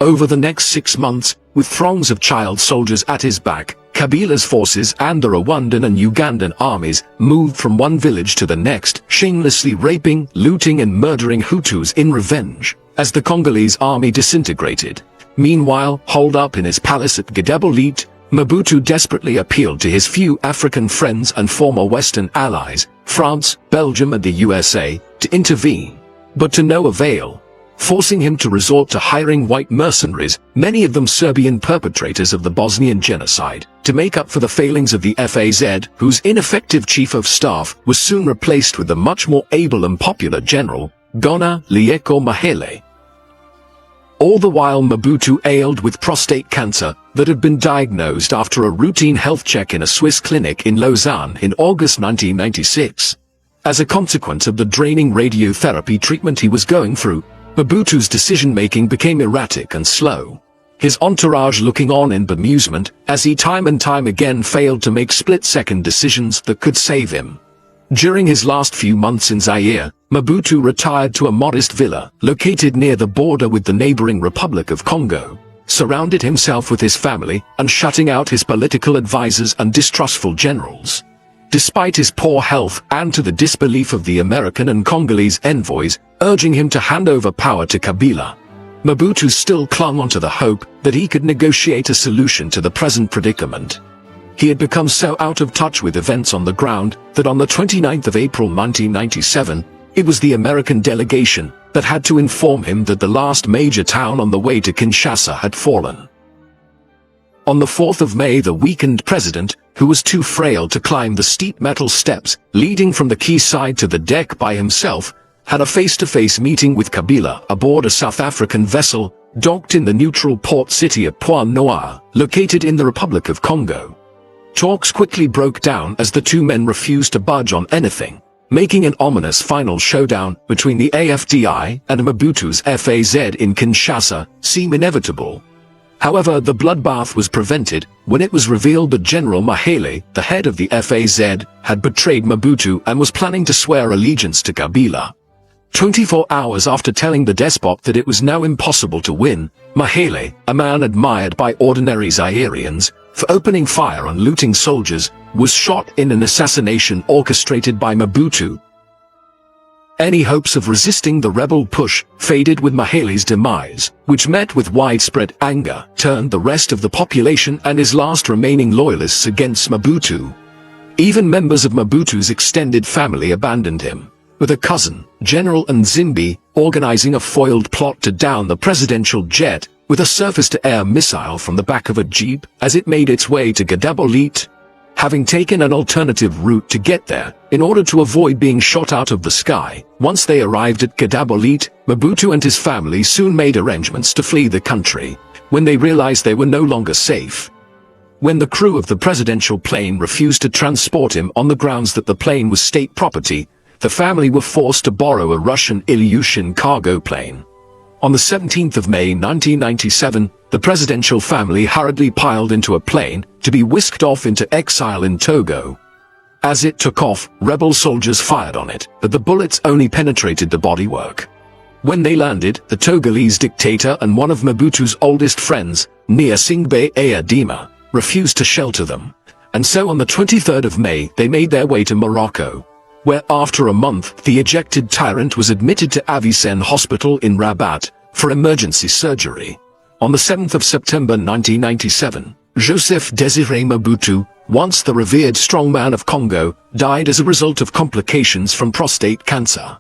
Over the next 6 months, with throngs of child soldiers at his back, Kabila's forces and the Rwandan and Ugandan armies moved from one village to the next, shamelessly raping, looting and murdering Hutus in revenge, as the Congolese army disintegrated. Meanwhile, holed up in his palace at Gedebolit, Mobutu desperately appealed to his few African friends and former Western allies, France, Belgium and the USA, to intervene, but to no avail, forcing him to resort to hiring white mercenaries, many of them Serbian perpetrators of the Bosnian genocide, to make up for the failings of the FAZ, whose ineffective chief of staff was soon replaced with the much more able and popular general, Gona Lieko Mahele. All the while Mobutu ailed with prostate cancer that had been diagnosed after a routine health check in a Swiss clinic in Lausanne in August 1996. As a consequence of the draining radiotherapy treatment he was going through, Mobutu's decision-making became erratic and slow. his entourage looking on in bemusement as he time and time again failed to make split-second decisions that could save him. During his last few months in Zaire, Mobutu retired to a modest villa located near the border with the neighboring Republic of Congo, surrounded himself with his family, and shutting out his political advisors and distrustful generals. Despite his poor health and to the disbelief of the American and Congolese envoys urging him to hand over power to Kabila, Mobutu still clung onto the hope that he could negotiate a solution to the present predicament. He had become so out of touch with events on the ground that on the 29th of April 1997, it was the American delegation that had to inform him that the last major town on the way to Kinshasa had fallen. On the 4th of May, the weakened president, who was too frail to climb the steep metal steps leading from the quayside to the deck by himself, had a face-to-face meeting with Kabila aboard a South African vessel docked in the neutral port city of Pointe-Noire, located in the Republic of Congo. Talks quickly broke down as the two men refused to budge on anything, making an ominous final showdown between the AFDI and Mobutu's FAZ in Kinshasa seem inevitable. However, the bloodbath was prevented when it was revealed that General Mahele, the head of the FAZ, had betrayed Mobutu and was planning to swear allegiance to Kabila. 24 hours after telling the despot that it was now impossible to win, Mahele, a man admired by ordinary Zairians for opening fire on looting soldiers, was shot in an assassination orchestrated by Mobutu. Any hopes of resisting the rebel push faded with Mahele's demise, which met with widespread anger, turned the rest of the population and his last remaining loyalists against Mobutu. Even members of Mobutu's extended family abandoned him, with a cousin, General Nzimbi, organizing a foiled plot to down the presidential jet with a surface-to-air missile from the back of a jeep as it made its way to Gadabolit. Having taken an alternative route to get there, in order to avoid being shot out of the sky, once they arrived at Gadabolit, Mobutu and his family soon made arrangements to flee the country, when they realized they were no longer safe. When the crew of the presidential plane refused to transport him on the grounds that the plane was state property, the family were forced to borrow a Russian Ilyushin cargo plane. On the 17th of May 1997, the presidential family hurriedly piled into a plane to be whisked off into exile in Togo. As it took off, rebel soldiers fired on it, but the bullets only penetrated the bodywork. When they landed, the Togolese dictator and one of Mobutu's oldest friends, Gnassingbé Eyadema, refused to shelter them. And so on the 23rd of May, they made their way to Morocco, where after a month, the ejected tyrant was admitted to Avicenne Hospital in Rabat for emergency surgery. On the 7th of September 1997, Joseph Désiré Mobutu, once the revered strongman of Congo, died as a result of complications from prostate cancer.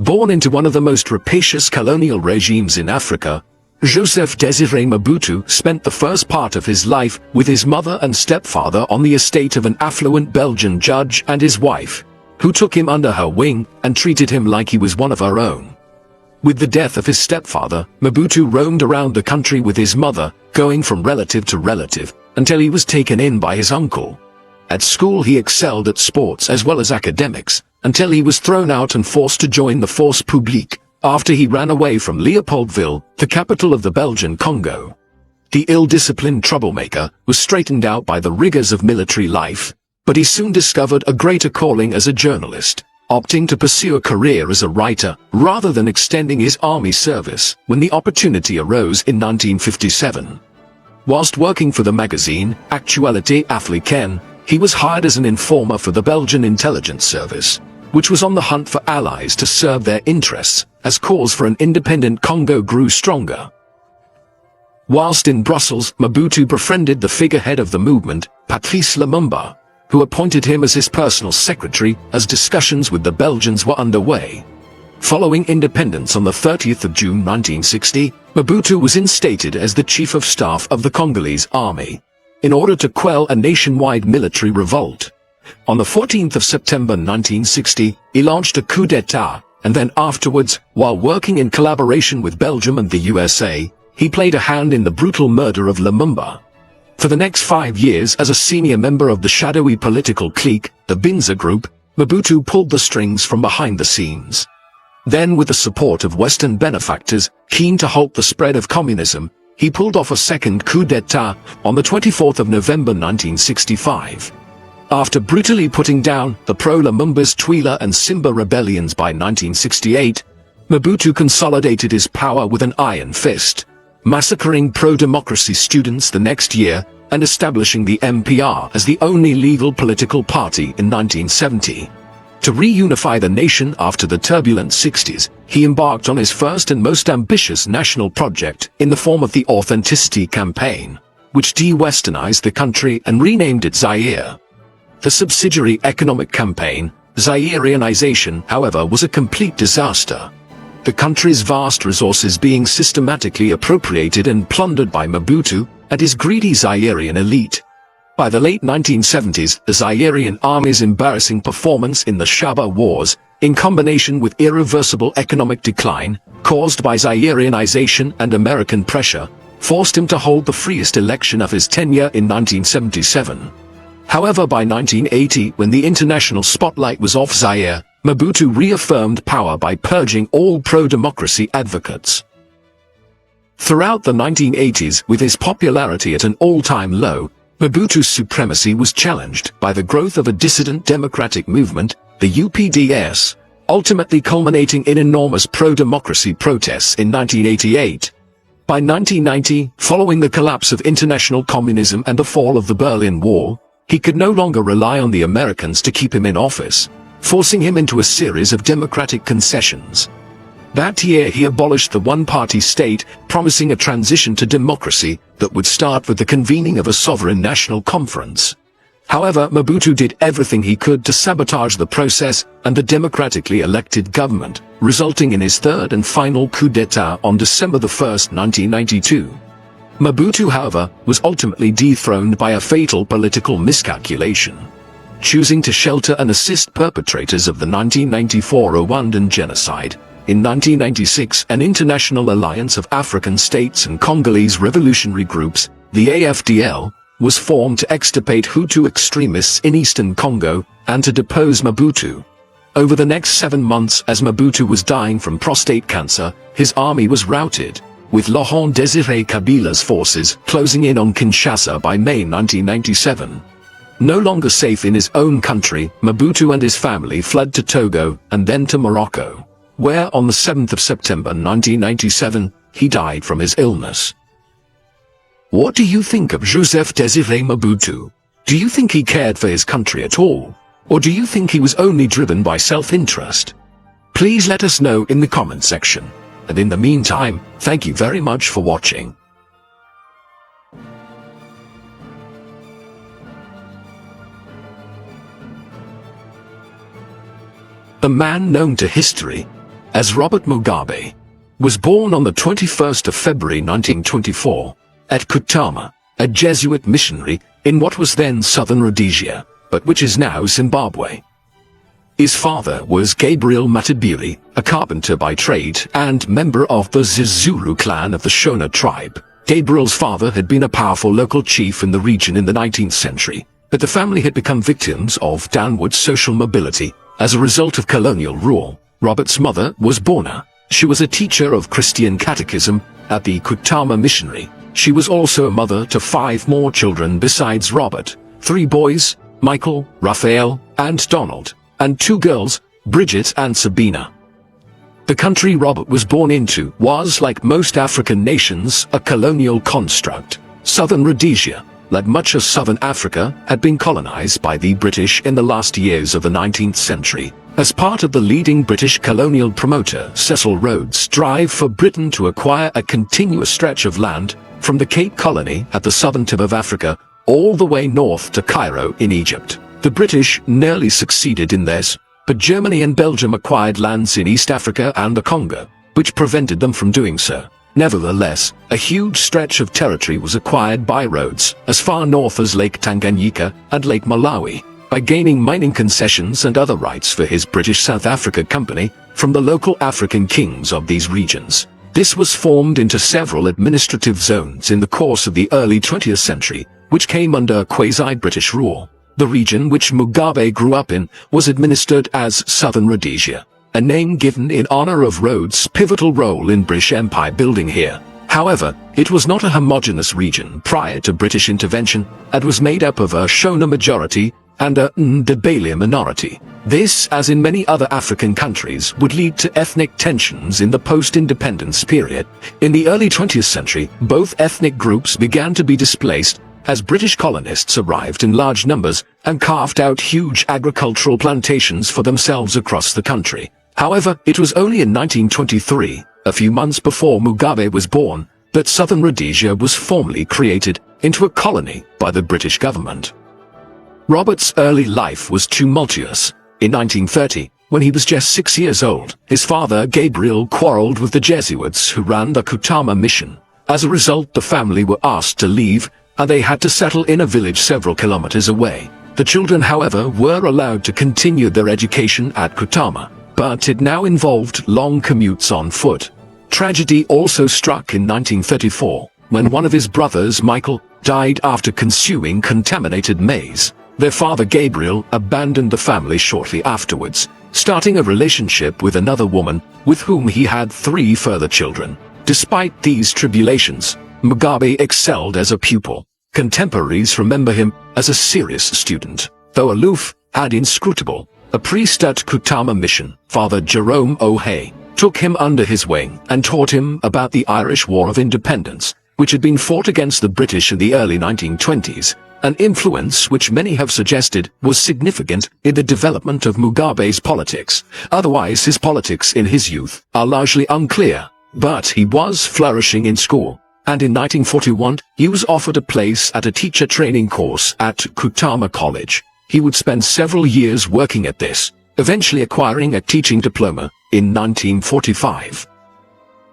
Born into one of the most rapacious colonial regimes in Africa, Joseph Désiré Mobutu spent the first part of his life with his mother and stepfather on the estate of an affluent Belgian judge and his wife, who took him under her wing and treated him like he was one of her own. With the death of his stepfather, Mobutu roamed around the country with his mother, going from relative to relative, until he was taken in by his uncle. At school he excelled at sports as well as academics, until he was thrown out and forced to join the Force Publique, after he ran away from Leopoldville, the capital of the Belgian Congo. The ill-disciplined troublemaker was straightened out by the rigors of military life, but he soon discovered a greater calling as a journalist, opting to pursue a career as a writer rather than extending his army service when the opportunity arose in 1957. Whilst working for the magazine Actualité Africaine, he was hired as an informer for the Belgian intelligence service, which was on the hunt for allies to serve their interests as cause for an independent Congo grew stronger. Whilst in Brussels, Mobutu befriended the figurehead of the movement, Patrice Lumumba, who appointed him as his personal secretary as discussions with the Belgians were underway. Following independence on the 30th of June 1960, Mobutu was instated as the chief of staff of the Congolese army, in order to quell a nationwide military revolt. On the 14th of September 1960, he launched a coup d'état, and then afterwards, while working in collaboration with Belgium and the USA, he played a hand in the brutal murder of Lumumba. For the next 5 years as a senior member of the shadowy political clique, the Binza Group, Mobutu pulled the strings from behind the scenes. Then, with the support of Western benefactors, keen to halt the spread of communism, he pulled off a second coup d'etat on the 24th of November 1965. After brutally putting down the pro-Lumumba's Twi'ila and Simba rebellions by 1968, Mobutu consolidated his power with an iron fist, massacring pro-democracy students the next year and establishing the MPR as the only legal political party in 1970. To reunify the nation after the turbulent 60s, he embarked on his first and most ambitious national project in the form of the Authenticity Campaign, which de-westernized the country and renamed it Zaire. The subsidiary economic campaign, Zaireanization, however, was a complete disaster. The country's vast resources being systematically appropriated and plundered by Mobutu and his greedy Zairean elite. By the late 1970s, the Zairean army's embarrassing performance in the Shaba Wars, in combination with irreversible economic decline, caused by Zaireanization and American pressure, forced him to hold the freest election of his tenure in 1977. However, by 1980, when the international spotlight was off Zaire, Mobutu reaffirmed power by purging all pro-democracy advocates. Throughout the 1980s, with his popularity at an all-time low, Mobutu's supremacy was challenged by the growth of a dissident democratic movement, the UPDS, ultimately culminating in enormous pro-democracy protests in 1988. By 1990, following the collapse of international communism and the fall of the Berlin Wall, he could no longer rely on the Americans to keep him in office, forcing him into a series of democratic concessions. That year he abolished the one-party state, promising a transition to democracy that would start with the convening of a sovereign national conference. However, Mobutu did everything he could to sabotage the process and the democratically elected government, resulting in his third and final coup d'etat on December 1, 1992. Mobutu, however, was ultimately dethroned by a fatal political miscalculation. Choosing to shelter and assist perpetrators of the 1994 Rwandan genocide, in 1996 an international alliance of African states and Congolese revolutionary groups, the AFDL, was formed to extirpate Hutu extremists in eastern Congo and to depose Mobutu. Over the next 7 months, as Mobutu was dying from prostate cancer, his army was routed, with Laurent Désiré Kabila's forces closing in on Kinshasa by May 1997. No longer safe in his own country, Mobutu and his family fled to Togo and then to Morocco, where on the 7th of September 1997, he died from his illness. What do you think of Joseph Désiré Mobutu? Do you think he cared for his country at all? Or do you think he was only driven by self-interest? Please let us know in the comment section. And in the meantime, thank you very much for watching. The man known to history as Robert Mugabe was born on the 21st of February 1924 at Kutama, a Jesuit missionary in what was then southern Rhodesia, but which is now Zimbabwe. His father was Gabriel Matabiri, a carpenter by trade and member of the Zizuru clan of the Shona tribe. Gabriel's father had been a powerful local chief in the region in the 19th century, but the family had become victims of downward social mobility as a result of colonial rule. Robert's mother was Borna. She was a teacher of Christian catechism at the Kutama Missionary. She was also a mother to 5 more children besides Robert, 3 boys, Michael, Raphael, and Donald, and 2 girls, Bridget and Sabina. The country Robert was born into was, like most African nations, a colonial construct. Southern Rhodesia, like much of southern Africa, had been colonized by the British in the last years of the 19th century. As part of the leading British colonial promoter Cecil Rhodes' drive for Britain to acquire a continuous stretch of land from the Cape Colony at the southern tip of Africa all the way north to Cairo in Egypt. The British nearly succeeded in this, but Germany and Belgium acquired lands in East Africa and the Congo, which prevented them from doing so. Nevertheless, a huge stretch of territory was acquired by Rhodes, as far north as Lake Tanganyika and Lake Malawi, by gaining mining concessions and other rights for his British South Africa Company from the local African kings of these regions. This was formed into several administrative zones in the course of the early 20th century, which came under quasi-British rule. The region which Mugabe grew up in was administered as Southern Rhodesia, a name given in honor of Rhodes' pivotal role in British empire building here. However, it was not a homogeneous region prior to British intervention and was made up of a Shona majority and a Ndebele minority. This, as in many other African countries, would lead to ethnic tensions in the post-independence period. In the early 20th century, both ethnic groups began to be displaced as British colonists arrived in large numbers and carved out huge agricultural plantations for themselves across the country. However, it was only in 1923, a few months before Mugabe was born, that Southern Rhodesia was formally created into a colony by the British government. Robert's early life was tumultuous. In 1930, when he was just 6 years old, his father Gabriel quarreled with the Jesuits who ran the Kutama mission. As a result, the family were asked to leave, and they had to settle in a village several kilometers away. The children, however, were allowed to continue their education at Kutama, but it now involved long commutes on foot. Tragedy also struck in 1934, when one of his brothers, Michael, died after consuming contaminated maize. Their father Gabriel abandoned the family shortly afterwards, starting a relationship with another woman with whom he had 3 further children. Despite these tribulations, Mugabe excelled as a pupil. Contemporaries remember him as a serious student. Though aloof and inscrutable, a priest at Kutama mission, Father Jerome O'Hay, took him under his wing and taught him about the Irish War of Independence, which had been fought against the British in the early 1920s. An influence which many have suggested was significant in the development of Mugabe's politics. Otherwise, his politics in his youth are largely unclear, but he was flourishing in school, and in 1941 he was offered a place at a teacher training course at Kutama College. He would spend several years working at this, eventually acquiring a teaching diploma in 1945.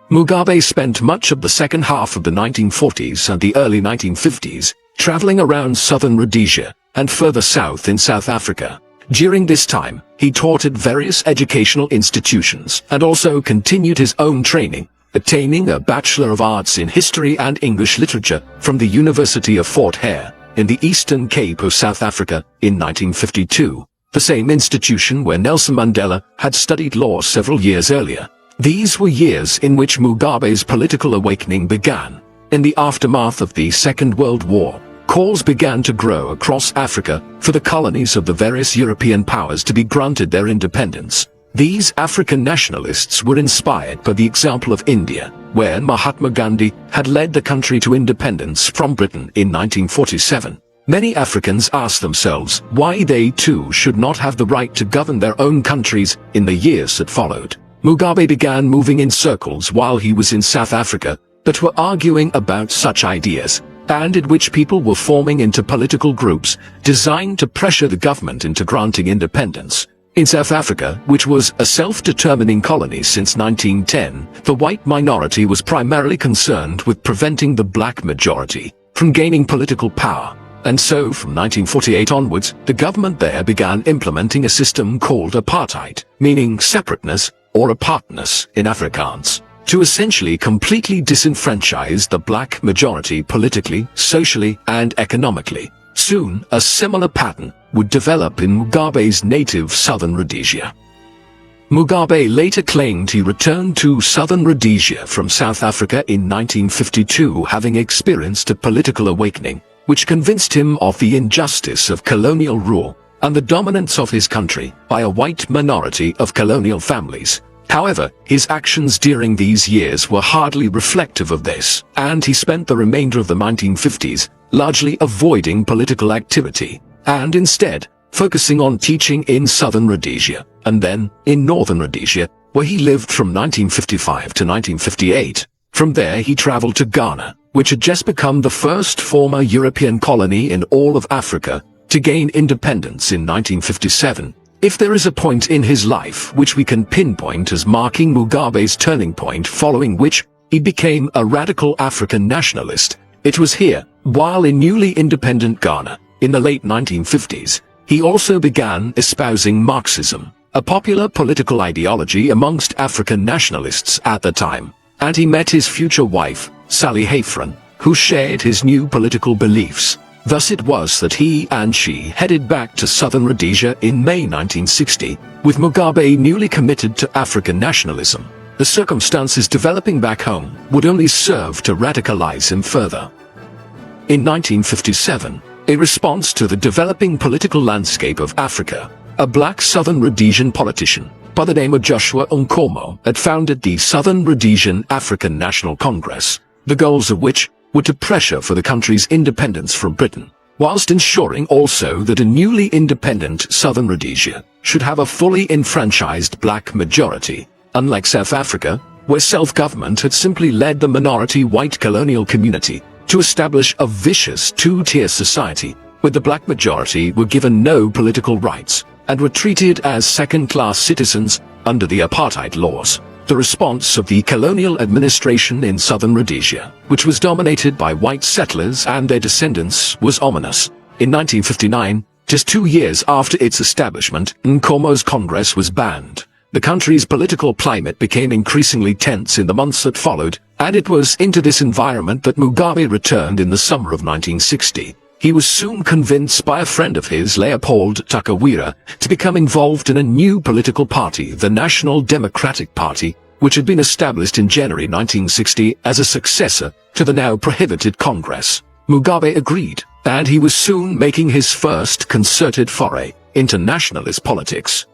Mugabe spent much of the second half of the 1940s and the early 1950s traveling around southern Rhodesia and further south in South Africa. During this time, he taught at various educational institutions and also continued his own training, attaining a Bachelor of Arts in History and English Literature from the University of Fort Hare in the Eastern Cape of South Africa in 1952, the same institution where Nelson Mandela had studied law several years earlier. These were years in which Mugabe's political awakening began. In the aftermath of the Second World War, calls began to grow across Africa for the colonies of the various European powers to be granted their independence. These African nationalists were inspired by the example of India, where Mahatma Gandhi had led the country to independence from Britain in 1947. Many Africans asked themselves why they too should not have the right to govern their own countries in the years that followed. Mugabe began moving in circles while he was in South Africa that were arguing about such ideas, and in which people were forming into political groups designed to pressure the government into granting independence. In South Africa, which was a self-determining colony since 1910, the white minority was primarily concerned with preventing the black majority from gaining political power. And so, from 1948 onwards, the government there began implementing a system called apartheid, meaning separateness or apartness in Afrikaans, to essentially completely disenfranchise the black majority politically, socially, and economically. Soon, a similar pattern would develop in Mugabe's native southern Rhodesia. Mugabe later claimed he returned to southern Rhodesia from South Africa in 1952, having experienced a political awakening, which convinced him of the injustice of colonial rule and the dominance of his country by a white minority of colonial families. However, his actions during these years were hardly reflective of this, and he spent the remainder of the 1950s largely avoiding political activity, and instead focusing on teaching in southern Rhodesia, and then in northern Rhodesia, where he lived from 1955 to 1958. From there he traveled to Ghana, which had just become the first former European colony in all of Africa to gain independence in 1957. If there is a point in his life which we can pinpoint as marking Mugabe's turning point following which he became a radical African nationalist, it was here, while in newly independent Ghana, in the late 1950s. He also began espousing Marxism, a popular political ideology amongst African nationalists at the time, and he met his future wife, Sally Hayfron, who shared his new political beliefs. Thus it was that he and she headed back to southern Rhodesia in May 1960, with Mugabe newly committed to African nationalism. the circumstances developing back home would only serve to radicalize him further. In 1957, in response to the developing political landscape of Africa, a black Southern Rhodesian politician by the name of Joshua Nkomo had founded the Southern Rhodesian African National Congress, the goals of which were to pressure for the country's independence from Britain, whilst ensuring also that a newly independent Southern Rhodesia should have a fully enfranchised black majority, unlike South Africa, where self-government had simply led the minority white colonial community to establish a vicious two-tier society where the black majority were given no political rights and were treated as second-class citizens under the apartheid laws. The response of the colonial administration in Southern Rhodesia, which was dominated by white settlers and their descendants, was ominous. In 1959, just 2 years after its establishment, Nkomo's Congress was banned. The country's political climate became increasingly tense in the months that followed, and it was into this environment that Mugabe returned in the summer of 1960. He was soon convinced by a friend of his, Leopold Takawira, to become involved in a new political party, the National Democratic Party, which had been established in January 1960 as a successor to the now prohibited Congress. Mugabe agreed, and he was soon making his first concerted foray into nationalist politics.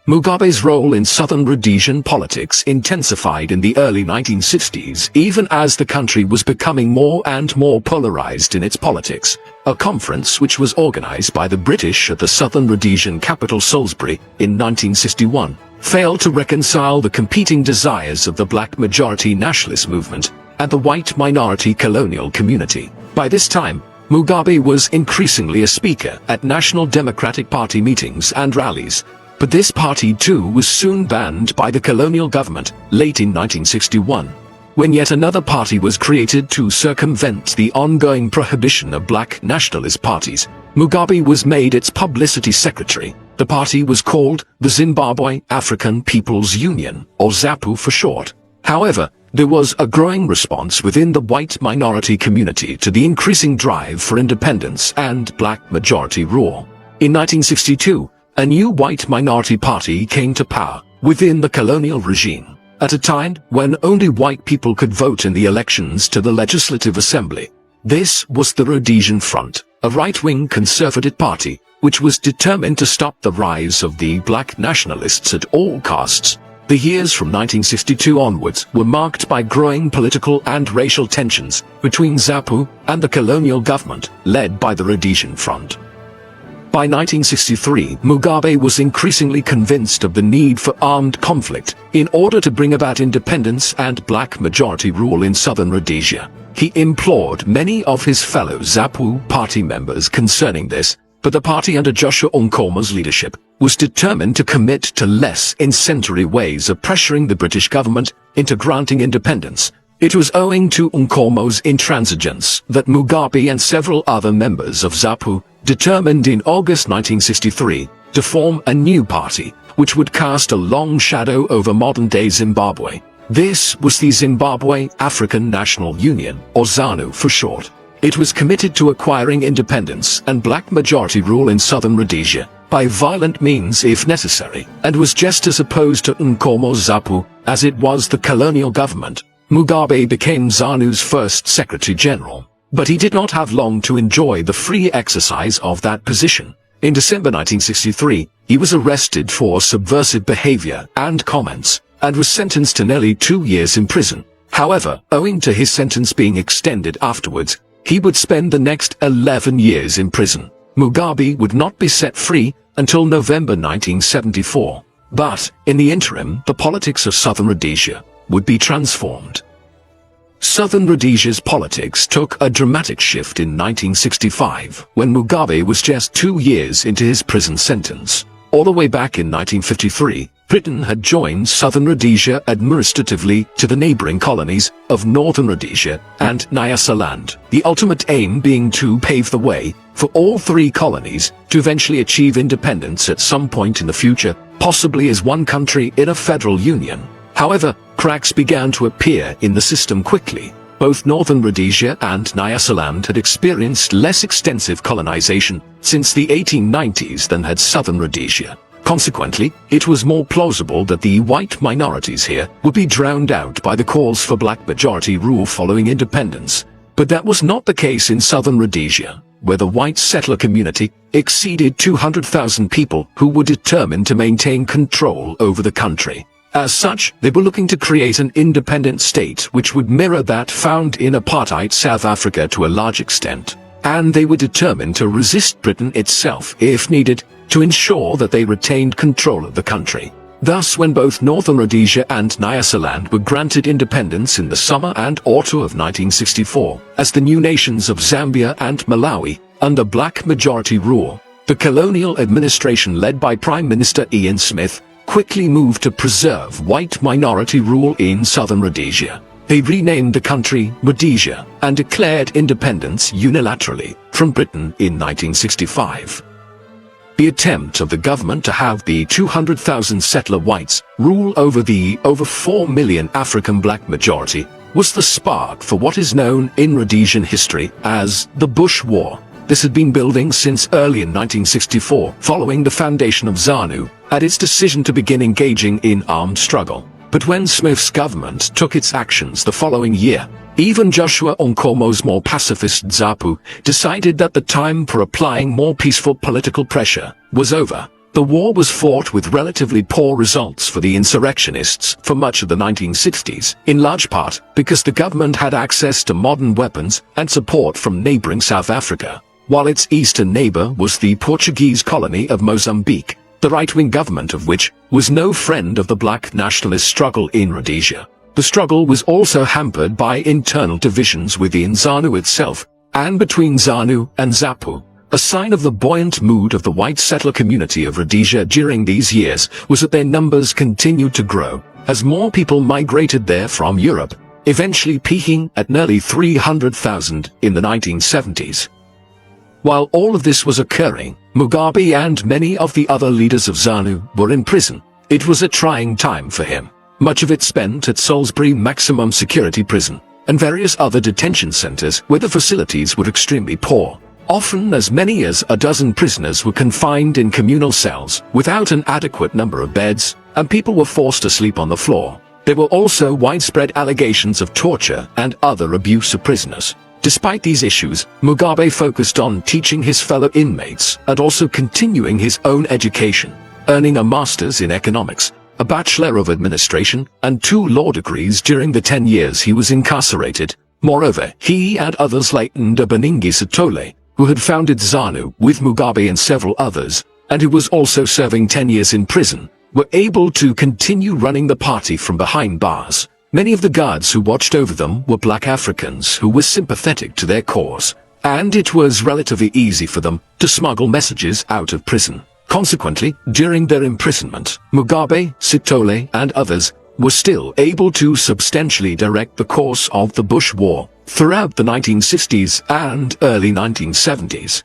Mugabe's role in Southern Rhodesian politics intensified in the early 1960s, even as the country was becoming more and more polarized in its politics. A conference which was organized by the British at the Southern Rhodesian capital Salisbury in 1961 failed to reconcile the competing desires of the black majority nationalist movement and the white minority colonial community. By this time, Mugabe was increasingly a speaker at National Democratic Party meetings and rallies, but this party too was soon banned by the colonial government late in 1961. When yet another party was created to circumvent the ongoing prohibition of black nationalist parties, Mugabe was made its publicity secretary. The party was called the Zimbabwe African People's Union, or ZAPU for short. However, there was a growing response within the white minority community to the increasing drive for independence and black majority rule. In 1962, a new white minority party came to power within the colonial regime, at a time when only white people could vote in the elections to the Legislative Assembly. This was the Rhodesian Front, a right-wing conservative party which was determined to stop the rise of the black nationalists at all costs. The years from 1962 onwards were marked by growing political and racial tensions between ZAPU and the colonial government led by the Rhodesian Front. By 1963, Mugabe was increasingly convinced of the need for armed conflict in order to bring about independence and black majority rule in Southern Rhodesia. He implored many of his fellow ZAPU party members concerning this, but the party under Joshua Nkomo's leadership was determined to commit to less incendiary ways of pressuring the British government into granting independence. It was owing to Nkomo's intransigence that Mugabe and several other members of ZAPU determined in August 1963 to form a new party, which would cast a long shadow over modern-day Zimbabwe. This was the Zimbabwe African National Union, or ZANU for short. It was committed to acquiring independence and black majority rule in Southern Rhodesia by violent means if necessary, and was just as opposed to Nkomo's ZAPU as it was the colonial government. Mugabe became ZANU's first Secretary General, but he did not have long to enjoy the free exercise of that position. In December 1963, he was arrested for subversive behavior and comments, and was sentenced to nearly 2 years in prison. However, owing to his sentence being extended afterwards, he would spend the next 11 years in prison. Mugabe would not be set free until November 1974. But, in the interim, the politics of Southern Rhodesia would be transformed. Southern Rhodesia's politics took a dramatic shift in 1965, when Mugabe was just 2 years into his prison sentence. All the way back in 1953, Britain had joined Southern Rhodesia administratively to the neighboring colonies of Northern Rhodesia and Nyasaland, the ultimate aim being to pave the way for all three colonies to eventually achieve independence at some point in the future, possibly as one country in a federal union. However, cracks began to appear in the system quickly. Both Northern Rhodesia and Nyasaland had experienced less extensive colonization since the 1890s than had Southern Rhodesia. Consequently, it was more plausible that the white minorities here would be drowned out by the calls for black majority rule following independence. But that was not the case in southern Rhodesia, where the white settler community exceeded 200,000 people who were determined to maintain control over the country. As such, they were looking to create an independent state which would mirror that found in apartheid South Africa to a large extent. And they were determined to resist Britain itself, if needed, to ensure that they retained control of the country. Thus, when both Northern Rhodesia and Nyasaland were granted independence in the summer and autumn of 1964, as the new nations of Zambia and Malawi, under black majority rule, the colonial administration led by Prime Minister Ian Smith quickly moved to preserve white minority rule in southern Rhodesia. They renamed the country Rhodesia and declared independence unilaterally from Britain in 1965. The attempt of the government to have the 200,000 settler whites rule over the over 4 million African black majority was the spark for what is known in Rhodesian history as the Bush War. This had been building since early in 1964, following the foundation of ZANU and its decision to begin engaging in armed struggle. But when Smith's government took its actions the following year, even Joshua Nkomo's more pacifist ZAPU decided that the time for applying more peaceful political pressure was over. The war was fought with relatively poor results for the insurrectionists for much of the 1960s, in large part because the government had access to modern weapons and support from neighboring South Africa, while its eastern neighbor was the Portuguese colony of Mozambique, the right-wing government of which was no friend of the black nationalist struggle in Rhodesia. The struggle was also hampered by internal divisions within ZANU itself, and between ZANU and ZAPU. A sign of the buoyant mood of the white settler community of Rhodesia during these years was that their numbers continued to grow, as more people migrated there from Europe, eventually peaking at nearly 300,000 in the 1970s. While all of this was occurring, Mugabe and many of the other leaders of ZANU were in prison. It was a trying time for him. Much of it spent at Salisbury Maximum Security Prison and various other detention centers where the facilities were extremely poor. Often as many as a dozen prisoners were confined in communal cells without an adequate number of beds, and people were forced to sleep on the floor. There were also widespread allegations of torture and other abuse of prisoners. Despite these issues, Mugabe focused on teaching his fellow inmates and also continuing his own education, earning a master's in economics, a bachelor of administration, and 2 law degrees during the 10 years he was incarcerated. Moreover, he and others like Ndabaningi Sithole, who had founded ZANU with Mugabe and several others, and who was also serving 10 years in prison, were able to continue running the party from behind bars. Many of the guards who watched over them were black Africans who were sympathetic to their cause, and it was relatively easy for them to smuggle messages out of prison. Consequently, during their imprisonment, Mugabe, Sithole, and others were still able to substantially direct the course of the Bush War throughout the 1960s and early 1970s.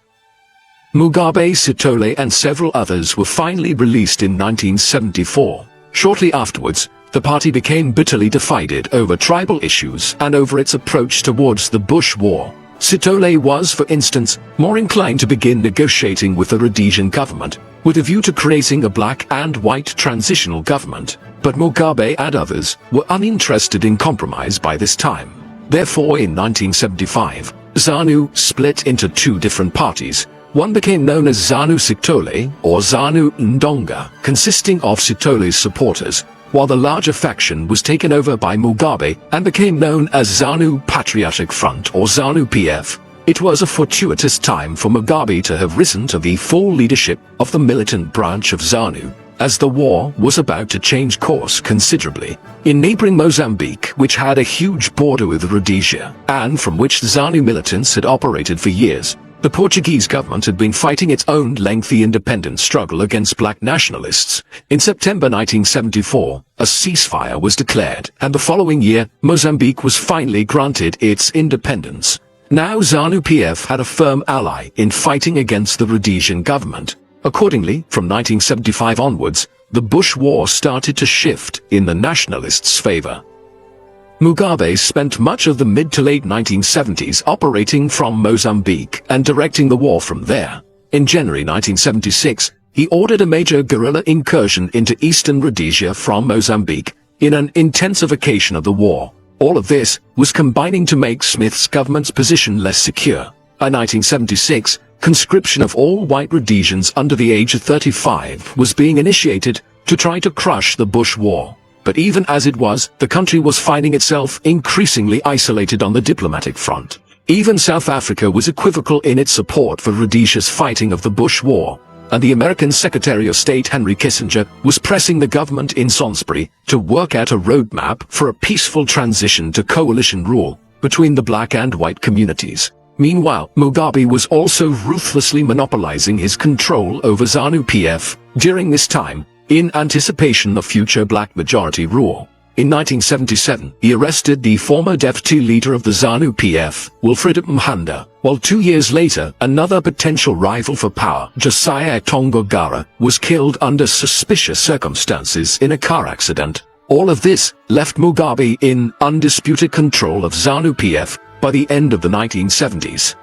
Mugabe, Sithole, and several others were finally released in 1974. Shortly afterwards, the party became bitterly divided over tribal issues and over its approach towards the Bush War. Sithole was, for instance, more inclined to begin negotiating with the Rhodesian government, with a view to creating a black and white transitional government, but Mugabe and others were uninterested in compromise by this time. Therefore, in 1975, ZANU split into 2 different parties. One became known as ZANU Sithole, or ZANU Ndonga, consisting of Sithole's supporters, while the larger faction was taken over by Mugabe and became known as ZANU Patriotic Front, or ZANU-PF. It was a fortuitous time for Mugabe to have risen to the full leadership of the militant branch of ZANU, as the war was about to change course considerably. In neighboring Mozambique, which had a huge border with Rhodesia, and from which ZANU militants had operated for years, the Portuguese government had been fighting its own lengthy independence struggle against black nationalists. In September 1974, a ceasefire was declared, and the following year, Mozambique was finally granted its independence. Now ZANU-PF had a firm ally in fighting against the Rhodesian government. Accordingly, from 1975 onwards, the Bush War started to shift in the nationalists' favor. Mugabe spent much of the mid to late 1970s operating from Mozambique and directing the war from there. In January 1976, he ordered a major guerrilla incursion into eastern Rhodesia from Mozambique, in an intensification of the war. All of this was combining to make Smith's government's position less secure. By 1976, conscription of all white Rhodesians under the age of 35 was being initiated to try to crush the Bush War. But even as it was, the country was finding itself increasingly isolated on the diplomatic front. Even South Africa was equivocal in its support for Rhodesia's fighting of the Bush War, and the American Secretary of State Henry Kissinger was pressing the government in Salisbury to work out a roadmap for a peaceful transition to coalition rule between the black and white communities. Meanwhile, Mugabe was also ruthlessly monopolizing his control over ZANU-PF during this time, in anticipation of future black majority rule. In 1977, he arrested the former deputy leader of the ZANU-PF, Wilfred Mhanda, while 2 years later, another potential rival for power, Josiah Tongogara, was killed under suspicious circumstances in a car accident. All of this left Mugabe in undisputed control of ZANU-PF by the end of the 1970s.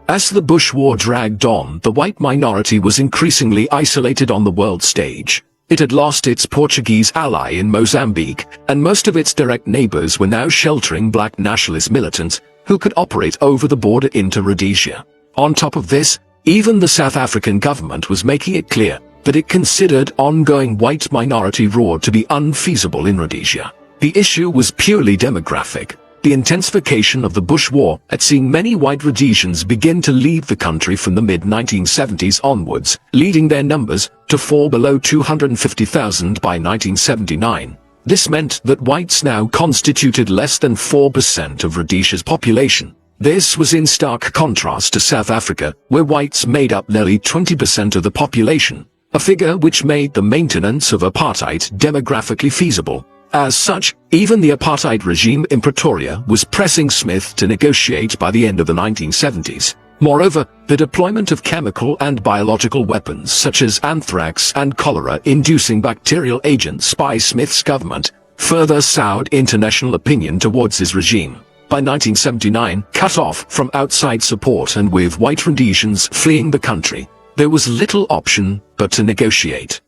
As the Bush War dragged on, the white minority was increasingly isolated on the world stage. It had lost its Portuguese ally in Mozambique, and most of its direct neighbors were now sheltering black nationalist militants who could operate over the border into Rhodesia. On top of this, even the South African government was making it clear that it considered ongoing white minority rule to be unfeasible in Rhodesia. The issue was purely demographic. The intensification of the Bush War had seen many white Rhodesians begin to leave the country from the mid-1970s onwards, leading their numbers to fall below 250,000 by 1979. This meant that whites now constituted less than 4% of Rhodesia's population. This was in stark contrast to South Africa, where whites made up nearly 20% of the population, a figure which made the maintenance of apartheid demographically feasible. As such, even the apartheid regime in Pretoria was pressing Smith to negotiate by the end of the 1970s. Moreover, the deployment of chemical and biological weapons such as anthrax and cholera-inducing bacterial agents by Smith's government further soured international opinion towards his regime. By 1979, cut off from outside support and with white Rhodesians fleeing the country, there was little option but to negotiate.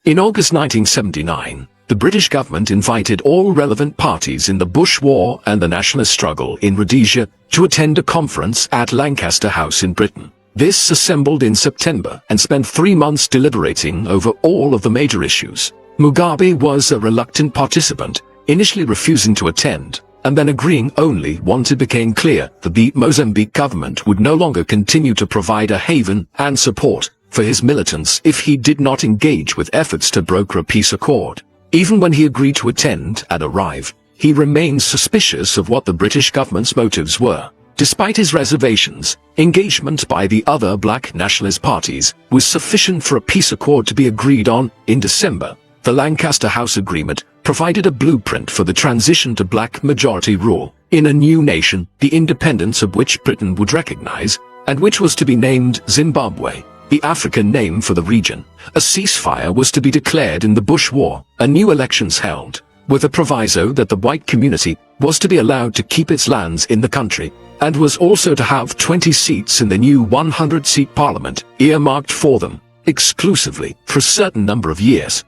In August 1979, the British government invited all relevant parties in the Bush War and the nationalist struggle in Rhodesia to attend a conference at Lancaster House in Britain. This assembled in September and spent 3 months deliberating over all of the major issues. Mugabe was a reluctant participant, initially refusing to attend, and then agreeing only once it became clear that the Mozambique government would no longer continue to provide a haven and support for his militants if he did not engage with efforts to broker a peace accord. Even when he agreed to attend and arrive, he remained suspicious of what the British government's motives were. Despite his reservations, engagement by the other black nationalist parties was sufficient for a peace accord to be agreed on in December. The Lancaster House Agreement provided a blueprint for the transition to black majority rule in a new nation, the independence of which Britain would recognize, and which was to be named Zimbabwe, the African name for the region. A ceasefire was to be declared in the Bush War, and new elections held, with a proviso that the white community was to be allowed to keep its lands in the country, and was also to have 20 seats in the new 100-seat parliament, earmarked for them, exclusively, for a certain number of years.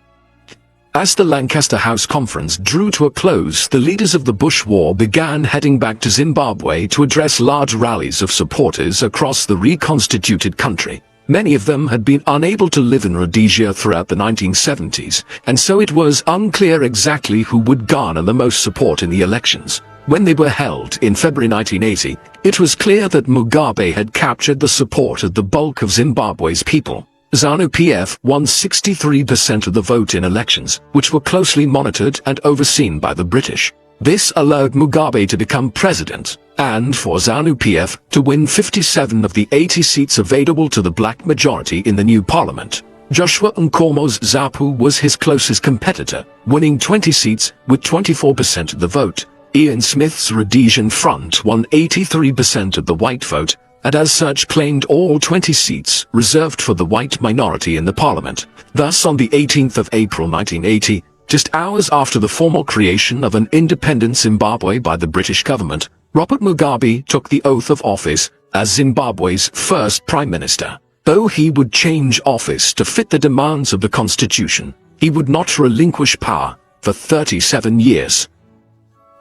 As the Lancaster House Conference drew to a close, the leaders of the Bush War began heading back to Zimbabwe to address large rallies of supporters across the reconstituted country. Many of them had been unable to live in Rhodesia throughout the 1970s, and so it was unclear exactly who would garner the most support in the elections. When they were held in February 1980, it was clear that Mugabe had captured the support of the bulk of Zimbabwe's people. ZANU-PF won 63% of the vote in elections, which were closely monitored and overseen by the British. This allowed Mugabe to become president, and for ZANU-PF to win 57 of the 80 seats available to the black majority in the new parliament. Joshua Nkomo's ZAPU was his closest competitor, winning 20 seats with 24% of the vote. Ian Smith's Rhodesian Front won 83% of the white vote, and as such claimed all 20 seats reserved for the white minority in the parliament. Thus, on the 18th of April 1980, just hours after the formal creation of an independent Zimbabwe by the British government, Robert Mugabe took the oath of office as Zimbabwe's first prime minister. Though he would change office to fit the demands of the constitution, he would not relinquish power for 37 years.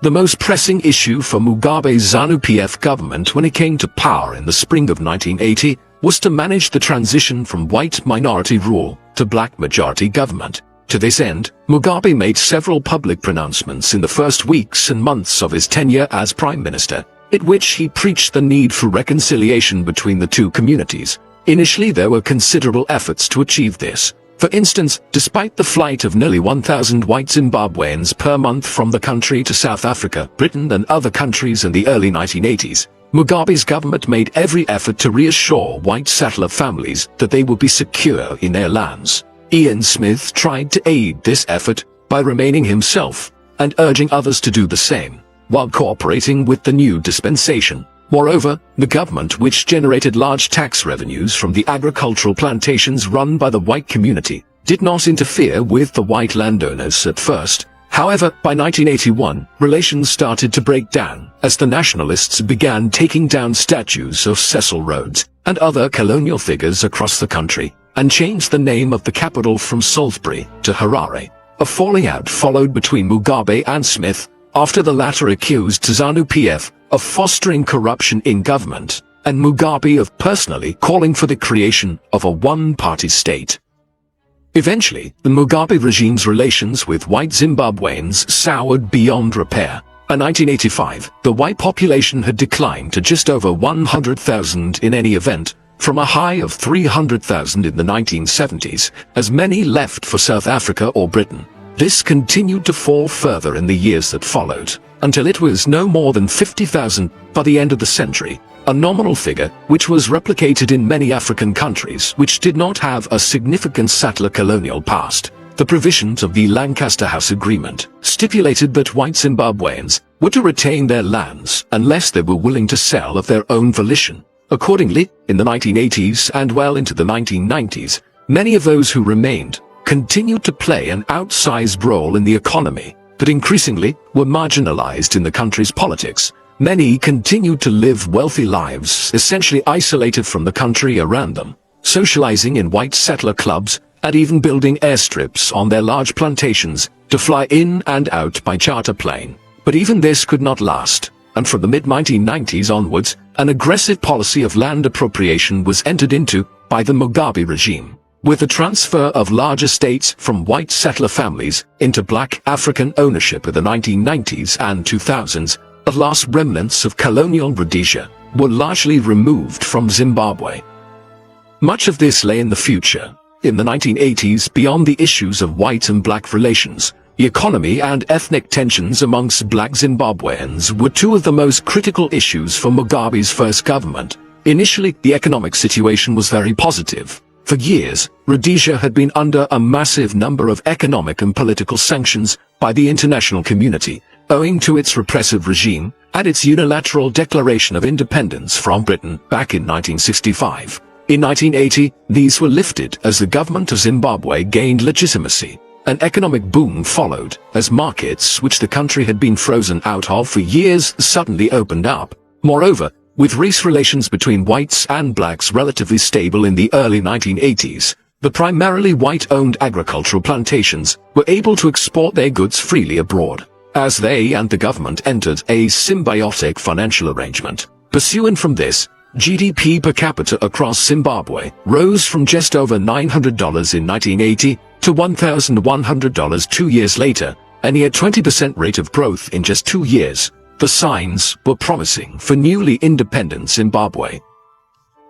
The most pressing issue for Mugabe's ZANU-PF government when it came to power in the spring of 1980 was to manage the transition from white minority rule to black majority government. To this end, Mugabe made several public pronouncements in the first weeks and months of his tenure as prime minister, in which he preached the need for reconciliation between the two communities. Initially, there were considerable efforts to achieve this. For instance, despite the flight of nearly 1,000 white Zimbabweans per month from the country to South Africa, Britain and other countries in the early 1980s, Mugabe's government made every effort to reassure white settler families that they would be secure in their lands. Ian Smith tried to aid this effort by remaining himself and urging others to do the same, while cooperating with the new dispensation. Moreover, the government, which generated large tax revenues from the agricultural plantations run by the white community, did not interfere with the white landowners at first. However, by 1981, relations started to break down as the nationalists began taking down statues of Cecil Rhodes and other colonial figures across the country, and changed the name of the capital from Salisbury to Harare. A falling out followed between Mugabe and Smith, after the latter accused ZANU-PF of fostering corruption in government, and Mugabe of personally calling for the creation of a one-party state. Eventually, the Mugabe regime's relations with white Zimbabweans soured beyond repair. In 1985, the white population had declined to just over 100,000 in any event, from a high of 300,000 in the 1970s, as many left for South Africa or Britain. This continued to fall further in the years that followed, until it was no more than 50,000 by the end of the century, a nominal figure which was replicated in many African countries which did not have a significant settler colonial past. The provisions of the Lancaster House Agreement stipulated that white Zimbabweans were to retain their lands unless they were willing to sell of their own volition. Accordingly, in the 1980s and well into the 1990s, many of those who remained continued to play an outsized role in the economy, but increasingly were marginalized in the country's politics. Many continued to live wealthy lives, essentially isolated from the country around them, socializing in white settler clubs and even building airstrips on their large plantations to fly in and out by charter plane. But even this could not last, and from the mid-1990s onwards, an aggressive policy of land appropriation was entered into by the Mugabe regime, with the transfer of large estates from white settler families into black African ownership in the 1990s and 2000s. The last remnants of colonial Rhodesia were largely removed from Zimbabwe. Much of this lay in the future. In the 1980s, beyond the issues of white and black relations, the economy and ethnic tensions amongst black Zimbabweans were two of the most critical issues for Mugabe's first government. Initially, the economic situation was very positive. For years, Rhodesia had been under a massive number of economic and political sanctions by the international community, owing to its repressive regime and its unilateral declaration of independence from Britain back in 1965. In 1980, these were lifted as the government of Zimbabwe gained legitimacy. An economic boom followed, as markets which the country had been frozen out of for years suddenly opened up. Moreover, with race relations between whites and blacks relatively stable in the early 1980s, the primarily white-owned agricultural plantations were able to export their goods freely abroad, as they and the government entered a symbiotic financial arrangement. Pursuant from this, GDP per capita across Zimbabwe rose from just over $900 in 1980 to $1,100 2 years later, a near 20% rate of growth in just 2 years. The signs were promising for newly independent Zimbabwe.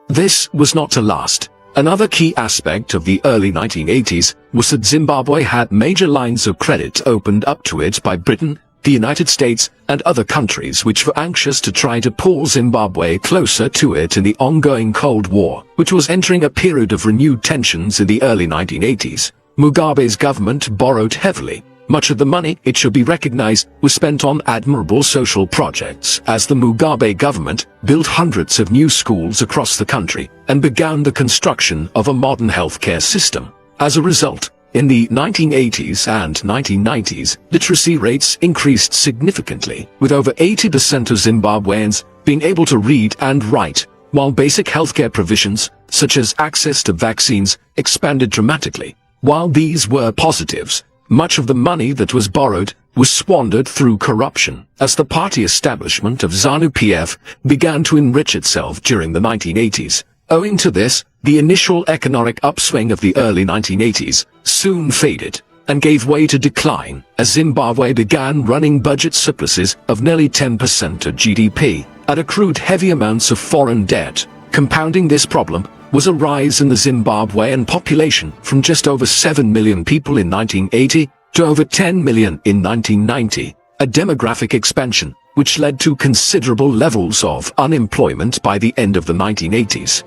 This was not to last. Another key aspect of the early 1980s was that Zimbabwe had major lines of credit opened up to it by Britain, the United States, and other countries which were anxious to try to pull Zimbabwe closer to it in the ongoing Cold War, which was entering a period of renewed tensions in the early 1980s. Mugabe's government borrowed heavily. Much of the money, it should be recognized, was spent on admirable social projects, as the Mugabe government built hundreds of new schools across the country and began the construction of a modern healthcare system. As a result, in the 1980s and 1990s, literacy rates increased significantly, with over 80% of Zimbabweans being able to read and write. while basic healthcare provisions, such as access to vaccines, expanded dramatically. While these were positives, much of the money that was borrowed was squandered through corruption, as the party establishment of ZANU-PF began to enrich itself during the 1980s. Owing to this, the initial economic upswing of the early 1980s soon faded and gave way to decline as Zimbabwe began running budget surpluses of nearly 10% of GDP and accrued heavy amounts of foreign debt. Compounding this problem was a rise in the Zimbabwean population from just over 7 million people in 1980 to over 10 million in 1990, a demographic expansion which led to considerable levels of unemployment by the end of the 1980s.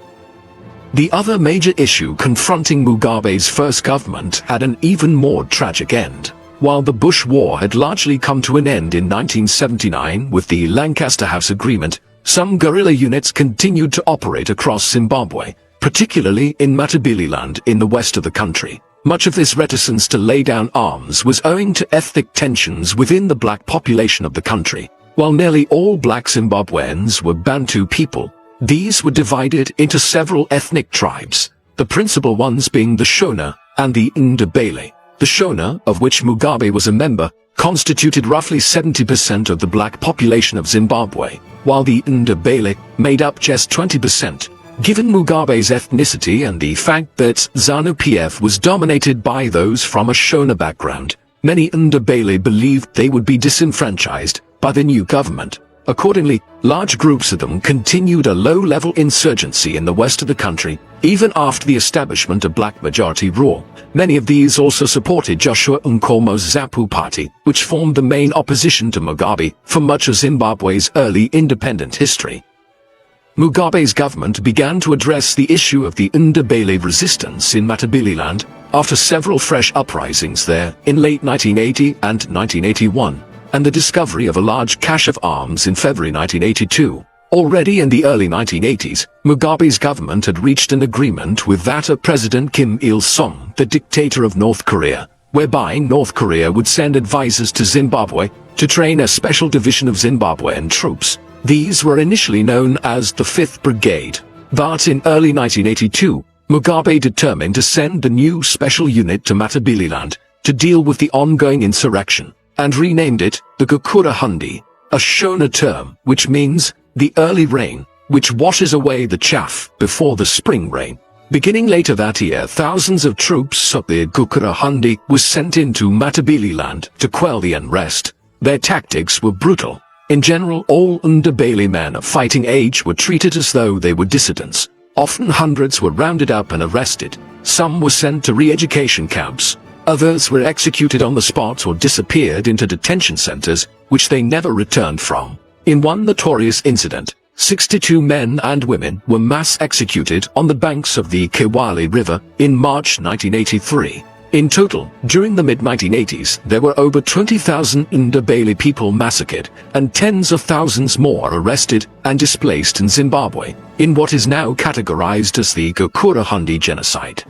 The other major issue confronting Mugabe's first government had an even more tragic end. While the Bush War had largely come to an end in 1979 with the Lancaster House Agreement, some guerrilla units continued to operate across Zimbabwe, particularly in Matabeleland in the west of the country. Much of this reticence to lay down arms was owing to ethnic tensions within the black population of the country. While nearly all black Zimbabweans were Bantu people, these were divided into several ethnic tribes, the principal ones being the Shona and the Ndebele. The Shona, of which Mugabe was a member, constituted roughly 70% of the black population of Zimbabwe, while the Ndebele made up just 20%. Given Mugabe's ethnicity and the fact that ZANU-PF was dominated by those from a Shona background, many Ndebele believed they would be disenfranchised by the new government. Accordingly, large groups of them continued a low-level insurgency in the west of the country, even after the establishment of black majority rule. Many of these also supported Joshua Nkomo's ZAPU party, which formed the main opposition to Mugabe for much of Zimbabwe's early independent history. Mugabe's government began to address the issue of the Ndebele resistance in Matabeleland after several fresh uprisings there in late 1980 and 1981, and the discovery of a large cache of arms in February 1982. Already in the early 1980s, Mugabe's government had reached an agreement with that of President Kim Il-sung, the dictator of North Korea, whereby North Korea would send advisors to Zimbabwe to train a special division of Zimbabwean troops. These were initially known as the 5th Brigade. But in early 1982, Mugabe determined to send the new special unit to Matabeleland to deal with the ongoing insurrection, and renamed it the Gukurahundi, a Shona term which means the early rain, which washes away the chaff before the spring rain. Beginning later that year, thousands of troops of the Gukurahundi were sent into Matabeleland to quell the unrest. Their tactics were brutal. In general, all Ndebele men of fighting age were treated as though they were dissidents. Often hundreds were rounded up and arrested. Some were sent to re-education camps. Others were executed on the spot or disappeared into detention centers, which they never returned from. In one notorious incident, 62 men and women were mass executed on the banks of the Kiwale River in March 1983. In total, during the mid-1980s, there were over 20,000 Ndebele people massacred and tens of thousands more arrested and displaced in Zimbabwe, in what is now categorized as the Gukurahundi genocide.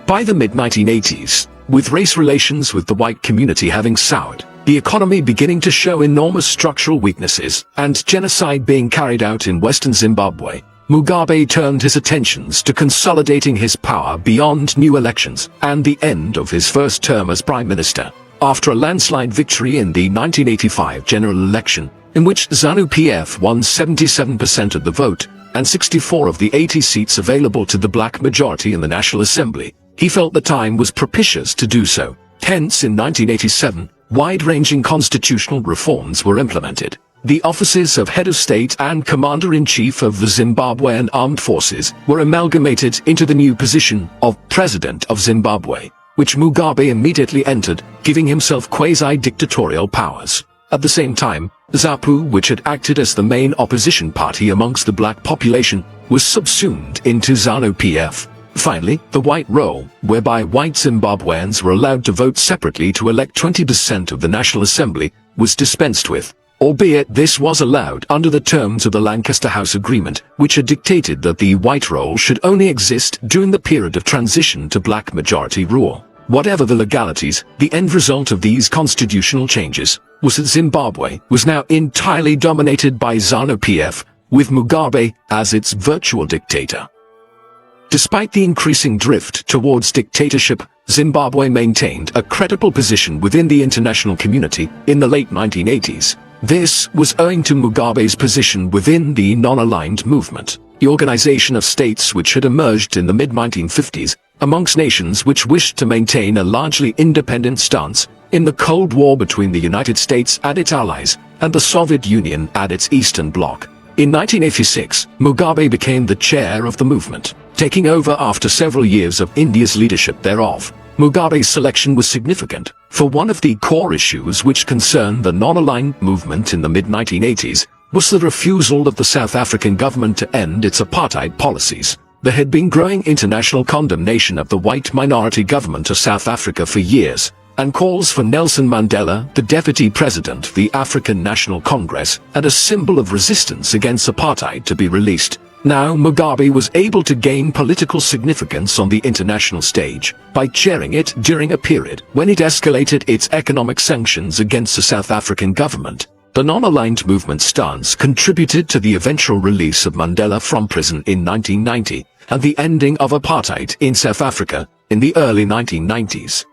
By the mid-1980s, with race relations with the white community having soured, the economy beginning to show enormous structural weaknesses, and genocide being carried out in western Zimbabwe, Mugabe turned his attentions to consolidating his power beyond new elections and the end of his first term as prime minister. After a landslide victory in the 1985 general election, in which ZANU-PF won 77% of the vote and 64 of the 80 seats available to the black majority in the National Assembly, he felt the time was propitious to do so. Hence, in 1987, wide-ranging constitutional reforms were implemented. The offices of Head of State and Commander-in-Chief of the Zimbabwean Armed Forces were amalgamated into the new position of President of Zimbabwe, which Mugabe immediately entered, giving himself quasi-dictatorial powers. At the same time, ZAPU, which had acted as the main opposition party amongst the black population, was subsumed into ZANU-PF. Finally, the white roll, whereby white Zimbabweans were allowed to vote separately to elect 20% of the National Assembly, was dispensed with, albeit this was allowed under the terms of the Lancaster House Agreement, which had dictated that the white roll should only exist during the period of transition to black majority rule. Whatever the legalities, the end result of these constitutional changes was that Zimbabwe was now entirely dominated by ZANU-PF, with Mugabe as its virtual dictator. Despite the increasing drift towards dictatorship, Zimbabwe maintained a credible position within the international community in the late 1980s. This was owing to Mugabe's position within the non-aligned movement, the organization of states which had emerged in the mid-1950s amongst nations which wished to maintain a largely independent stance in the Cold War between the United States and its allies and the Soviet Union and its Eastern Bloc. In 1986, Mugabe became the chair of the movement, taking over after several years of India's leadership thereof. Mugabe's selection was significant, for one of the core issues which concerned the non-aligned movement in the mid-1980s was the refusal of the South African government to end its apartheid policies. There had been growing international condemnation of the white minority government of South Africa for years, and calls for Nelson Mandela, the deputy president of the African National Congress and a symbol of resistance against apartheid, to be released. Now Mugabe was able to gain political significance on the international stage by chairing it during a period when it escalated its economic sanctions against the South African government. The non-aligned movement stance contributed to the eventual release of Mandela from prison in 1990 and the ending of apartheid in South Africa in the early 1990s.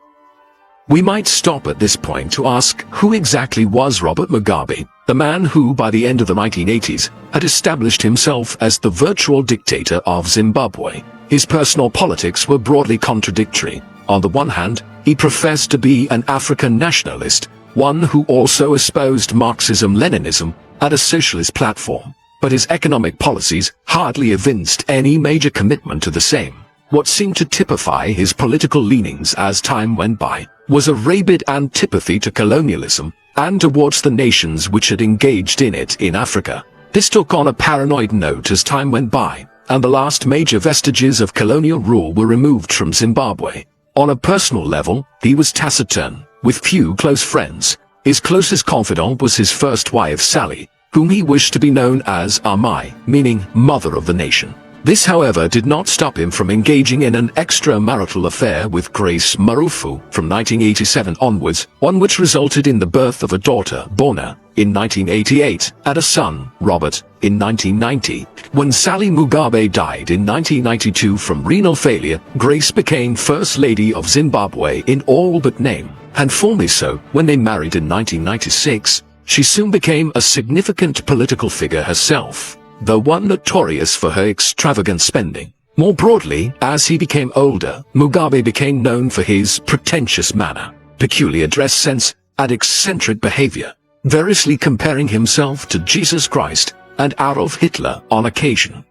We might stop at this point to ask, who exactly was Robert Mugabe, the man who by the end of the 1980s had established himself as the virtual dictator of Zimbabwe? His personal politics were broadly contradictory. On the one hand, he professed to be an African nationalist, one who also espoused Marxism-Leninism and a socialist platform, but his economic policies hardly evinced any major commitment to the same. What seemed to typify his political leanings as time went by was a rabid antipathy to colonialism and towards the nations which had engaged in it in Africa. This took on a paranoid note as time went by, and the last major vestiges of colonial rule were removed from Zimbabwe. On a personal level, he was taciturn, with few close friends. His closest confidant was his first wife Sally, whom he wished to be known as Amai, meaning mother of the nation. This, however, did not stop him from engaging in an extramarital affair with Grace Marufu from 1987 onwards, one which resulted in the birth of a daughter, Bona, in 1988, and a son, Robert, in 1990. When Sally Mugabe died in 1992 from renal failure, Grace became First Lady of Zimbabwe in all but name, and formally so when they married in 1996. She soon became a significant political figure herself, though one notorious for her extravagant spending. More broadly, as he became older, Mugabe became known for his pretentious manner, peculiar dress sense, and eccentric behavior, variously comparing himself to Jesus Christ and Adolf Hitler on occasion.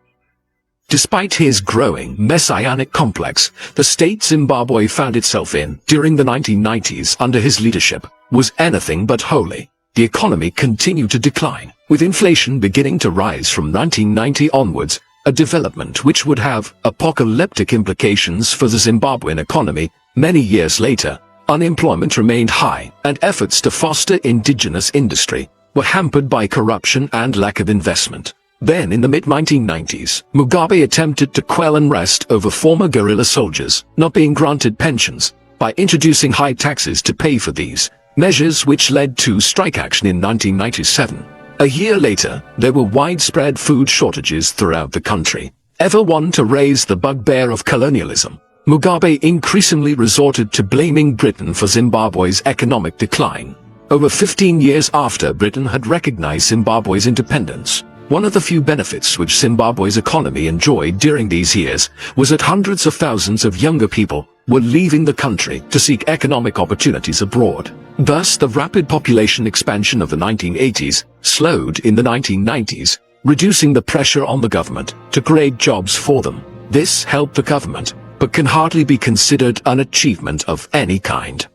Despite his growing messianic complex, the state Zimbabwe found itself in during the 1990s under his leadership was anything but holy. The economy continued to decline, with inflation beginning to rise from 1990 onwards, a development which would have apocalyptic implications for the Zimbabwean economy. Many years later, unemployment remained high, and efforts to foster indigenous industry were hampered by corruption and lack of investment. Then, in the mid-1990s, Mugabe attempted to quell unrest over former guerrilla soldiers not being granted pensions by introducing high taxes to pay for these, measures which led to strike action in 1997. A year later, there were widespread food shortages throughout the country. Ever one to raise the bugbear of colonialism, Mugabe increasingly resorted to blaming Britain for Zimbabwe's economic decline. Over 15 years after Britain had recognized Zimbabwe's independence, one of the few benefits which Zimbabwe's economy enjoyed during these years was that hundreds of thousands of younger people were leaving the country to seek economic opportunities abroad. Thus, the rapid population expansion of the 1980s slowed in the 1990s, reducing the pressure on the government to create jobs for them. This helped the government, but can hardly be considered an achievement of any kind.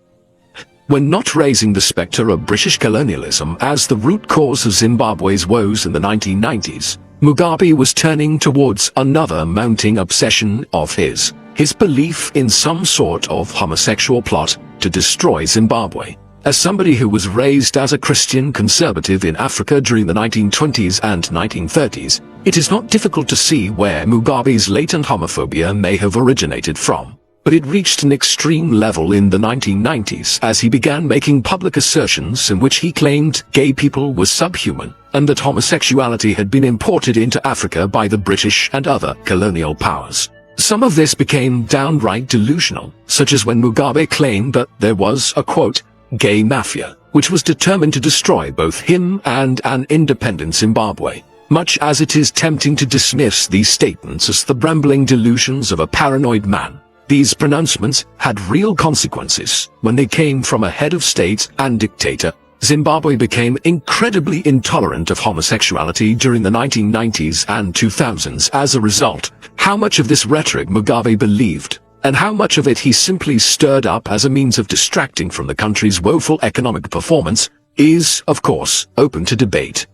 When not raising the spectre of British colonialism as the root cause of Zimbabwe's woes in the 1990s, Mugabe was turning towards another mounting obsession of his belief in some sort of homosexual plot to destroy Zimbabwe. As somebody who was raised as a Christian conservative in Africa during the 1920s and 1930s, it is not difficult to see where Mugabe's latent homophobia may have originated from. But it reached an extreme level in the 1990s as he began making public assertions in which he claimed gay people were subhuman and that homosexuality had been imported into Africa by the British and other colonial powers. Some of this became downright delusional, such as when Mugabe claimed that there was a, quote, gay mafia, which was determined to destroy both him and an independent Zimbabwe. Much as it is tempting to dismiss these statements as the rambling delusions of a paranoid man, these pronouncements had real consequences. When they came from a head of state and dictator, Zimbabwe became incredibly intolerant of homosexuality during the 1990s and 2000s. As a result, how much of this rhetoric Mugabe believed, and how much of it he simply stirred up as a means of distracting from the country's woeful economic performance, is, of course, open to debate.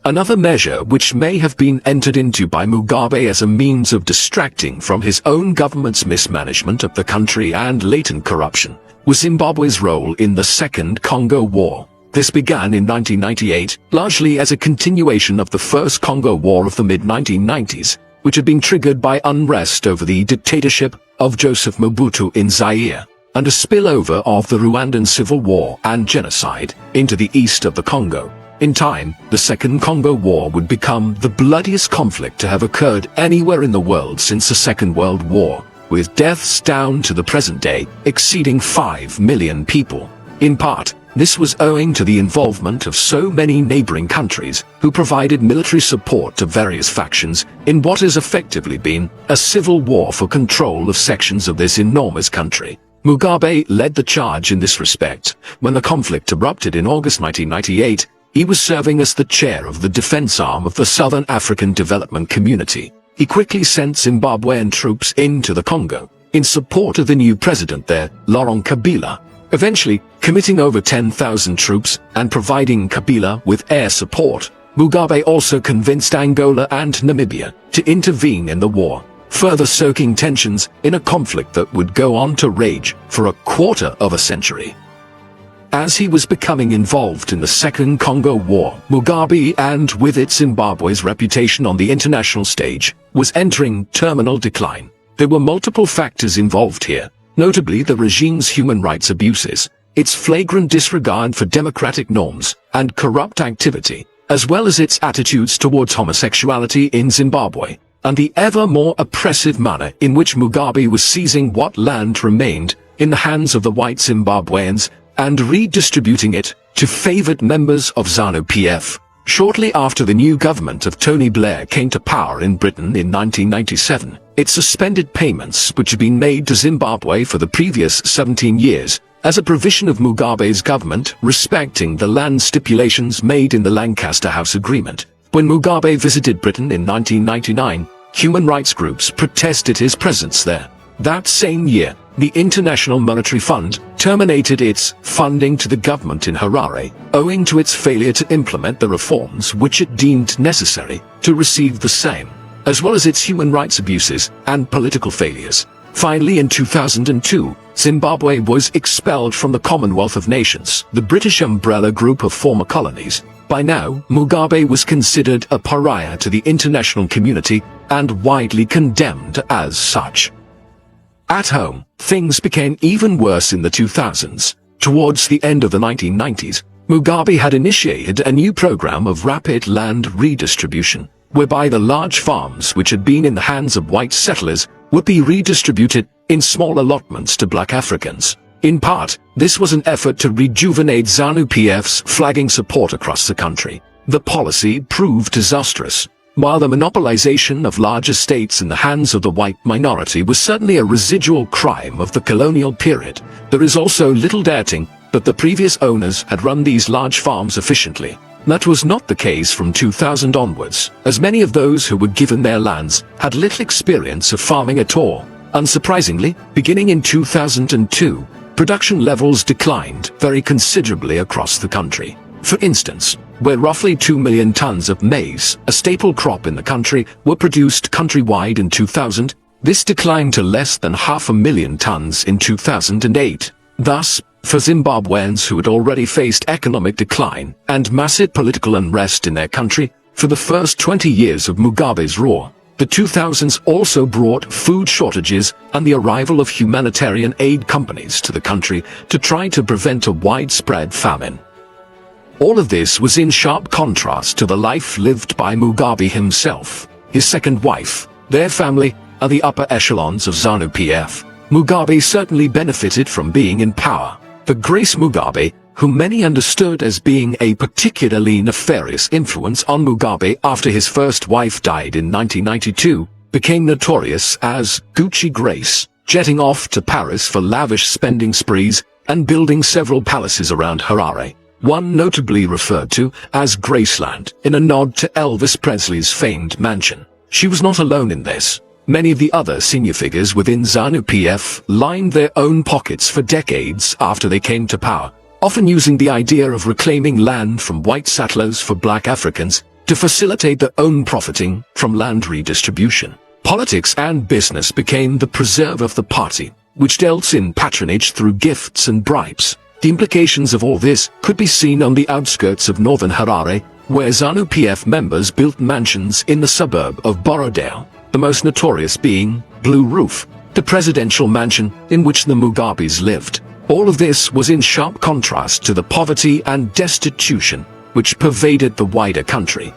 Another measure which may have been entered into by Mugabe as a means of distracting from his own government's mismanagement of the country and latent corruption was Zimbabwe's role in the Second Congo War. This began in 1998, largely as a continuation of the First Congo War of the mid-1990s, which had been triggered by unrest over the dictatorship of Joseph Mobutu in Zaire, and a spillover of the Rwandan civil war and genocide into the east of the Congo. In time, the Second Congo War would become the bloodiest conflict to have occurred anywhere in the world since the Second World War, with deaths down to the present day exceeding 5 million people. In part, this was owing to the involvement of so many neighboring countries who provided military support to various factions in what has effectively been a civil war for control of sections of this enormous country. Mugabe led the charge in this respect. When the conflict erupted in August 1998, he was serving as the chair of the defense arm of the Southern African Development Community. He quickly sent Zimbabwean troops into the Congo in support of the new president there, Laurent Kabila, eventually committing over 10,000 troops and providing Kabila with air support. Mugabe also convinced Angola and Namibia to intervene in the war, further stoking tensions in a conflict that would go on to rage for a quarter of a century. As he was becoming involved in the Second Congo War, Mugabe, and with it Zimbabwe's reputation on the international stage, was entering terminal decline. There were multiple factors involved here, notably the regime's human rights abuses, its flagrant disregard for democratic norms, and corrupt activity, as well as its attitudes towards homosexuality in Zimbabwe, and the ever more oppressive manner in which Mugabe was seizing what land remained in the hands of the white Zimbabweans and redistributing it to favored members of ZANU-PF. Shortly after the new government of Tony Blair came to power in Britain in 1997, it suspended payments which had been made to Zimbabwe for the previous 17 years as a provision of Mugabe's government respecting the land stipulations made in the Lancaster House Agreement. When Mugabe visited Britain in 1999, human rights groups protested his presence there. That same year, the International Monetary Fund terminated its funding to the government in Harare, owing to its failure to implement the reforms which it deemed necessary to receive the same, as well as its human rights abuses and political failures. Finally, in 2002, Zimbabwe was expelled from the Commonwealth of Nations, the British umbrella group of former colonies. By now, Mugabe was considered a pariah to the international community and widely condemned as such. At home, things became even worse in the 2000s. Towards the end of the 1990s, Mugabe had initiated a new program of rapid land redistribution, whereby the large farms which had been in the hands of white settlers would be redistributed in small allotments to black Africans. In part, this was an effort to rejuvenate ZANU-PF's flagging support across the country. The policy proved disastrous. While the monopolization of large estates in the hands of the white minority was certainly a residual crime of the colonial period, there is also little doubting that the previous owners had run these large farms efficiently. That was not the case from 2000 onwards, as many of those who were given their lands had little experience of farming at all. Unsurprisingly, beginning in 2002, production levels declined very considerably across the country. For instance, where roughly 2 million tons of maize, a staple crop in the country, were produced countrywide in 2000, this declined to less than 500,000 tons in 2008. Thus, for Zimbabweans who had already faced economic decline and massive political unrest in their country for the first 20 years of Mugabe's rule, the 2000s also brought food shortages and the arrival of humanitarian aid companies to the country to try to prevent a widespread famine. All of this was in sharp contrast to the life lived by Mugabe himself, his second wife, their family, and the upper echelons of ZANU-PF. Mugabe certainly benefited from being in power. For Grace Mugabe, whom many understood as being a particularly nefarious influence on Mugabe after his first wife died in 1992, became notorious as Gucci Grace, jetting off to Paris for lavish spending sprees and building several palaces around Harare, one notably referred to as Graceland, in a nod to Elvis Presley's famed mansion. She was not alone in this. Many of the other senior figures within ZANU-PF lined their own pockets for decades after they came to power, often using the idea of reclaiming land from white settlers for black Africans to facilitate their own profiting from land redistribution. Politics and business became the preserve of the party, which dealt in patronage through gifts and bribes. The implications of all this could be seen on the outskirts of northern Harare, where ZANU-PF members built mansions in the suburb of Borodale, the most notorious being Blue Roof, the presidential mansion in which the Mugabes lived. All of this was in sharp contrast to the poverty and destitution which pervaded the wider country.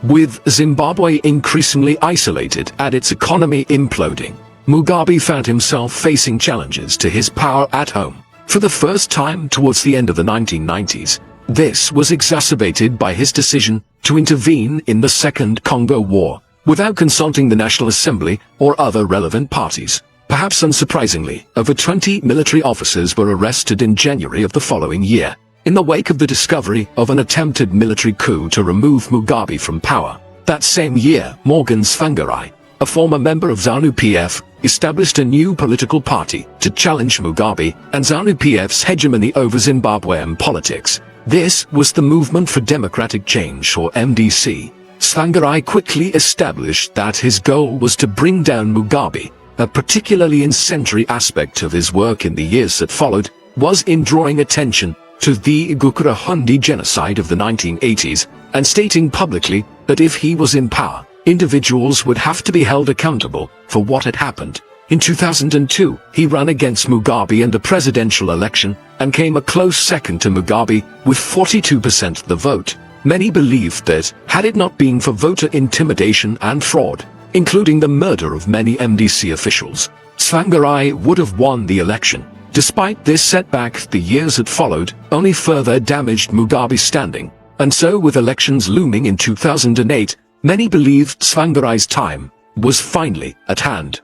With Zimbabwe increasingly isolated and its economy imploding, Mugabe found himself facing challenges to his power at home. For the first time towards the end of the 1990s, this was exacerbated by his decision to intervene in the Second Congo War, without consulting the National Assembly or other relevant parties. Perhaps unsurprisingly, over 20 military officers were arrested in January of the following year, in the wake of the discovery of an attempted military coup to remove Mugabe from power. That same year, Morgan Tsvangirai, a former member of ZANU-PF, established a new political party to challenge Mugabe and ZANU-PF's hegemony over Zimbabwean politics. This was the Movement for Democratic Change, or MDC. Tsvangirai quickly established that his goal was to bring down Mugabe. A particularly incendiary aspect of his work in the years that followed was in drawing attention to the Igukurahundi genocide of the 1980s and stating publicly that if he was in power, individuals would have to be held accountable for what had happened. In 2002, he ran against Mugabe in the presidential election and came a close second to Mugabe with 42% of the vote. Many believed that, had it not been for voter intimidation and fraud, including the murder of many MDC officials, Tsvangirai would have won the election. Despite this setback, the years that followed only further damaged Mugabe's standing, and so with elections looming in 2008, many believed Tsvangirai's time was finally at hand.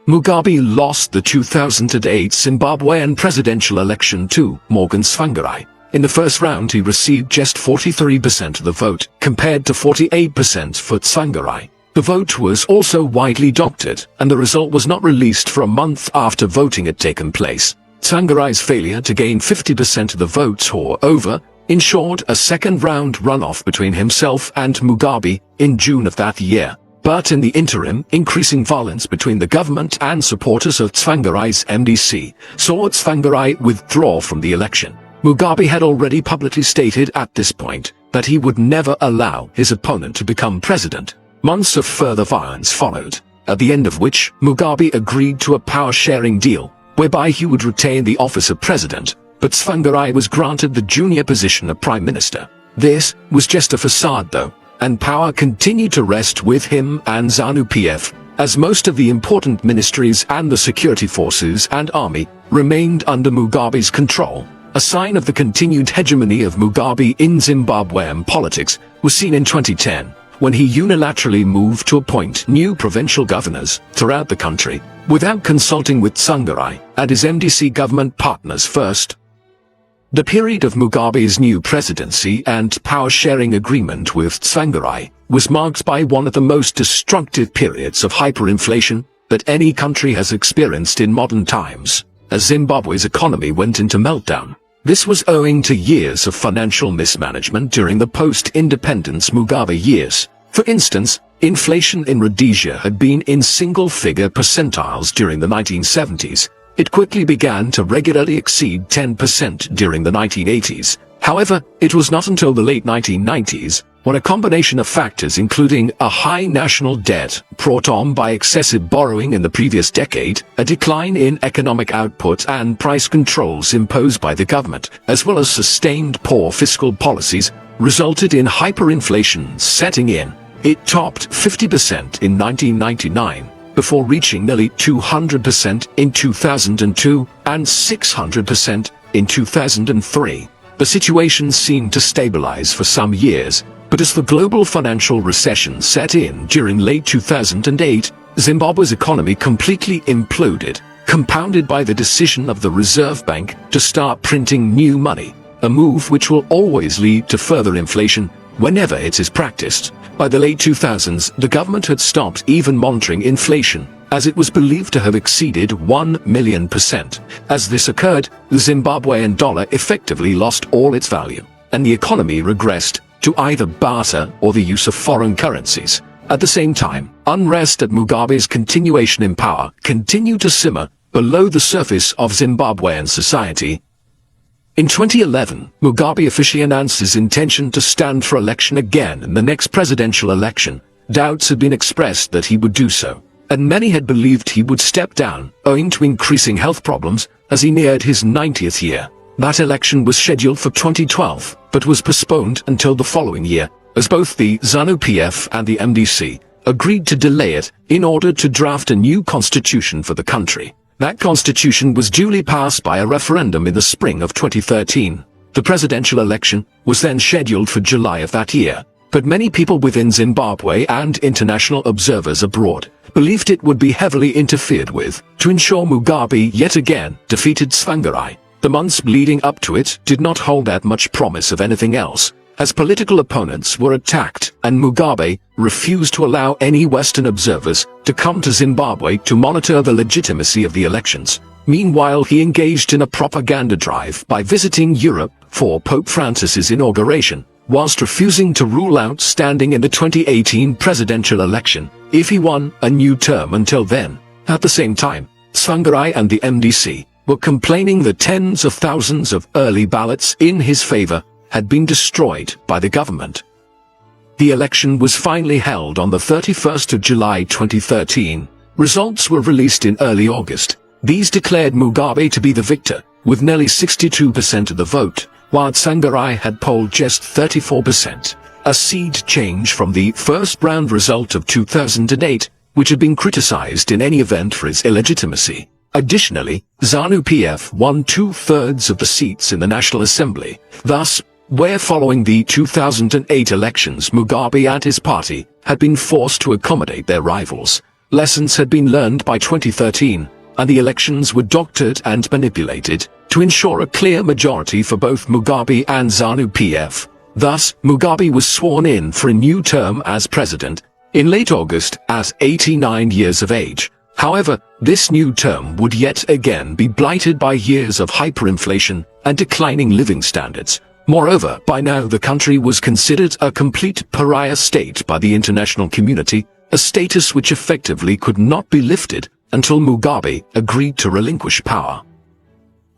Mugabe lost the 2008 Zimbabwean presidential election to Morgan Tsvangirai. In the first round he received just 43% of the vote, compared to 48% for Tsvangirai. The vote was also widely doctored, and the result was not released for a month after voting had taken place. Tsvangirai's failure to gain 50% of the vote or over ensured a second-round runoff between himself and Mugabe in June of that year. But in the interim, increasing violence between the government and supporters of Tsvangirai's MDC saw Tsvangirai withdraw from the election. Mugabe had already publicly stated at this point that he would never allow his opponent to become president. Months of further violence followed, at the end of which Mugabe agreed to a power-sharing deal, whereby he would retain the office of president, but Tsvangirai was granted the junior position of prime minister. This was just a facade though, and power continued to rest with him and ZANU-PF, as most of the important ministries and the security forces and army remained under Mugabe's control. A sign of the continued hegemony of Mugabe in Zimbabwean politics was seen in 2010, when he unilaterally moved to appoint new provincial governors throughout the country, without consulting with Tsvangirai and his MDC government partners first. The period of Mugabe's new presidency and power-sharing agreement with Tsvangirai was marked by one of the most destructive periods of hyperinflation that any country has experienced in modern times, as Zimbabwe's economy went into meltdown. This was owing to years of financial mismanagement during the post-independence Mugabe years. For instance, inflation in Rhodesia had been in single-figure percentiles during the 1970s. It quickly began to regularly exceed 10% during the 1980s. However, it was not until the late 1990s were a combination of factors including a high national debt brought on by excessive borrowing in the previous decade, a decline in economic output and price controls imposed by the government, as well as sustained poor fiscal policies, resulted in hyperinflation setting in. It topped 50% in 1999, before reaching nearly 200% in 2002 and 600% in 2003. The situation seemed to stabilize for some years, but as the global financial recession set in during late 2008, Zimbabwe's economy completely imploded, compounded by the decision of the Reserve Bank to start printing new money, a move which will always lead to further inflation whenever it is practiced. By the late 2000s, the government had stopped even monitoring inflation, as it was believed to have exceeded 1,000,000%. As this occurred, the Zimbabwean dollar effectively lost all its value, and the economy regressed to either barter or the use of foreign currencies. At the same time, unrest at Mugabe's continuation in power continued to simmer below the surface of Zimbabwean society. In 2011, Mugabe officially announced his intention to stand for election again in the next presidential election. Doubts had been expressed that he would do so, and many had believed he would step down owing to increasing health problems as he neared his 90th year. That election was scheduled for 2012, but was postponed until the following year, as both the ZANU-PF and the MDC agreed to delay it in order to draft a new constitution for the country. That constitution was duly passed by a referendum in the spring of 2013. The presidential election was then scheduled for July of that year, but many people within Zimbabwe and international observers abroad believed it would be heavily interfered with to ensure Mugabe yet again defeated Tsvangirai. The months leading up to it did not hold out much promise of anything else, as political opponents were attacked and Mugabe refused to allow any Western observers to come to Zimbabwe to monitor the legitimacy of the elections. Meanwhile, he engaged in a propaganda drive by visiting Europe for Pope Francis's inauguration, whilst refusing to rule out standing in the 2018 presidential election if he won a new term until then. At the same time, Tsvangirai and the MDC were complaining that tens of thousands of early ballots in his favor had been destroyed by the government. The election was finally held on the 31st of July 2013. Results were released in early August. These declared Mugabe to be the victor, with nearly 62% of the vote, while Tsvangirai had polled just 34%. A seed change from the first round result of 2008, which had been criticized in any event for its illegitimacy. Additionally, ZANU-PF won 2/3 of the seats in the National Assembly. Thus, where following the 2008 elections Mugabe and his party had been forced to accommodate their rivals, lessons had been learned by 2013, and the elections were doctored and manipulated to ensure a clear majority for both Mugabe and ZANU-PF. Thus, Mugabe was sworn in for a new term as president in late August at 89 years of age. However, this new term would yet again be blighted by years of hyperinflation and declining living standards. Moreover, by now the country was considered a complete pariah state by the international community, a status which effectively could not be lifted until Mugabe agreed to relinquish power.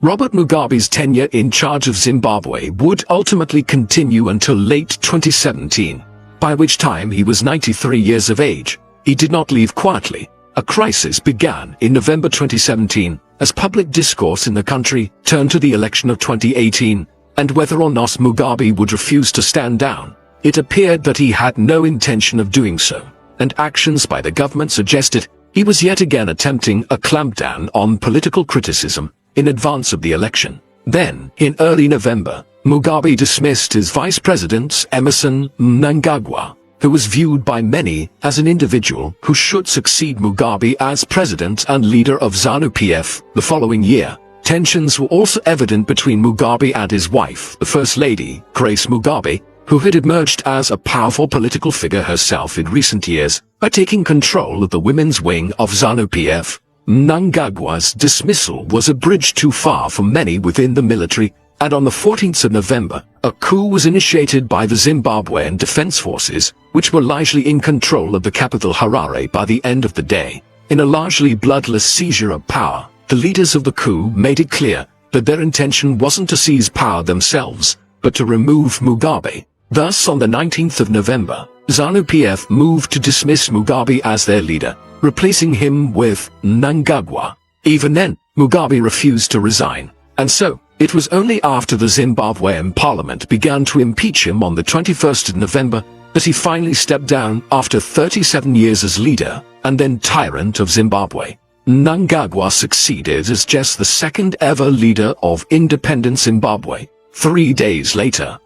Robert Mugabe's tenure in charge of Zimbabwe would ultimately continue until late 2017, by which time he was 93 years of age. He did not leave quietly. A crisis began in November 2017 as public discourse in the country turned to the election of 2018 and whether or not Mugabe would refuse to stand down. It appeared that he had no intention of doing so, and actions by the government suggested he was yet again attempting a clampdown on political criticism in advance of the election. Then, in early November, Mugabe dismissed his vice president Emmerson Mnangagwa, who was viewed by many as an individual who should succeed Mugabe as president and leader of ZANU-PF the following year. Tensions were also evident between Mugabe and his wife, the First Lady, Grace Mugabe, who had emerged as a powerful political figure herself in recent years by taking control of the women's wing of ZANU-PF. Mnangagwa's dismissal was a bridge too far for many within the military, and on the 14th of November, a coup was initiated by the Zimbabwean Defense Forces, which were largely in control of the capital Harare by the end of the day. In a largely bloodless seizure of power, the leaders of the coup made it clear that their intention wasn't to seize power themselves, but to remove Mugabe. Thus, on the 19th of November, ZANU-PF moved to dismiss Mugabe as their leader, replacing him with Mnangagwa. Even then, Mugabe refused to resign, and so, it was only after the Zimbabwean parliament began to impeach him on the 21st of November that he finally stepped down after 37 years as leader and then tyrant of Zimbabwe. Mnangagwa succeeded as just the second ever leader of independent Zimbabwe, 3 days later.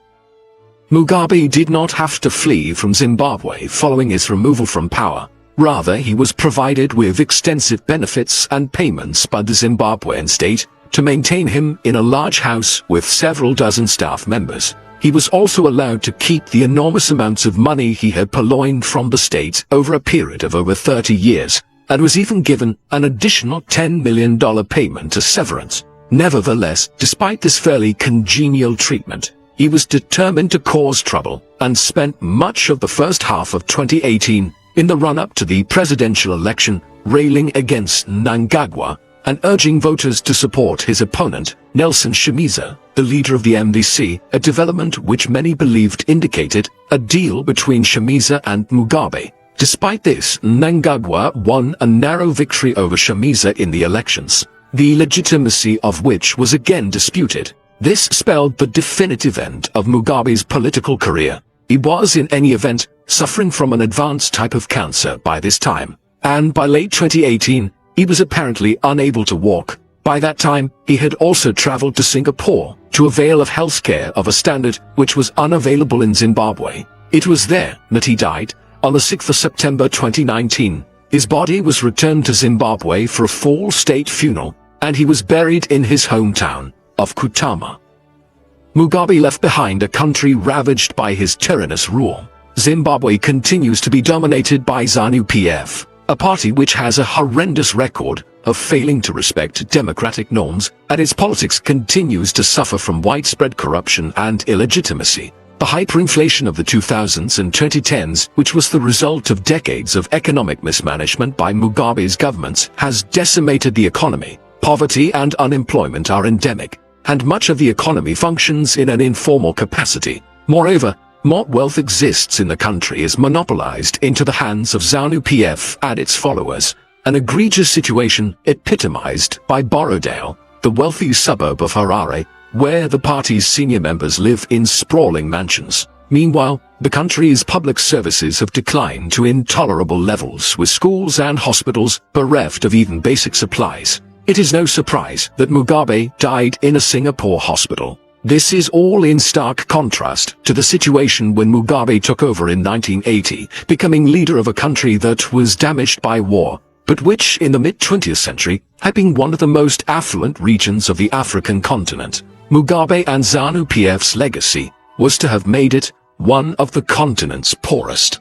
Mugabe did not have to flee from Zimbabwe following his removal from power. Rather, he was provided with extensive benefits and payments by the Zimbabwean state to maintain him in a large house with several dozen staff members. He was also allowed to keep the enormous amounts of money he had purloined from the state over a period of over 30 years, and was even given an additional $10 million payment as severance. Nevertheless, despite this fairly congenial treatment, he was determined to cause trouble, and spent much of the first half of 2018 in the run-up to the presidential election railing against Mnangagwa and urging voters to support his opponent, Nelson Chamisa, the leader of the MDC, a development which many believed indicated a deal between Chamisa and Mugabe. Despite this, Mnangagwa won a narrow victory over Chamisa in the elections, the legitimacy of which was again disputed. This spelled the definitive end of Mugabe's political career. He was, in any event, suffering from an advanced type of cancer by this time, and by late 2018, he was apparently unable to walk. By that time, he had also traveled to Singapore to avail of healthcare of a standard which was unavailable in Zimbabwe. It was there that he died, on the 6th of September 2019. His body was returned to Zimbabwe for a full state funeral, and he was buried in his hometown of Kutama. Mugabe left behind a country ravaged by his tyrannous rule. Zimbabwe continues to be dominated by ZANU-PF, a party which has a horrendous record of failing to respect democratic norms, and its politics continues to suffer from widespread corruption and illegitimacy. The hyperinflation of the 2000s and 2010s, which was the result of decades of economic mismanagement by Mugabe's governments, has decimated the economy. Poverty and unemployment are endemic, and much of the economy functions in an informal capacity. Moreover, what wealth exists in the country is monopolized into the hands of ZANU-PF and its followers, an egregious situation epitomized by Borrowdale, the wealthy suburb of Harare, where the party's senior members live in sprawling mansions. Meanwhile, the country's public services have declined to intolerable levels, with schools and hospitals bereft of even basic supplies. It is no surprise that Mugabe died in a Singapore hospital. This is all in stark contrast to the situation when Mugabe took over in 1980, becoming leader of a country that was damaged by war, but which in the mid-20th century had been one of the most affluent regions of the African continent. Mugabe and ZANU-PF's legacy was to have made it one of the continent's poorest.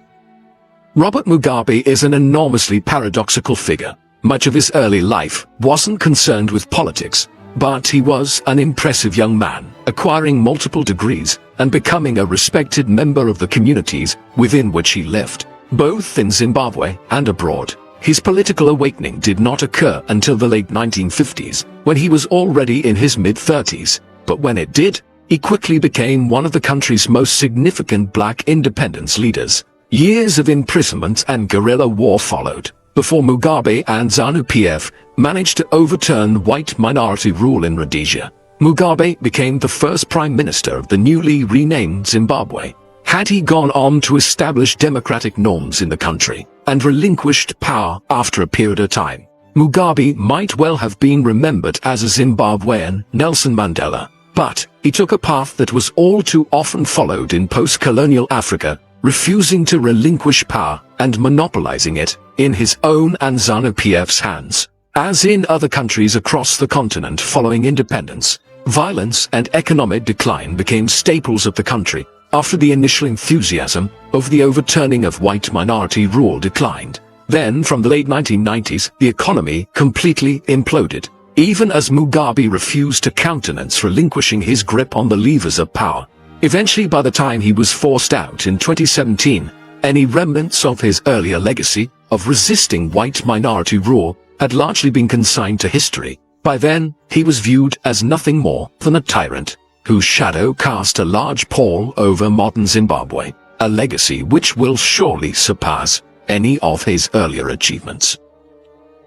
Robert Mugabe is an enormously paradoxical figure. Much of his early life wasn't concerned with politics, but he was an impressive young man, acquiring multiple degrees and becoming a respected member of the communities within which he lived, both in Zimbabwe and abroad. His political awakening did not occur until the late 1950s, when he was already in his mid-30s, but when it did, he quickly became one of the country's most significant black independence leaders. Years of imprisonment and guerrilla war followed, before Mugabe and ZANU-PF managed to overturn white minority rule in Rhodesia. Mugabe became the first prime minister of the newly renamed Zimbabwe. Had he gone on to establish democratic norms in the country and relinquished power after a period of time, Mugabe might well have been remembered as a Zimbabwean Nelson Mandela. But he took a path that was all too often followed in post-colonial Africa, refusing to relinquish power and monopolizing it in his own and ZANU-PF's hands. As in other countries across the continent following independence, violence and economic decline became staples of the country after the initial enthusiasm over the overturning of white minority rule declined. Then, from the late 1990s, the economy completely imploded, even as Mugabe refused to countenance relinquishing his grip on the levers of power. Eventually, by the time he was forced out in 2017, any remnants of his earlier legacy of resisting white minority rule had largely been consigned to history. By then, he was viewed as nothing more than a tyrant, whose shadow cast a large pall over modern Zimbabwe, a legacy which will surely surpass any of his earlier achievements.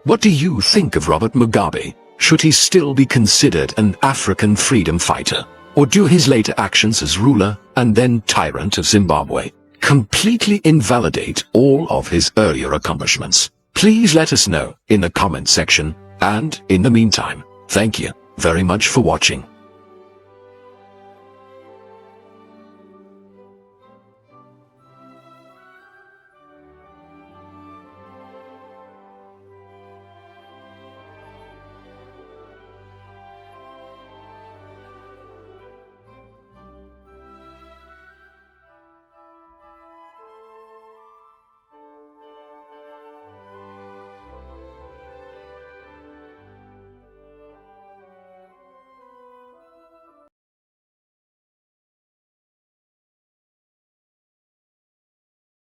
What do you think of Robert Mugabe? Should he still be considered an African freedom fighter? Or do his later actions as ruler and then tyrant of Zimbabwe completely invalidate all of his earlier accomplishments? Please let us know in the comment section, and in the meantime, thank you very much for watching.